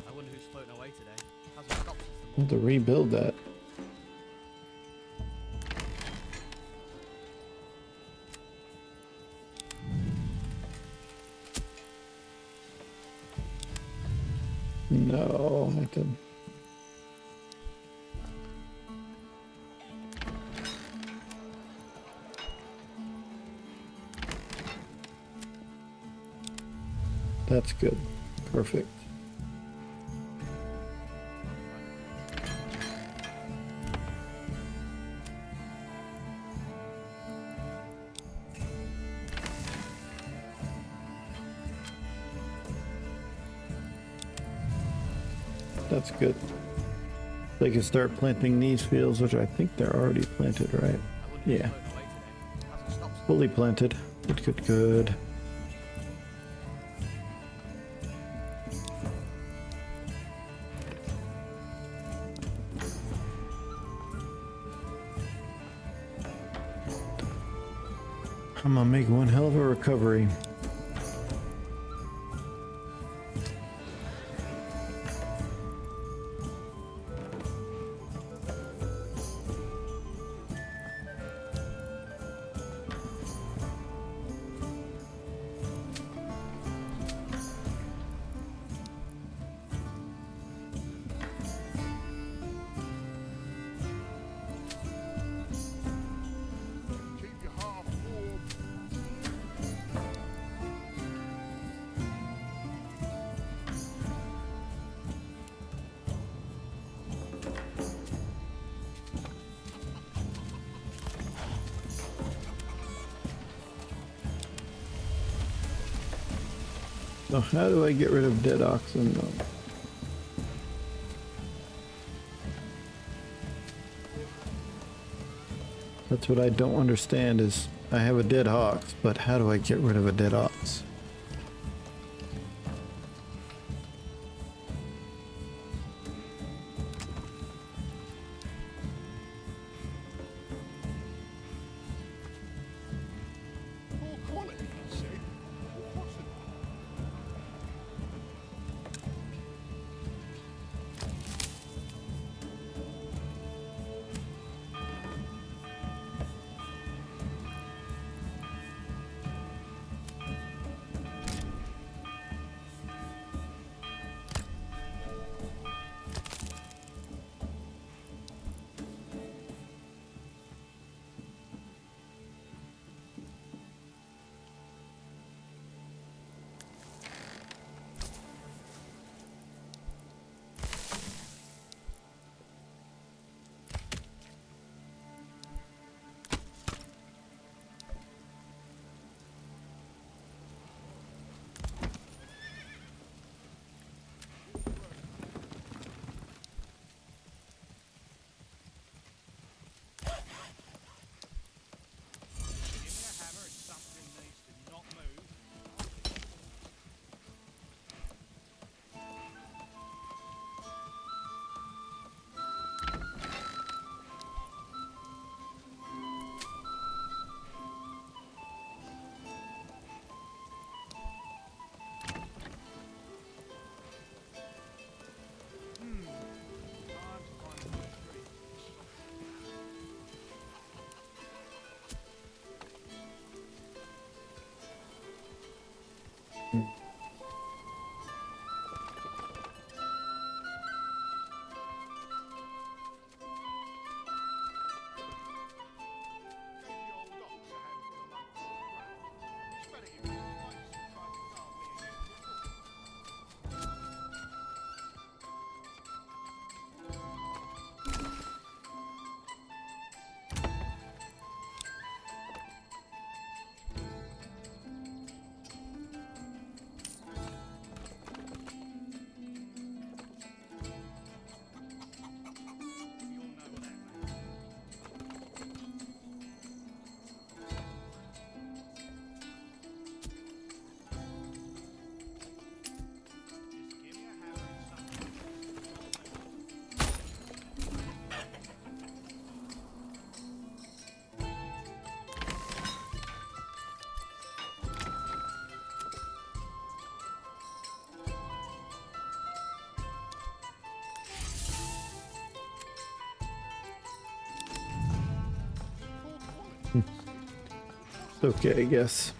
I wonder who's floating away today. Hasn't stopped since the I have to rebuild that. No, I did. That's good. Perfect. That's good. They can start planting these fields, which I think they're already planted, right? I wonder who's Yeah. floating away today. Hasn't stopped since Fully planted. Good, good, good. I'm gonna make one hell of a recovery. Keep your heart warm. So how do I get rid of dead oxen? That's what I don't understand is I have a dead ox, but how do I get rid of a dead ox? Poor quality, you say? What's it? Give me a hammer if something needs to not move. Time to find a new tree. Gave the old ox a handful of local grass. Spread it in one place and tried to guard me against it. We all know what that means. Just give me a hammer and something needs to not move. Poor quality, you say? It's okay, I guess.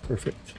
Perfect.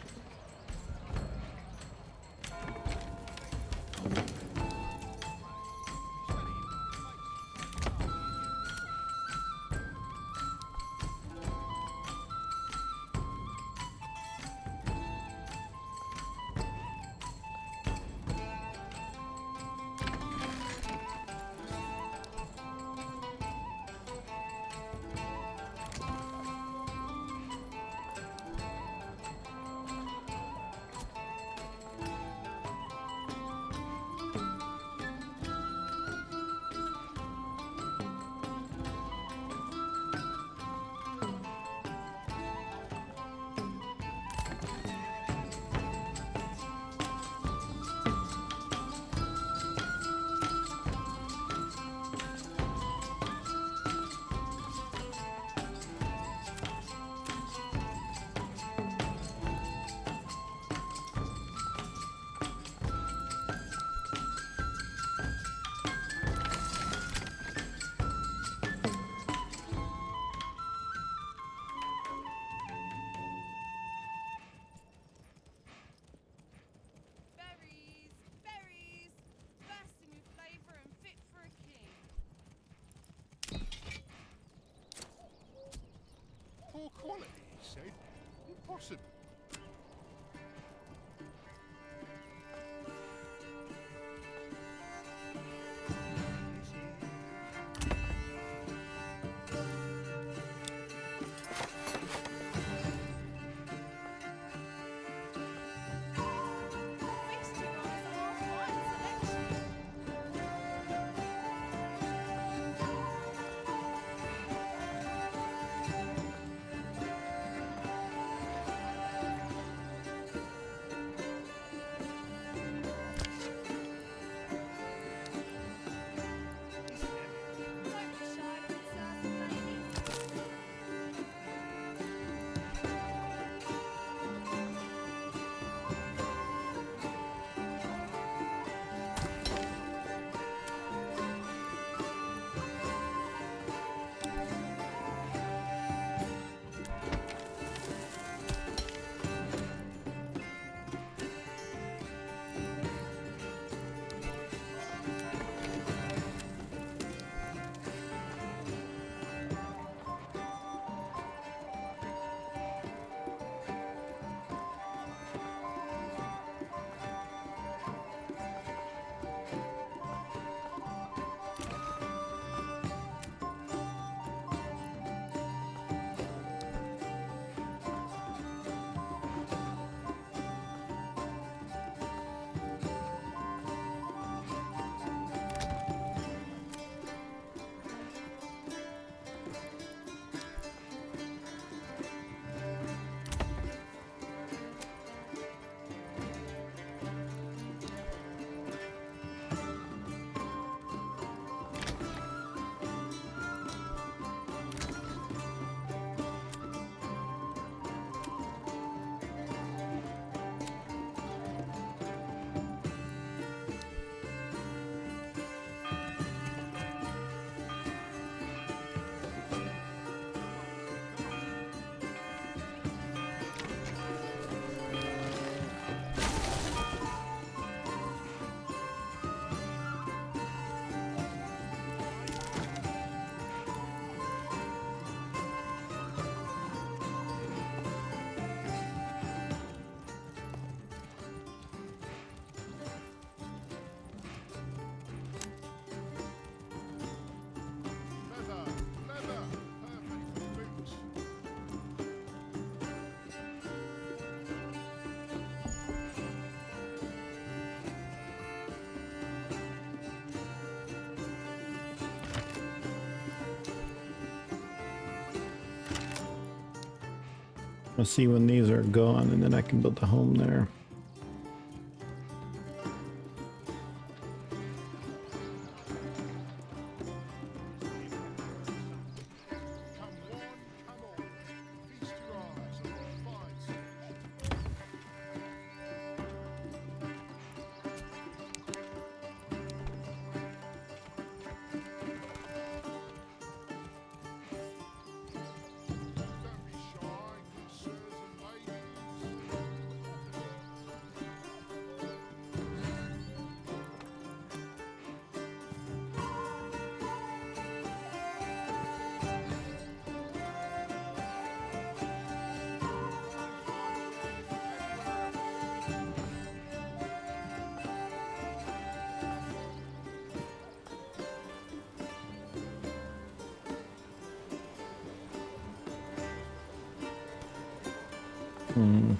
quality, he said. Impossible. Feast you guys are a fine selection. Don't be shy, good sirs and ladies. Leather, leather, perfect for boots. I'll see when these are gone, and then I can build a home there. Come one, come all. Feast your eyes on a fine selection. Don't be shy, good sirs and ladies. Hmm.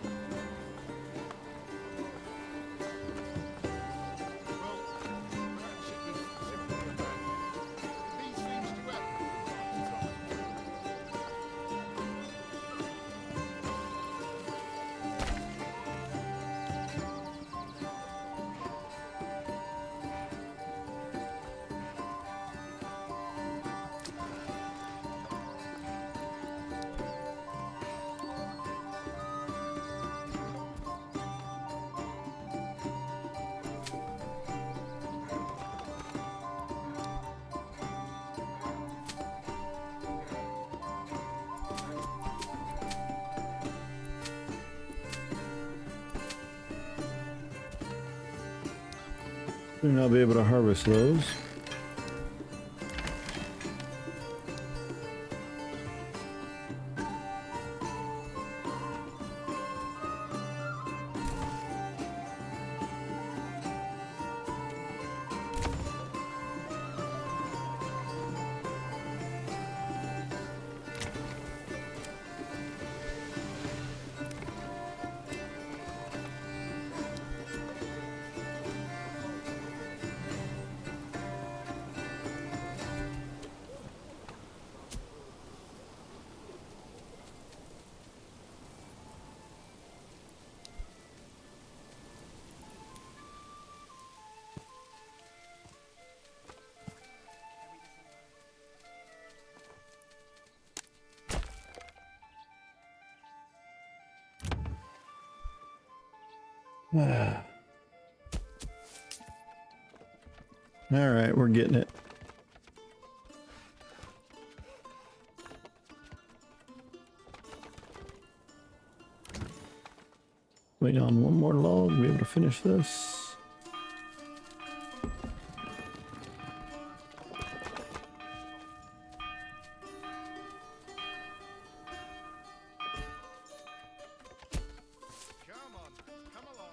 Well, perhaps it was simply a bad day. These things do happen from time to time. Soon I'll be able to harvest those. All right, we're getting it. Wait on one more log, be able to finish this. Come on, come along.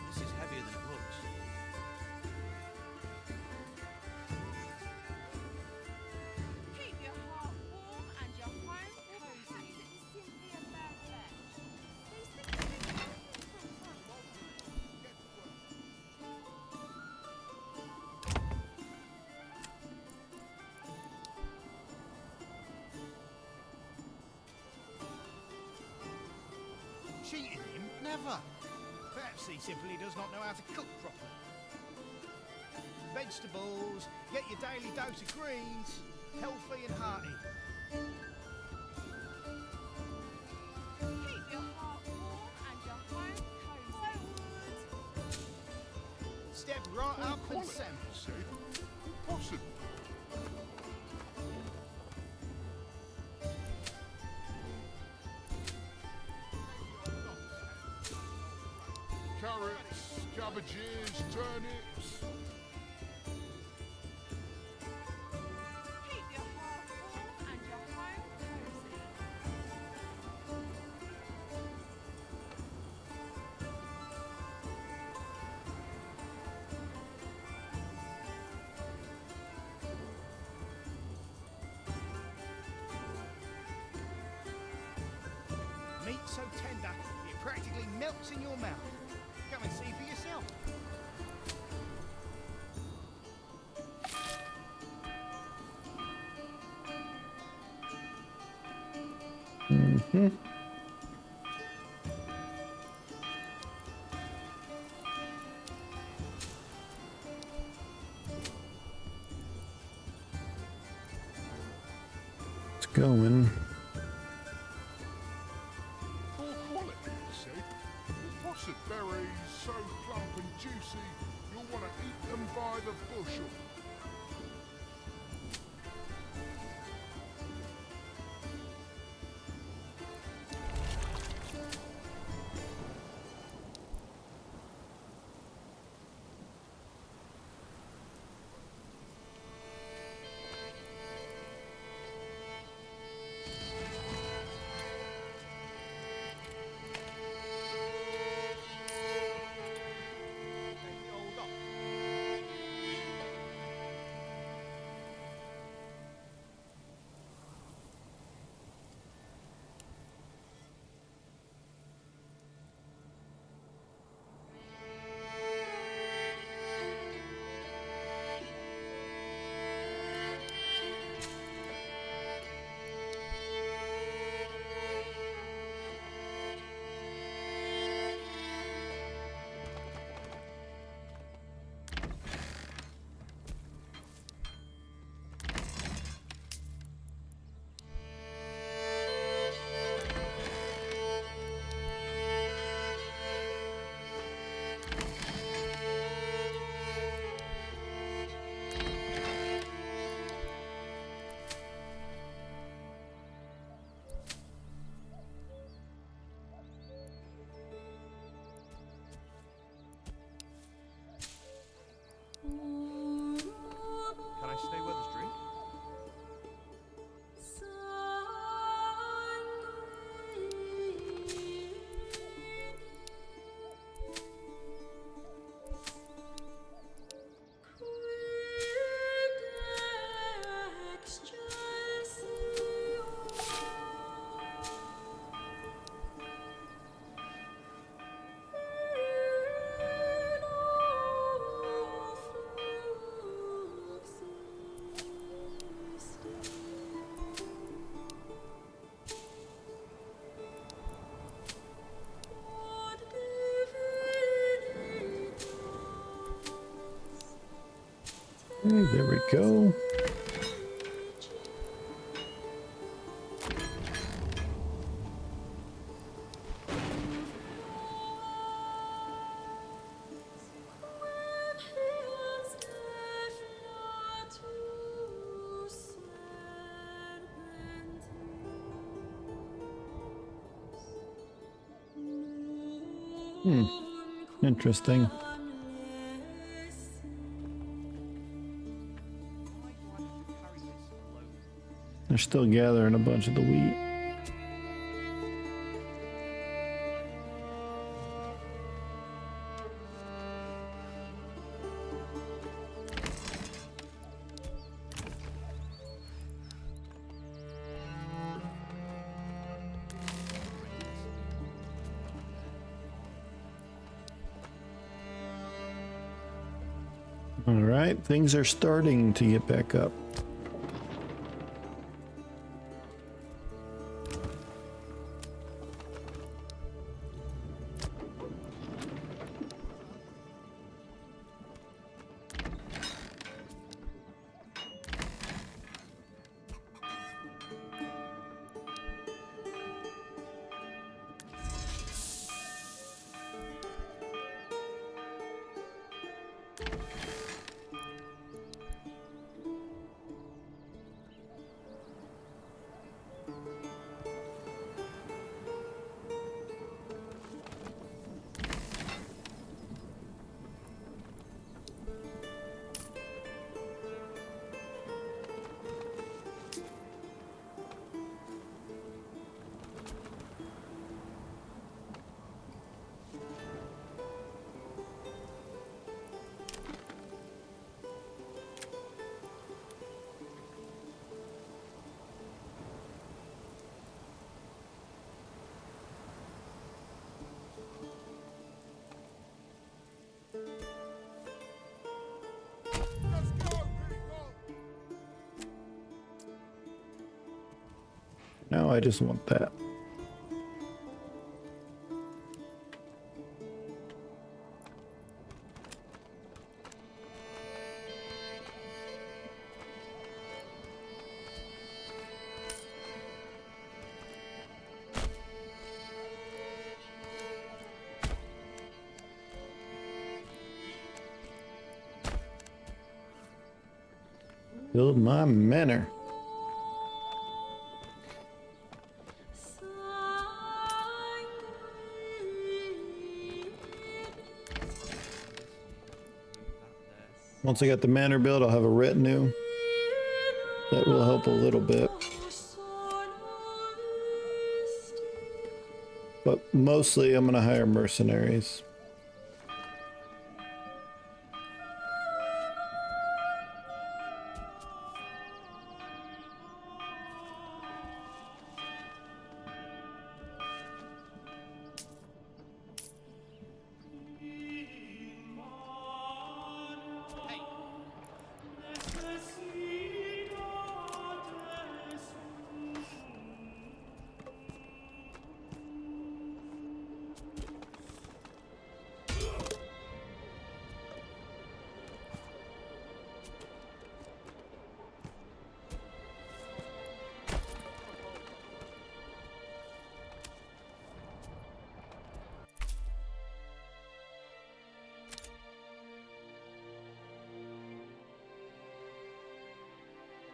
This is heavier than it looks. Keep your heart warm and your home cozy. It is simply a bad batch. These things are from front. Get to work. Cheating him? Never. Perhaps he simply does not know how to cook properly. Vegetables, get your daily dose of greens, healthy and hearty. Keep your heart warm and your home cozy. Step right up and sample. Impossible. Carrots, cabbages, turnips. Keep your heart warm and your home cozy. Meat so tender, it practically melts in your mouth. Come and see for yourself. Mm-hmm. It's going. Poor quality, you see. Posset berries, so plump and juicy, you'll want to eat them by the bushel. Take the old ox. Can I stay where there's drink? Okay, there we go. Interesting. Why do I have to carry this alone? They're still gathering a bunch of the wheat. All right, things are starting to get back up. Let's go, people! Now I just want that. Build my manor. Once I got the manor built, I'll have a retinue. That will help a little bit. But mostly I'm gonna hire mercenaries.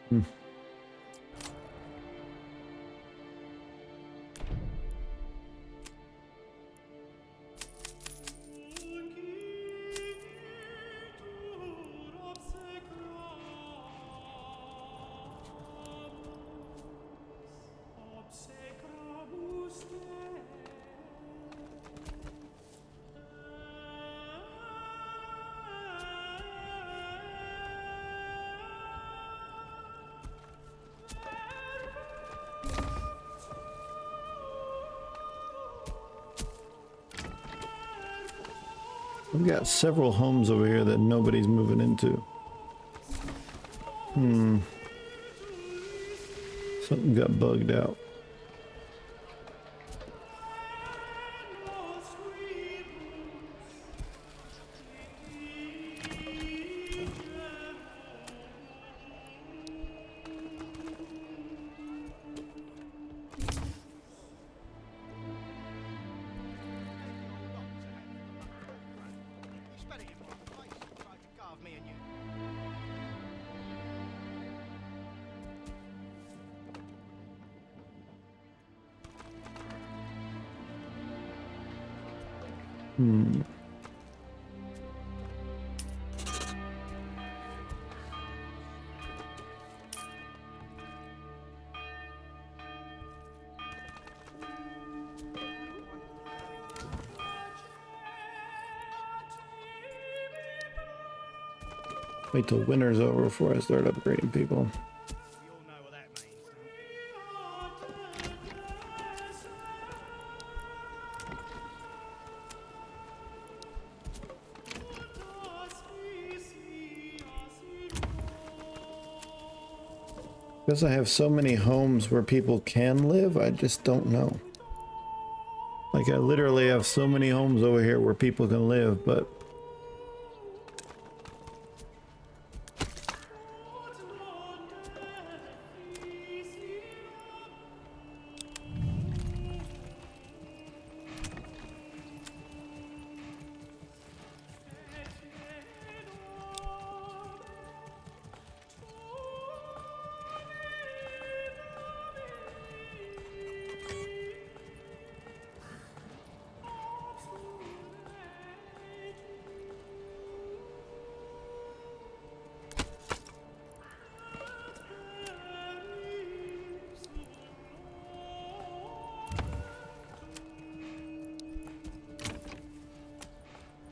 Hey, We've got several homes over here that nobody's moving into. Something got bugged out. You spent it in one place, so I could carve me and you. Wait till winter's over before I start upgrading people. We all know what that means, don't we? Because I have so many homes where people can live, I just don't know. Like, I literally have so many homes over here where people can live, but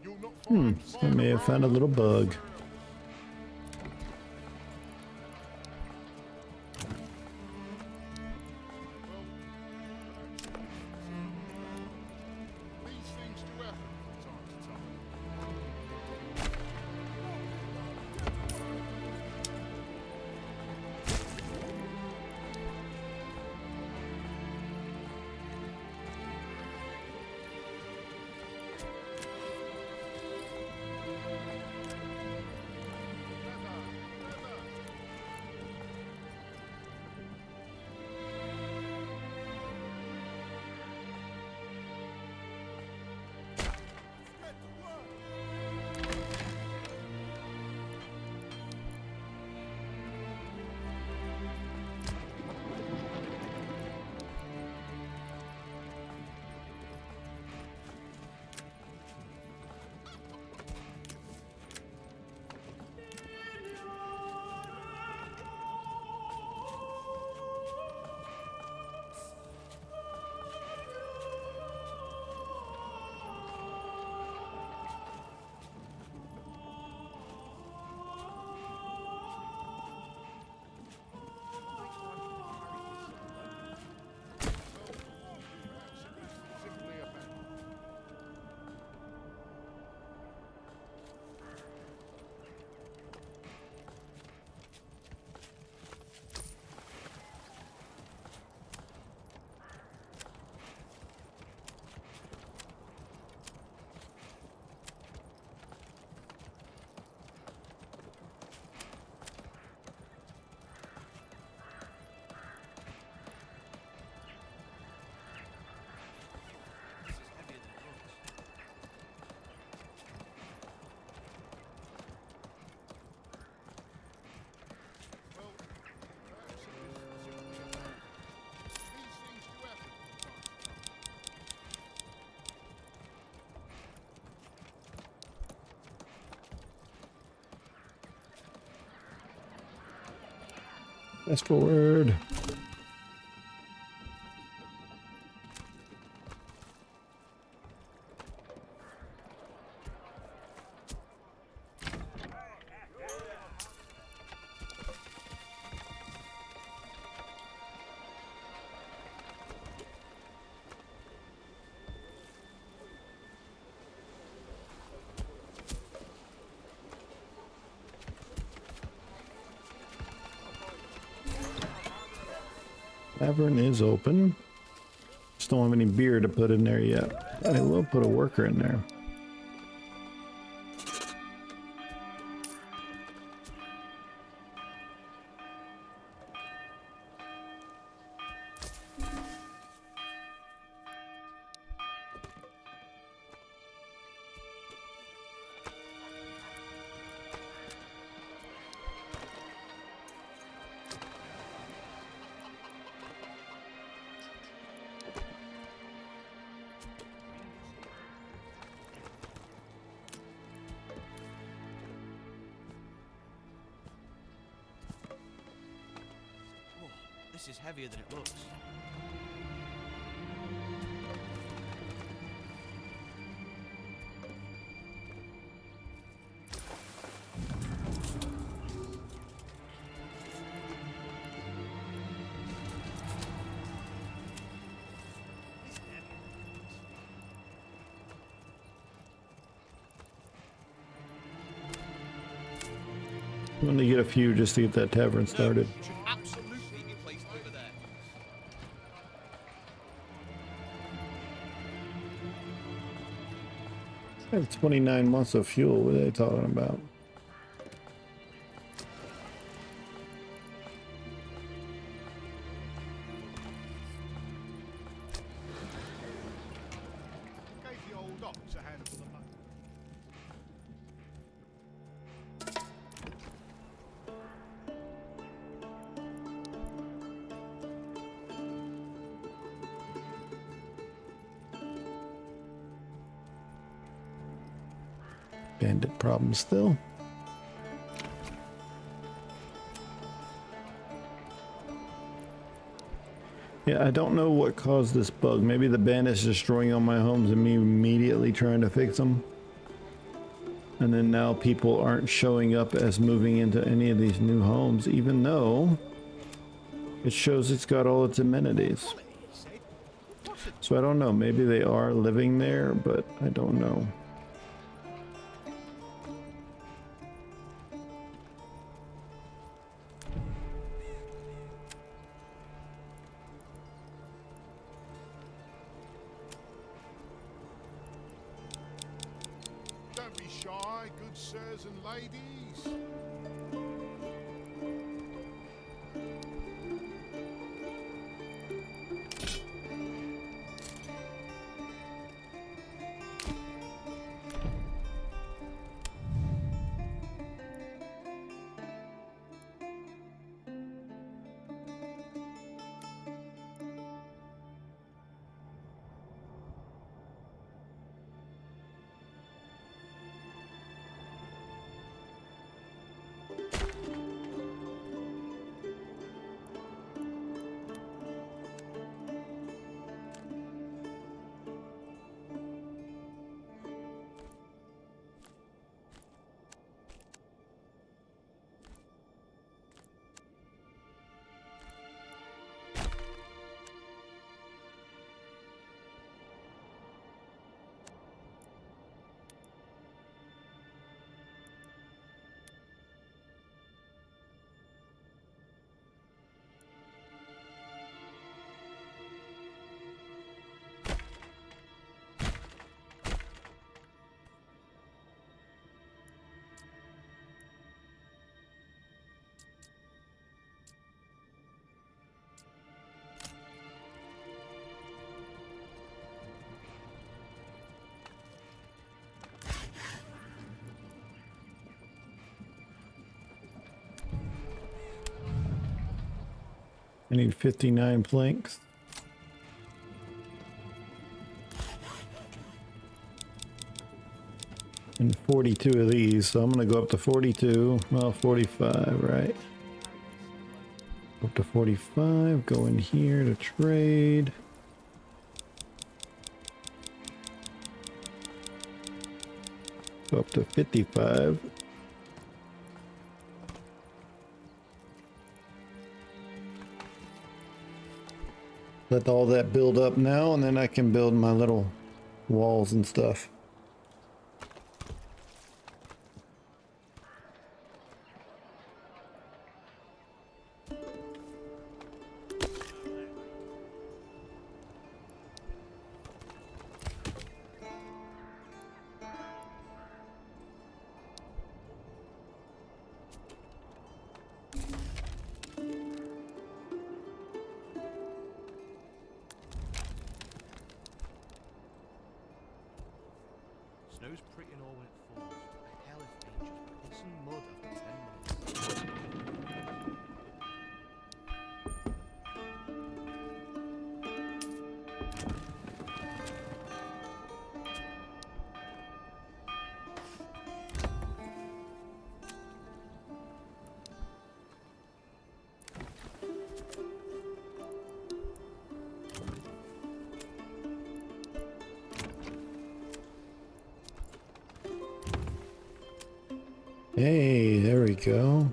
You'll not find I may have found a little bug. These things do happen from time to time. Simply a fact. This is heavier than it looks. Well, perhaps it is simply a fact. These things do happen from time to time. Fast forward. Tavern is open. Just don't have any beer to put in there yet. I will put a worker in there. Whoa, this is heavier than it looks. I'm gonna get a few just to get that tavern started. It should absolutely be placed over there. I have 29 months of fuel. What are they talking about? Gave the old ox a handful of money. Bandit problem still. Yeah, I don't know what caused this bug. Maybe the bandits destroying all my homes and me immediately trying to fix them. And then now people aren't showing up as moving into any of these new homes, even though it shows it's got all its amenities. So I don't know. Maybe they are living there, but I don't know. Don't be shy, good sirs and ladies. I need 59 planks. And 42 of these, so I'm gonna go up to 42, well 45, right? Up to 45, go in here to trade. Go up to 55. Let all that build up now, and then I can build my little walls and stuff. and mud after 10 minutes. Hey, there we go.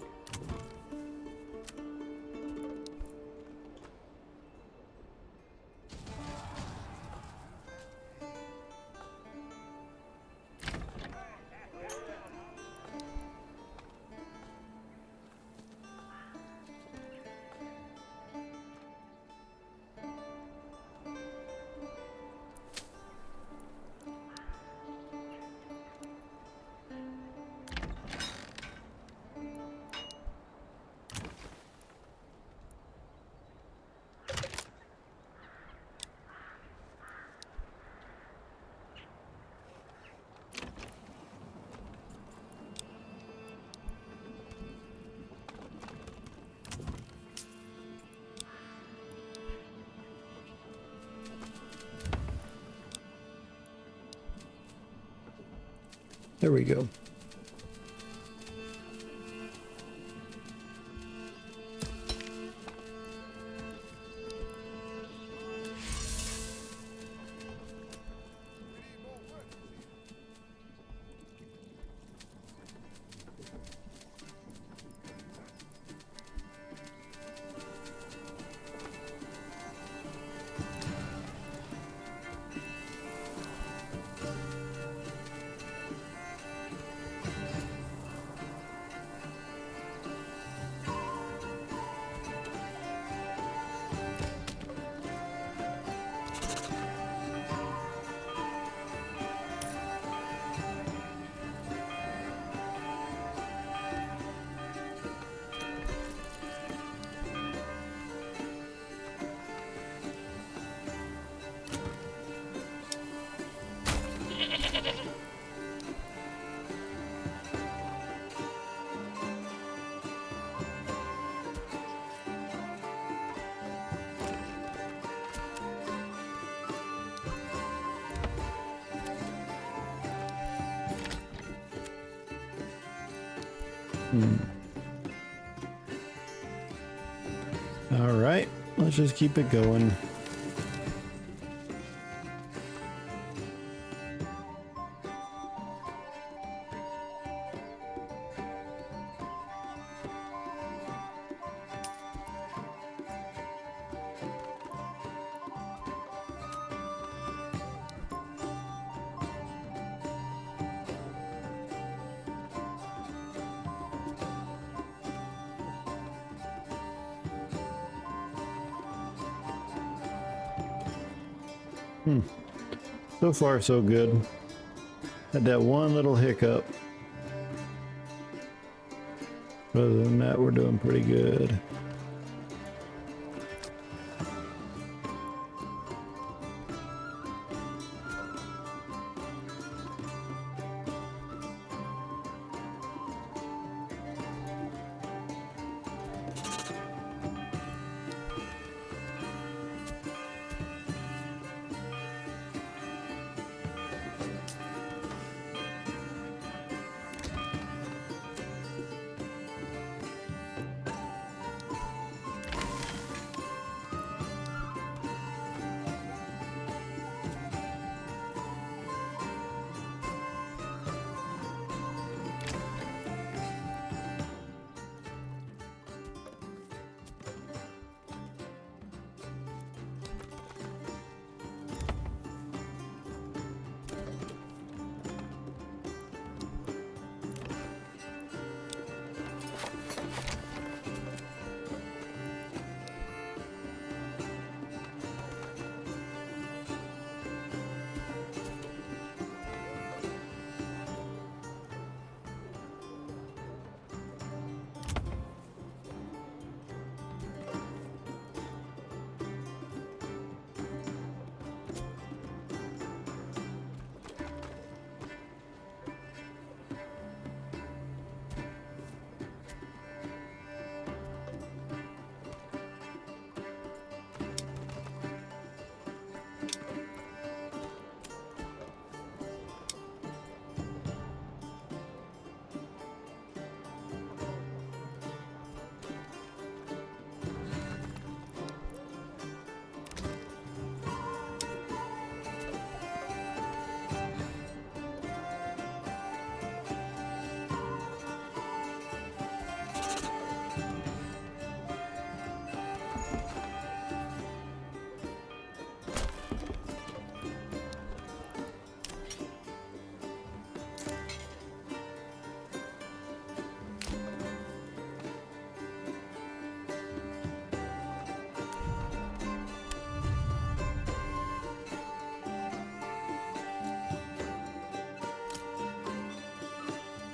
There we go. All right, let's just keep it going. So far, so good. Had that one little hiccup. Other than that, we're doing pretty good.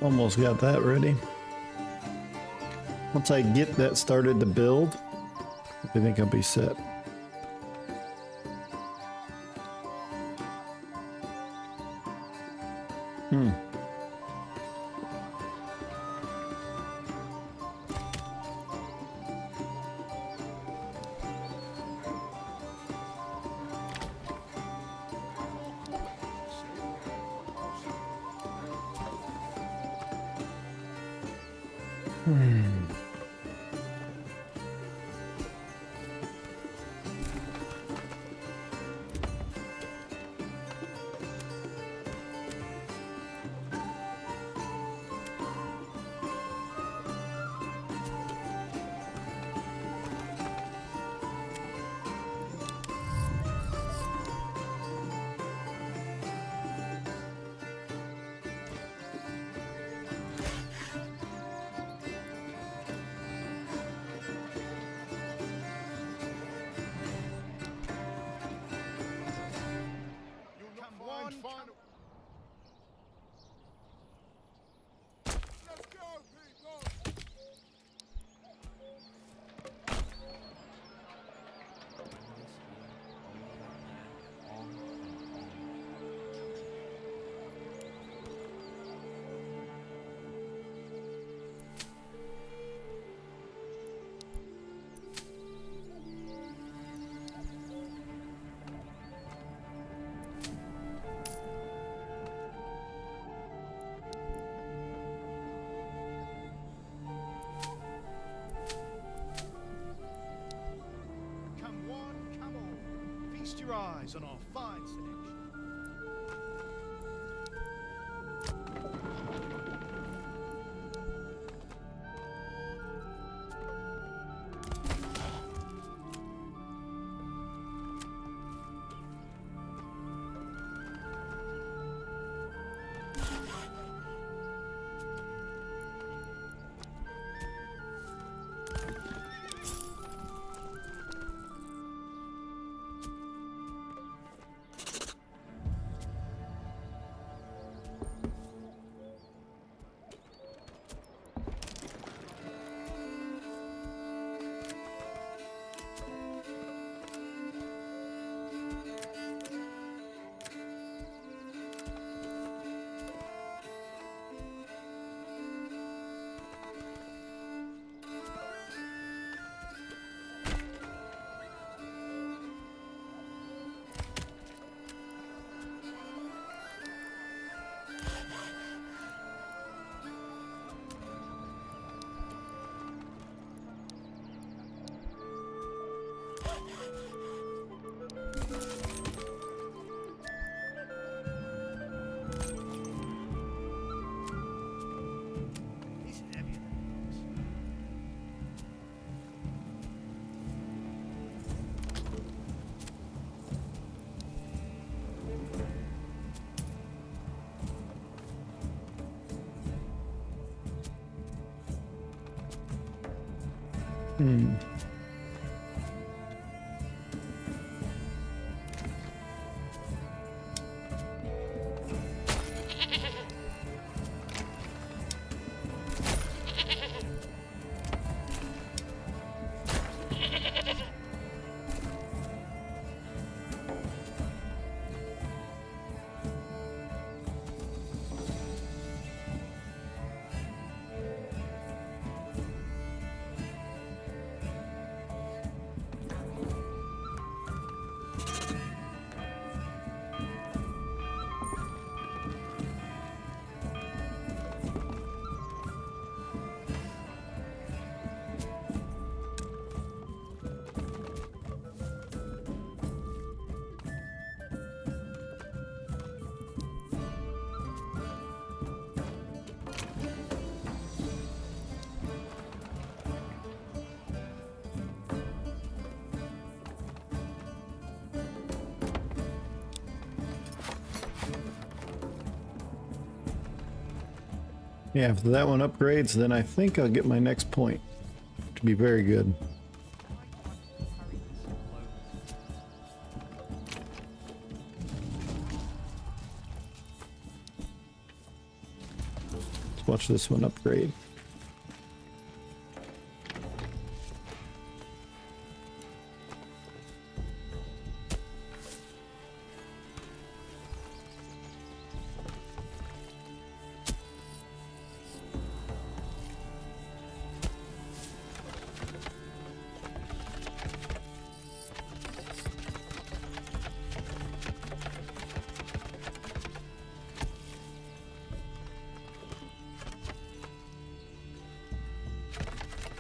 Almost got that ready. Once I get that started to build, I think I'll be set. You'll not Come find on, final. Let's go, people! Come one, come all. Feast your eyes on our fine selection. This is heavier than it looks. Yeah, if that one upgrades, then I think I'll get my next point. To be very good. That's watch this one upgrade.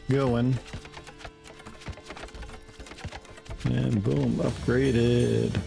Going. And boom, upgraded.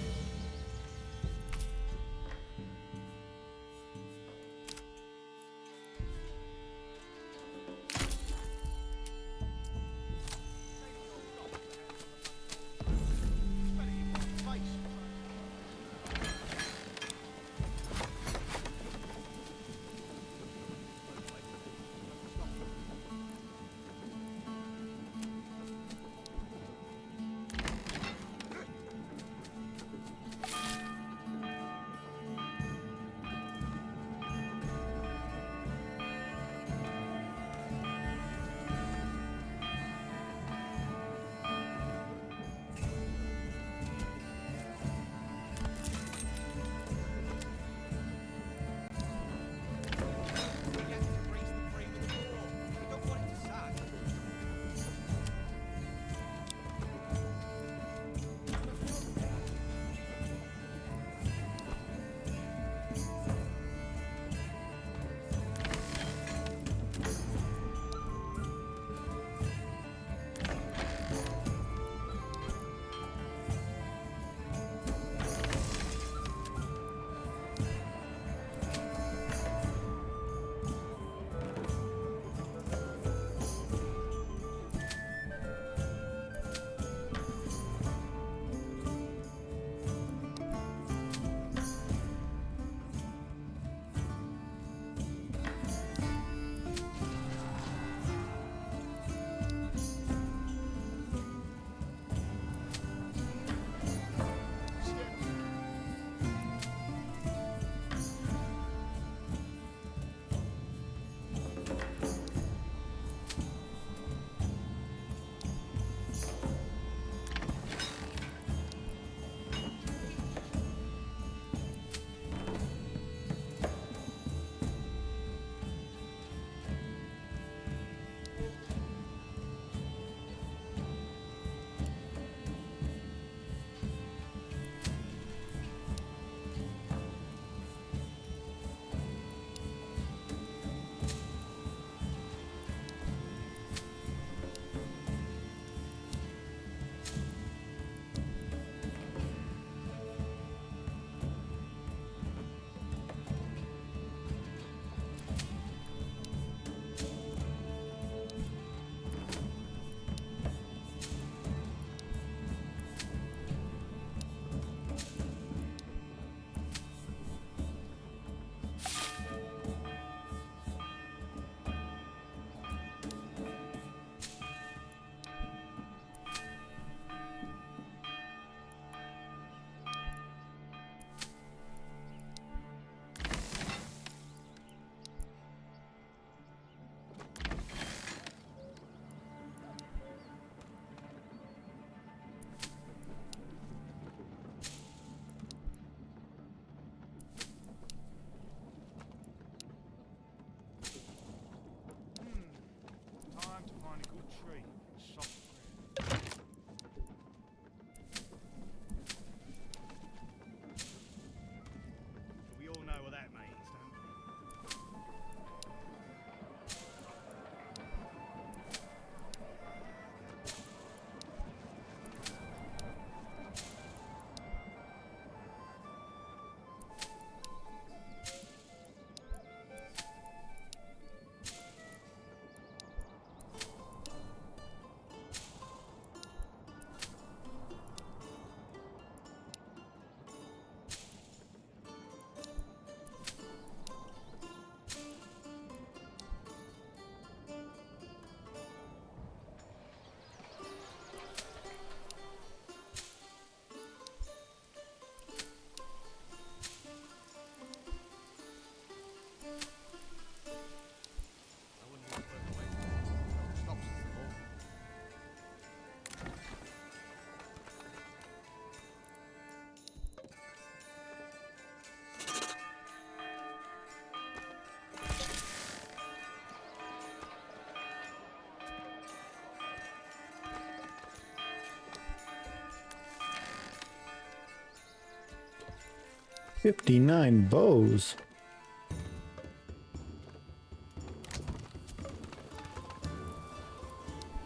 59 bows.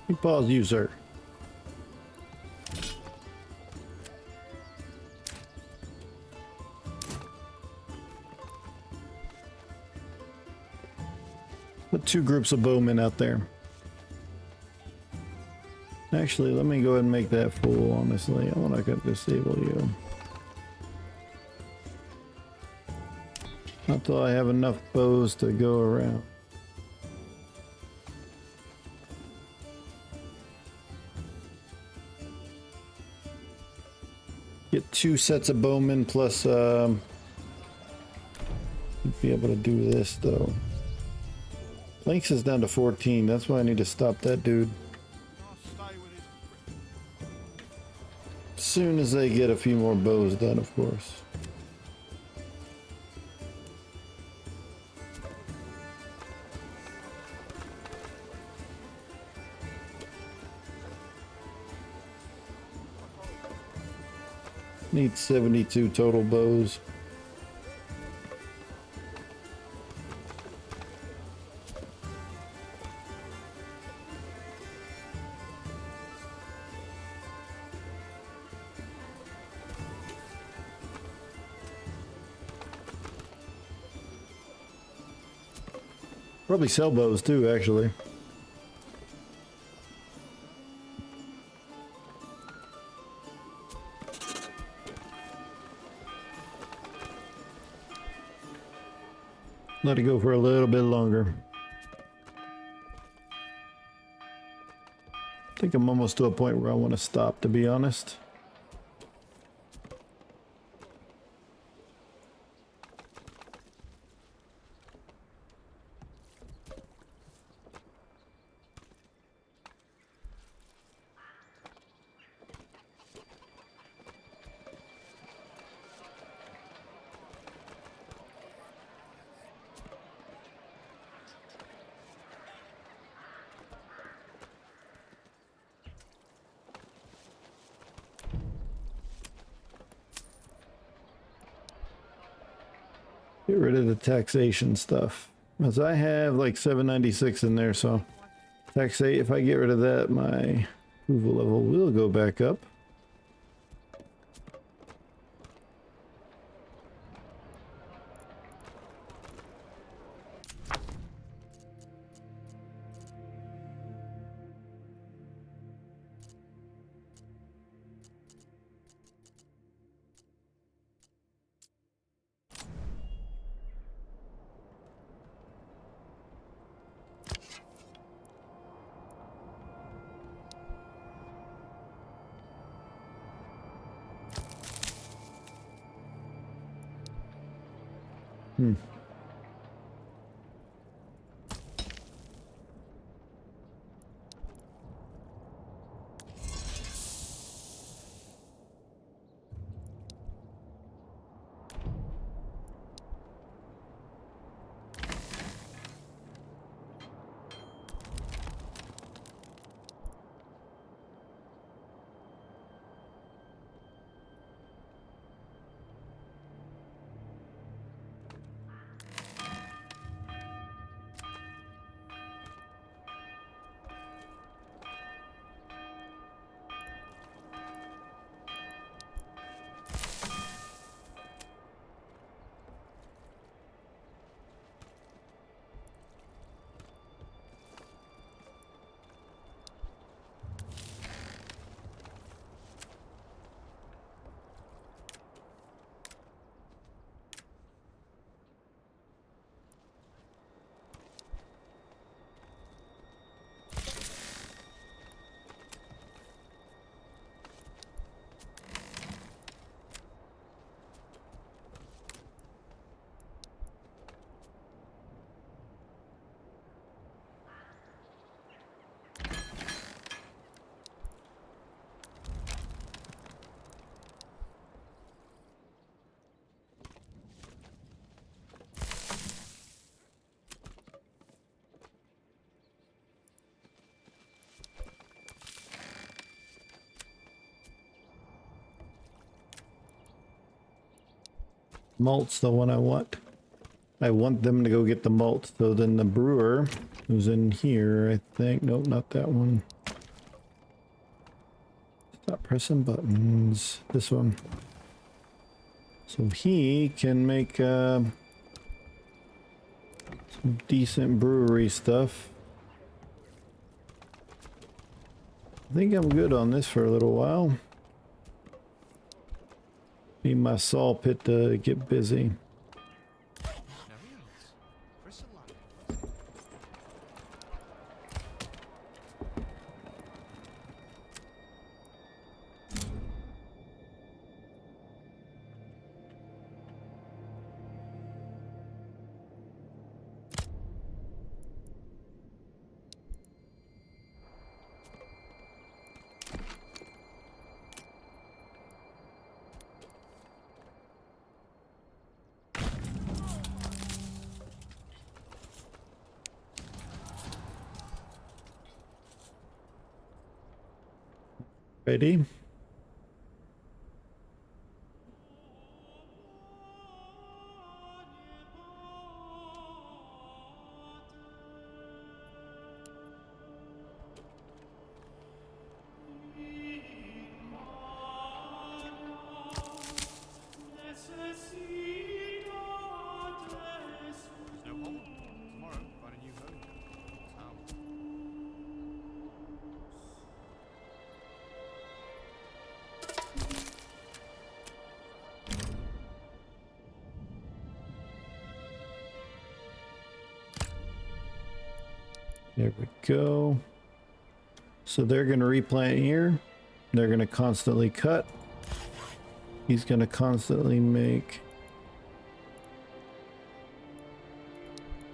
You pause you, sir. Put two groups of bowmen out there. Actually, let me go ahead and make that full, honestly. I want to disable you. Not till I have enough bows to go around. Get two sets of bowmen plus, be able to do this though. Lynx is down to 14. That's why I need to stop that dude. I'll stay with his As soon as they get a few more bows done, of course. Need 72 total bows. Probably sell bows too, actually. Let it go for a little bit longer. I think I'm almost to a point where I want to stop, to be honest. Get rid of the taxation stuff. As I have like 796 in there, so taxate, if I get rid of that, my approval level will go back up. Malt's the one I want. I want them to go get the malt. So then the brewer, who's in here, I think. Nope, not that one. Stop pressing buttons. This one. So he can make some decent brewery stuff. I think I'm good on this for a little while. Need my saw pit to get busy. Ready? No problem. Tomorrow, find a new home. Town. There we go. So they're going to replant here. They're going to constantly cut. He's going to constantly make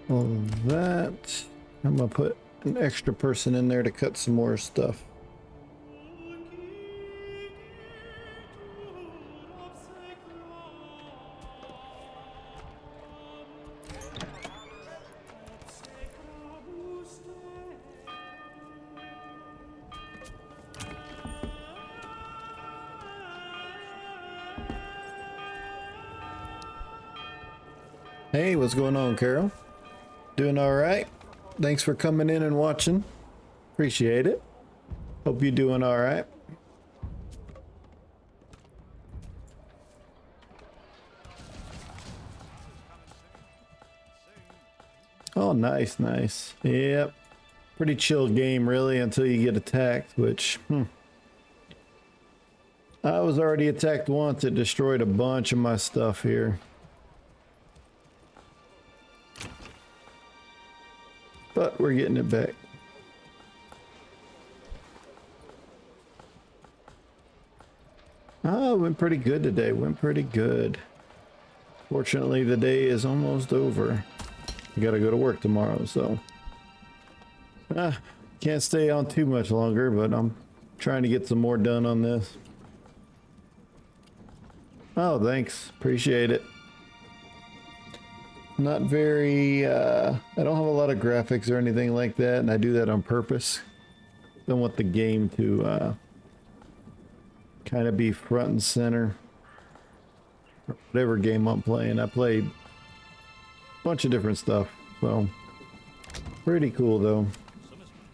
all of that. I'm going to put an extra person in there to cut some more stuff. Hey, what's going on, Carol? Doing all right? Thanks for coming in and watching. Appreciate it. Hope you're doing all right. Oh, nice, nice. Yep. Pretty chill game, really, until you get attacked, which, I was already attacked once. It destroyed a bunch of my stuff here. But we're getting it back. Oh, went pretty good today. Went pretty good. Fortunately, the day is almost over. I gotta go to work tomorrow, so. Can't stay on too much longer, but I'm trying to get some more done on this. Oh, thanks. Appreciate it. Not very, I don't have a lot of graphics or anything like that, and I do that on purpose. Don't want the game to kind of be front and center. Whatever game I'm playing. I played a bunch of different stuff, so pretty cool though.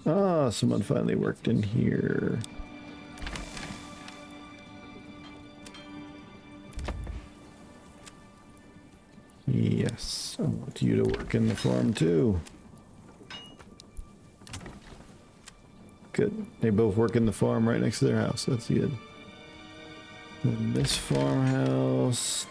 Ah, someone finally worked in here. Yes, I want you to work in the farm too. Good. They both work in the farm right next to their house. That's good. And this farmhouse.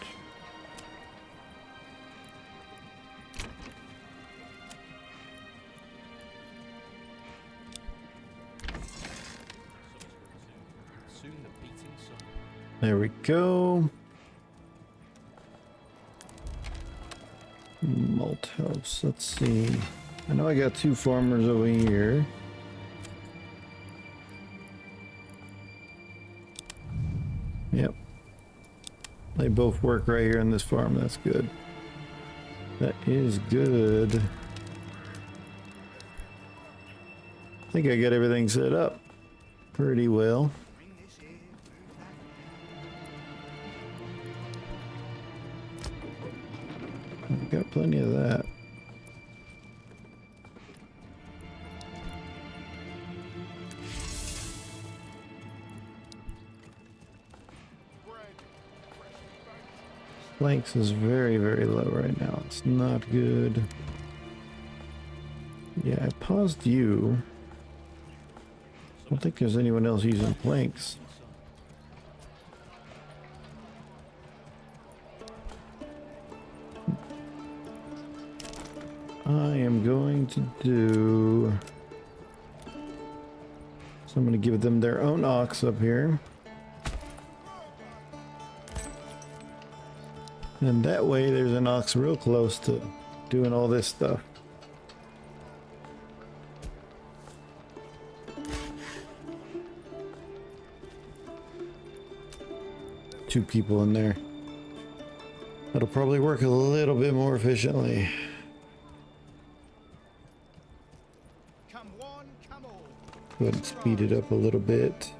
Soon the beating sun. There we go. Malt house. Let's see. I know I got two farmers over here. Yep. They both work right here in this farm. That's good. That is good. I think I got everything set up pretty well. plenty of that. Planks is very, very low right now. It's not good. Yeah, I paused you. I don't think there's anyone else using planks. I am going to do... So I'm going to give them their own ox up here. And that way there's an ox real close to doing all this stuff. Two people in there. That'll probably work a little bit more efficiently. Come one, come all. Go ahead and speed it up a little bit.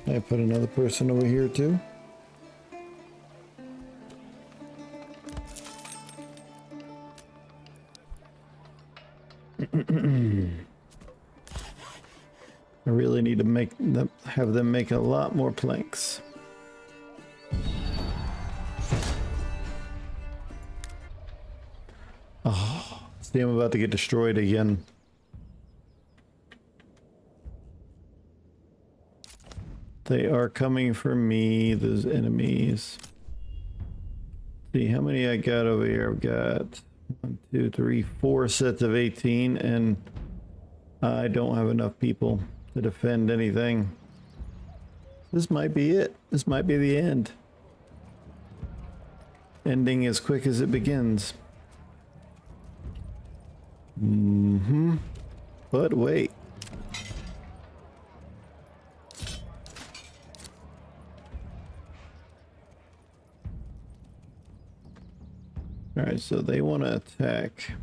I put another person over here too. I really need to have them make a lot more planks. Oh, see, I'm about to get destroyed again. They are coming for me, those enemies. See how many I got over here. I've got 1, 2, 3, 4 sets of 18, and I don't have enough people to defend anything. This might be it. This might be the end. Ending as quick as it begins. But wait. Alright, so they want to attack.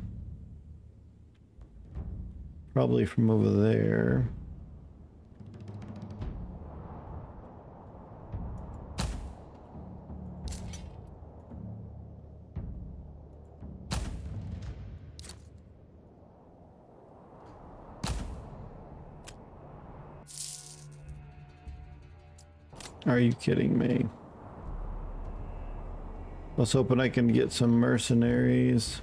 Probably from over there. Are you kidding me? I was hoping I can get some mercenaries.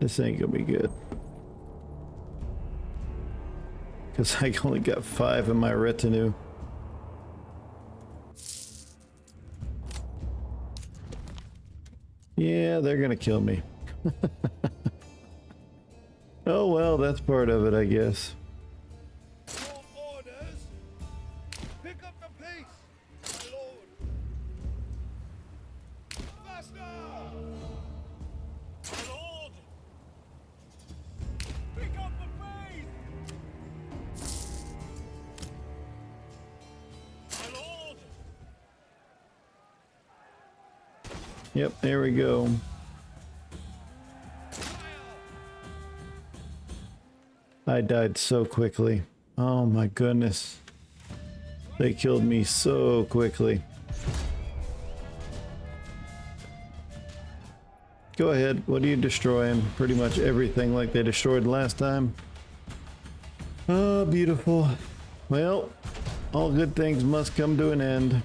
This ain't gonna be good. Because I only got 5 in my retinue. Yeah, they're gonna kill me. Oh well, that's part of it, I guess. Your orders. Pick up the pace, my lord. Faster! My lord. Pick up the pace. My lord. Yep, there we go. I died so quickly. Oh my goodness. They killed me so quickly. Go ahead, what are you destroying? Pretty much everything like they destroyed last time. Oh, beautiful. Well, all good things must come to an end.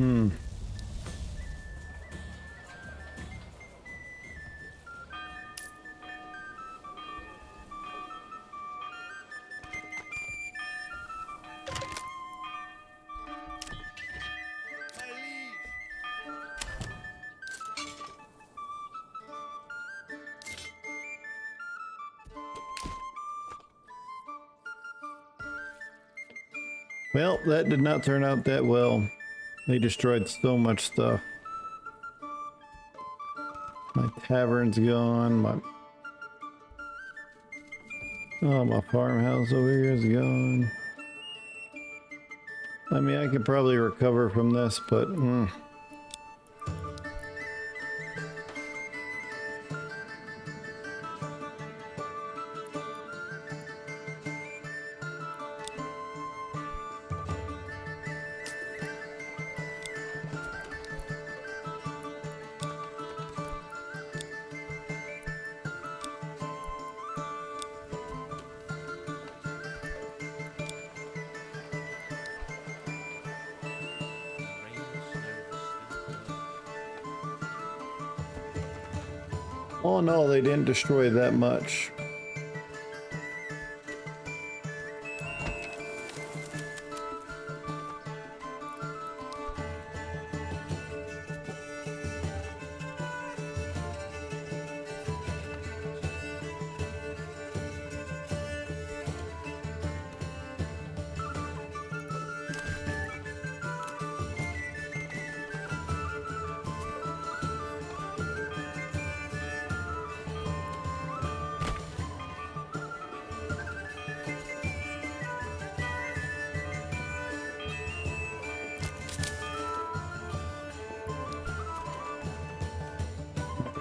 My liege. Well, that did not turn out that well. They destroyed so much stuff. My tavern's gone. My farmhouse over here is gone. I mean, I could probably recover from this, but Rain and snow still all in all, they didn't destroy that much.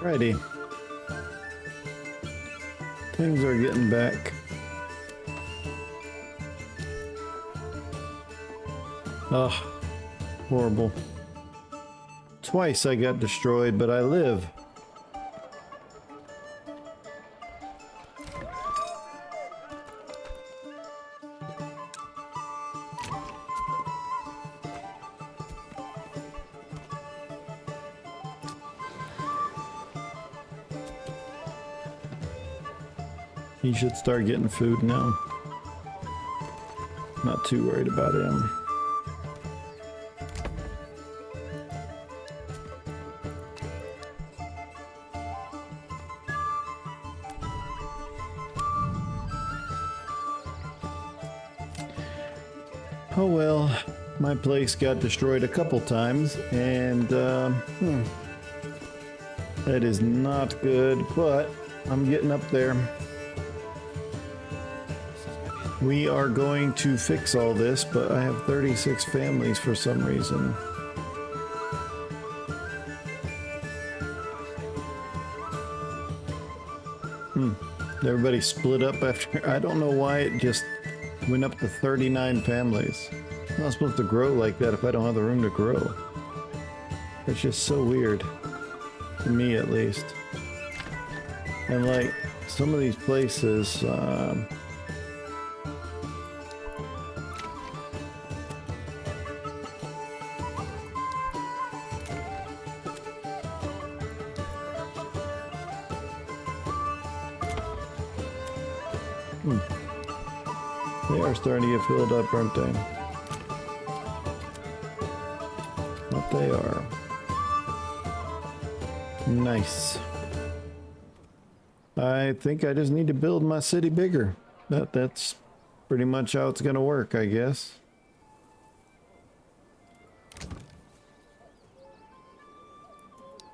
Alrighty. Things are getting back. Ugh. Horrible. Twice I got destroyed, but I live. He should start getting food now. Not too worried about him. Oh well, my place got destroyed a couple times, and that is not good, but I'm getting up there. We are going to fix all this, but I have 36 families for some reason. Everybody split up after. I don't know why it just went up to 39 families. I'm not supposed to grow like that if I don't have the room to grow. It's just so weird. To me, at least. And like, some of these places, they are starting to get filled up, aren't they? But they are. Nice. I think I just need to build my city bigger. That's pretty much how it's gonna work, I guess.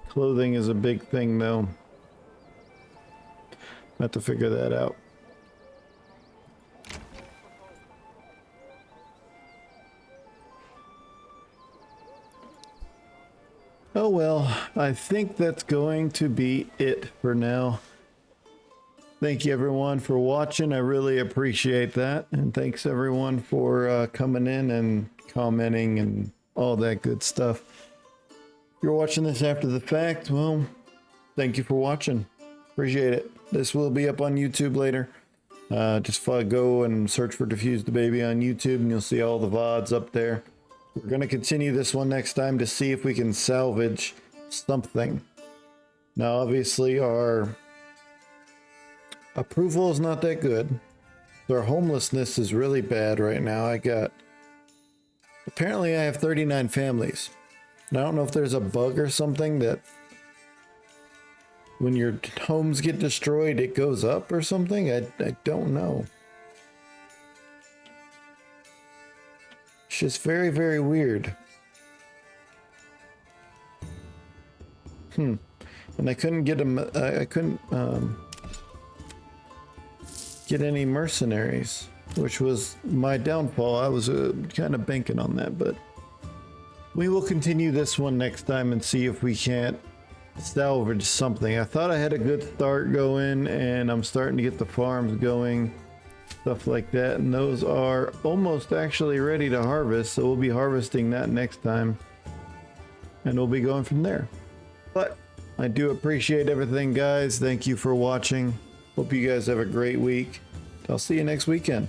Clothing is a big thing, though. Have to figure that out. Oh well, I think that's going to be it for now. Thank you everyone for watching. I really appreciate that. And thanks everyone for coming in and commenting and all that good stuff. If you're watching this after the fact, well, thank you for watching. Appreciate it. This will be up on YouTube later. Just go and search for Defuse the Baby on YouTube and you'll see all the VODs up there. We're going to continue this one next time to see if we can salvage something. Now, obviously, our approval is not that good. Our homelessness is really bad right now. Apparently I have 39 families. And I don't know if there's a bug or something that when your homes get destroyed, it goes up or something. I don't know. It's just very, very weird. And I couldn't get get any mercenaries, which was my downfall. I was kind of banking on that, but we will continue this one next time and see if we can't salvage something. I thought I had a good start going, and I'm starting to get the farms going, stuff like that, and those are almost actually ready to harvest, so we'll be harvesting that next time, and we'll be going from there. But I do appreciate everything, guys. Thank you for watching. Hope you guys have a great week. I'll see you next weekend.